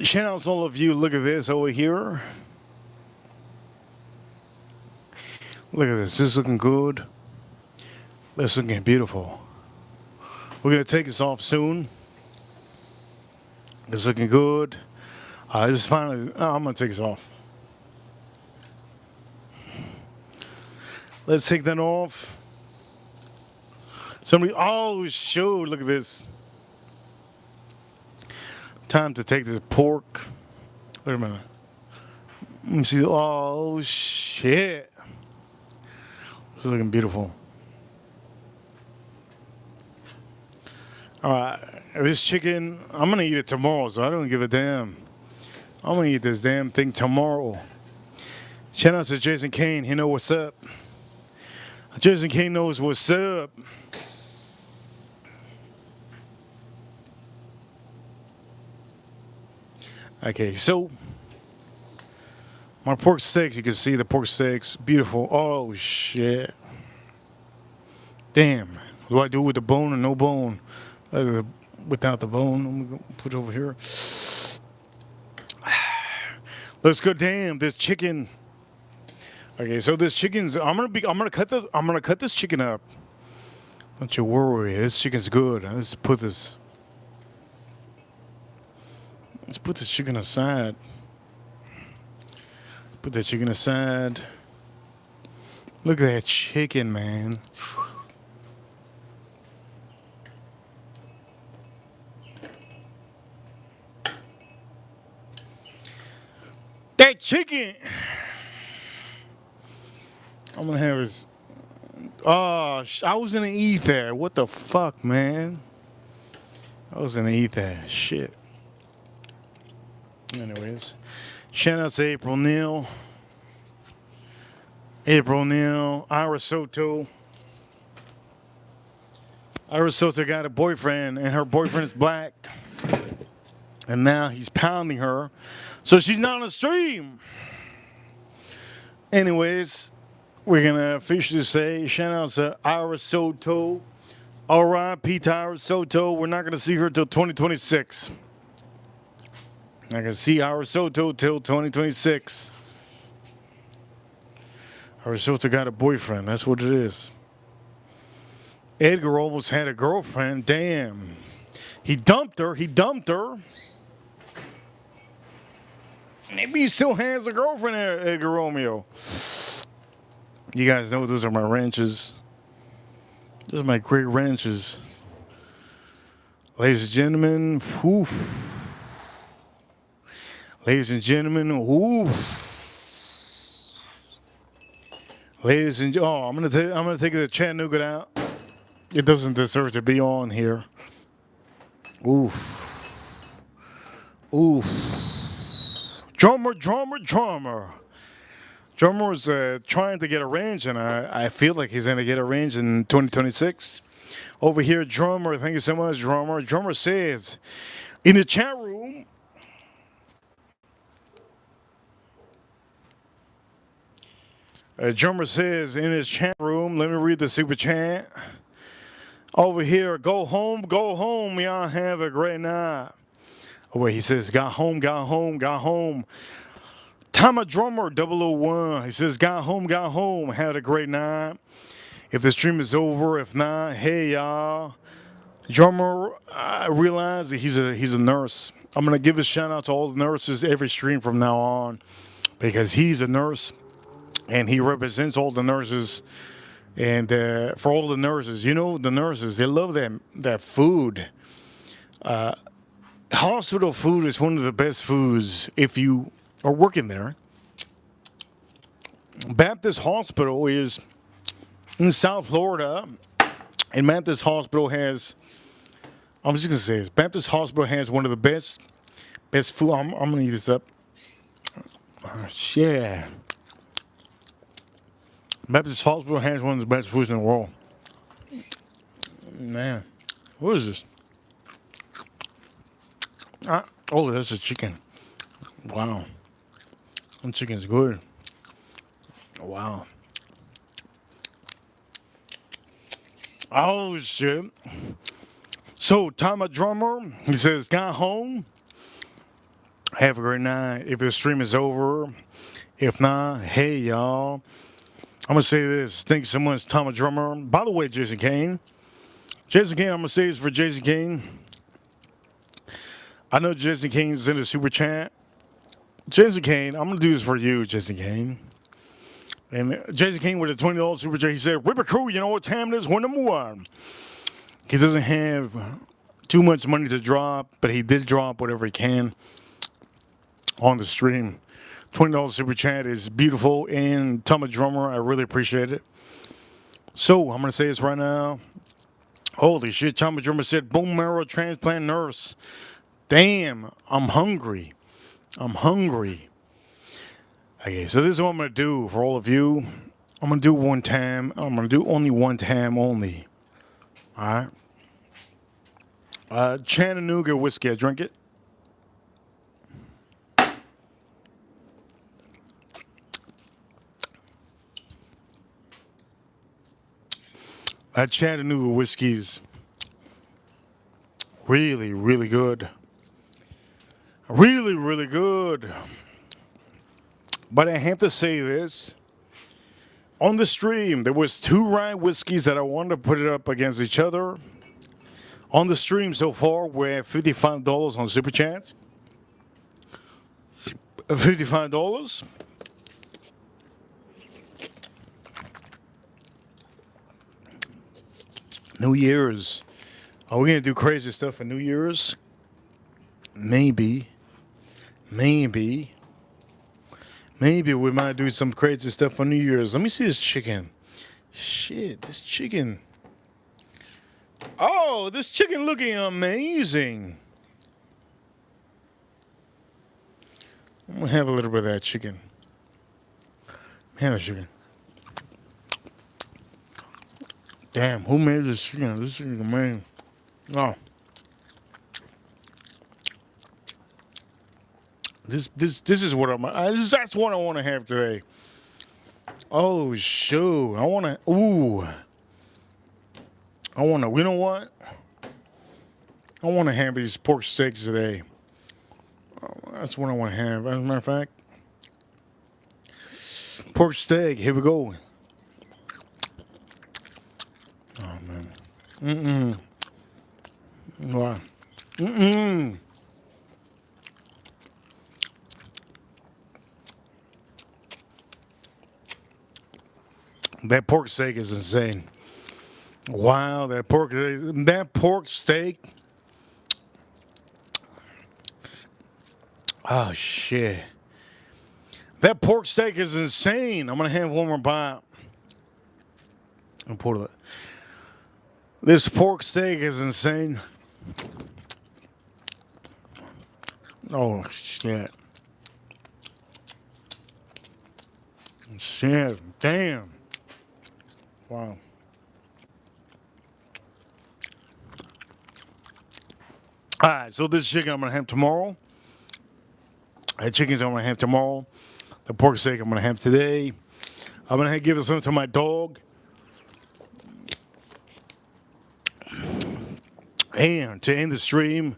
Speaker 1: shout out to all of you. Look at this over here. Look at this. This is looking good. This is looking beautiful. We're going to take this off soon. It's looking good. This is finally. I'm going to take this off. Let's take that off. Somebody, oh, shoot, look at this. Time to take this pork. Wait a minute. Let me see. Oh, shit. This is looking beautiful. All right. This chicken, I'm going to eat it tomorrow, so I don't give a damn. I'm going to eat this damn thing tomorrow. Shout out to Jason Kane. He know what's up. Jason Kane knows what's up. Okay, so my pork steaks, you can see the pork steaks, beautiful. Oh shit. Damn. What do I do with the bone or no bone? Without the bone, I'm gonna put it over here. Let's go. Damn, this chicken. Okay, so this chicken's. I'm gonna cut this chicken up. Don't you worry. This chicken's good. Let's put this chicken aside. Put that chicken aside. Look at that chicken, man. That chicken. I'm gonna have his. Oh, I was gonna eat that. What the fuck, man? I was gonna eat that shit. Anyways, shout out to April Neal. April Neal, Ira Soto. Ira Soto got a boyfriend, and her boyfriend is black. And now he's pounding her. So she's not on the stream. Anyways, we're going to officially say shout out to Ira Soto. R.I.P. to Ira Soto. We're not going to see her till 2026. I can see Ira Soto till 2026. Ira Soto got a boyfriend. That's what it is. Edgar almost had a girlfriend. Damn. He dumped her. Maybe he still has a girlfriend, Edgar Romeo. You guys know those are my ranches. Those are my great ranches. Ladies and gentlemen, whew. Ladies and gentlemen, whew. Ladies and I'm gonna take the Chattanooga out. It doesn't deserve to be on here. Oof. Drummer. Drummer was trying to get a range, and I feel like he's going to get a range in 2026. Over here, Drummer, thank you so much, Drummer. Drummer says, in the chat room, Drummer says in his chat room, let me read the super chat. Over here, go home, y'all have a great night. Oh, wait, he says, got home. Tama Drummer 001, he says, got home, had a great night. If the stream is over, if not, hey, y'all. Drummer, I realize that he's a nurse. I'm going to give a shout out to all the nurses every stream from now on because he's a nurse and he represents all the nurses. And for all the nurses, the nurses, they love that food. Hospital food is one of the best foods if you are working there. Baptist Hospital is in South Florida, and Baptist Hospital has I'm just gonna say this. Baptist Hospital has one of the best food. I'm gonna eat this up. Yeah. Baptist Hospital has one of the best foods in the world. Man, what is this? Oh, that's a chicken. Wow. That chicken's good. Wow. Oh, shit. So, Tom, a drummer, he says, got home. Have a great night. If the stream is over, if not, hey, y'all. I'm going to say this. Thanks so much, Tom, a drummer. By the way, Jason Kane. Jason Kane, I'm going to say this for Jason Kane. I know Jason Kane's in the super chat. Jason Kane, I'm going to do this for you, Jason Kane. And Jason Kane with a $20 super chat, he said, Ripper Crew, you know what time it is? We're number one. He doesn't have too much money to drop, but he did drop whatever he can on the stream. $20 super chat is beautiful, and Tom, a drummer, I really appreciate it. So, I'm going to say this right now. Holy shit, Tom, a drummer said, bone marrow transplant nurse. Damn, I'm hungry. I'm hungry. Okay, so this is what I'm going to do for all of you. I'm going to do one time. I'm going to do only one time only. All right. Chattanooga whiskey. I drink it. Chattanooga whiskey's really, really good. Really, really good. But I have to say this. On the stream, there was 2 rye whiskeys that I wanted to put it up against each other. On the stream so far, we're at $55 on Super Chat. $55. New Year's. Are we going to do crazy stuff for New Year's? Maybe. Maybe we might do some crazy stuff for New Year's. Let me see this chicken. Shit, this chicken. Oh, this chicken looking amazing. I'm going to have a little bit of that chicken. Have a chicken. Damn, who made this chicken? This chicken is amazing. Oh. This is what that's what I want to have today. Oh shoot! You know what? I want to have these pork steaks today. Oh, that's what I want to have. As a matter of fact, pork steak. Here we go. Oh man. Wow. That pork steak is insane. Wow, that pork steak. Oh shit. That pork steak is insane. I'm gonna have one more bite. This pork steak is insane. Oh shit. Shit. Damn. Wow. All right, so this chicken I'm going to have tomorrow. The chickens I'm going to have tomorrow. The pork steak I'm going to have today. I'm going to give some to my dog. And to end the stream,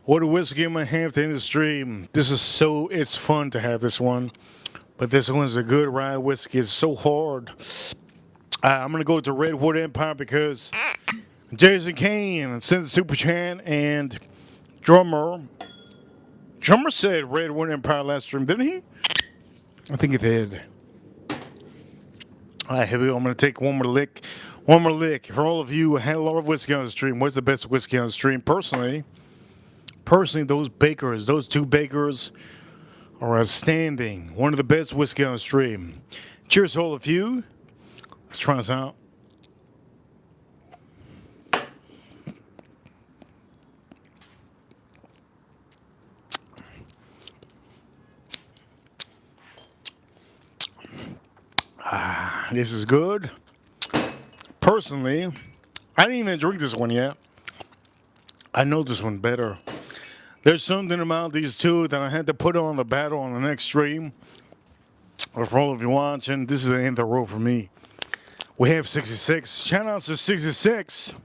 Speaker 1: what a whiskey I'm going to have to end the stream. It's fun to have this one. But this one's a good rye whiskey. It's so hard. I'm going to go to Redwood Empire because Jason Kane sent the super chat and Drummer said Redwood Empire last stream, didn't he? I think he did. All right, here we go. I'm going to take one more lick. One more lick. For all of you who had a lot of whiskey on the stream, what's the best whiskey on the stream? Personally, those 2 bakers are outstanding. One of the best whiskey on the stream. Cheers to all of you. Let's try this out. This is good. Personally, I didn't even drink this one yet. I know this one better. There's something about these two that I had to put on the battle on the next stream. Or for all of you watching, this is the end of the road for me. We have 66. Shout out to 66.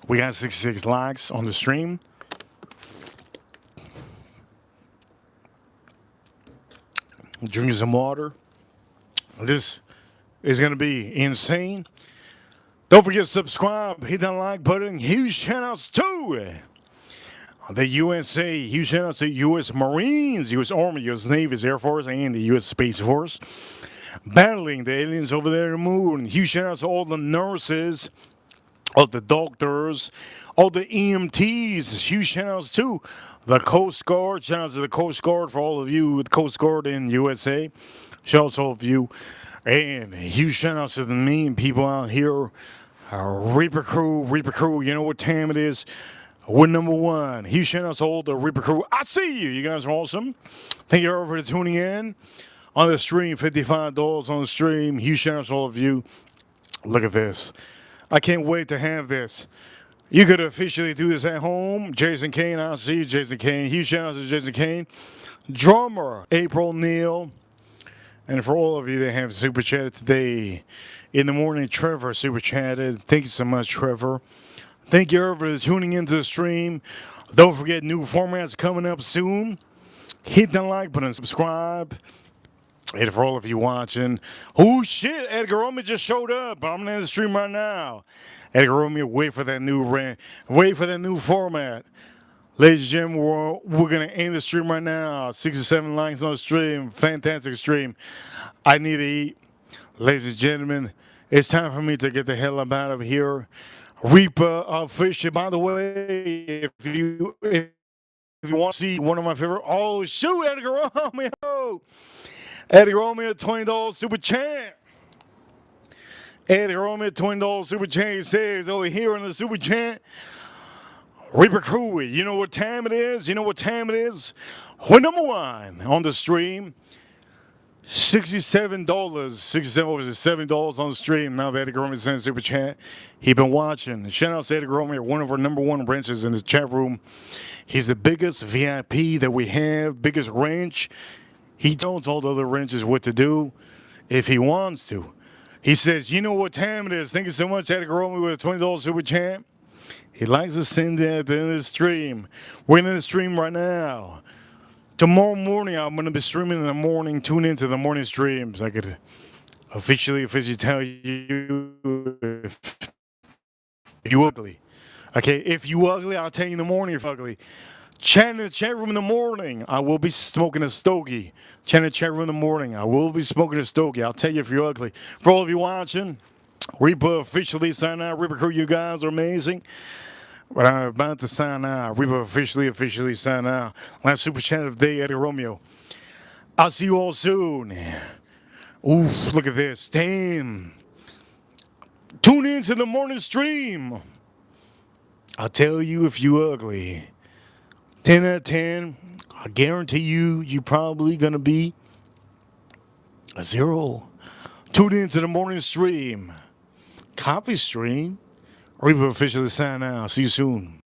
Speaker 1: We got 66 likes on the stream. Drinking some water. This is going to be insane. Don't forget to subscribe, hit that like button. Huge shout outs to the USA. Huge shout outs to U.S. Marines, U.S. Army, U.S. Navy, U.S. Air Force, and the U.S. Space Force. Battling the aliens over there on the moon. Huge shout outs to all the nurses, all the doctors, all the EMTs. Huge shout outs to the Coast Guard. Shout outs to the Coast Guard for all of you, the Coast Guard in USA. Shout outs to all of you. And huge shout outs to the mean people out here. Reaper Crew, you know what time it is. We're number one. Huge shout outs to all the Reaper Crew. I see you. You guys are awesome. Thank you all for tuning in on the stream. $55 on the stream. Huge shout outs to all of you. Look at this. I can't wait to have this. You could officially do this at home. Jason Kane, I see you, Jason Kane. Huge shout outs to Jason Kane. Drummer, April Neal. And for all of you that have super chatted today, in the morning, Trevor super chatted. Thank you so much, Trevor. Thank you for tuning into the stream. Don't forget, new formats coming up soon. Hit that like button, subscribe. And for all of you watching, oh shit, Edgar Romeo just showed up. I'm in the stream right now. Edgar Romeo, wait for that new format. Ladies and gentlemen, we're going to end the stream right now. 67 likes on the stream. Fantastic stream. I need to eat. Ladies and gentlemen, it's time for me to get the hell up out of here. Reaper official. By the way, if you want to see one of my favorite, oh shoot, Edgar Romeo. Edgar Romeo, $20 super chat. Edgar Romeo, $20 super chat says over here in the super chat. Reaper Crew, you know what time it is? You know what time it is? We're number one on the stream. $67. $70 on the stream. Now that Edgar Romeo sent super chat. He been watching. Shout out to Edgar Romeo, one of our number one ranchers in the chat room. He's the biggest VIP that we have, biggest ranch. He tells all the other ranchers what to do if he wants to. He says, you know what time it is. Thank you so much, Edgar Romeo, with a $20 super chat. He likes to send that at the end of the stream. We're in the stream right now. Tomorrow morning, I'm going to be streaming in the morning. Tune into the morning streams. I could officially tell you if you ugly. Okay, if you ugly, I'll tell you in the morning if ugly. Chat in the chat room in the morning. I will be smoking a stogie. Chat in the chat room in the morning. I will be smoking a stogie. I'll tell you if you're ugly. For all of you watching, Reaper officially sign out. Reaper Crew, you guys are amazing. But I'm about to sign out. Reaper officially sign out. Last super chat of the day, Eddie Romeo. I'll see you all soon. Oof, look at this. Damn. Tune in to the morning stream. I'll tell you if you ugly. 10 out of 10. I guarantee you probably going to be a 0. Tune in to the morning stream. Copy stream. Reaper officially sign out. See you soon.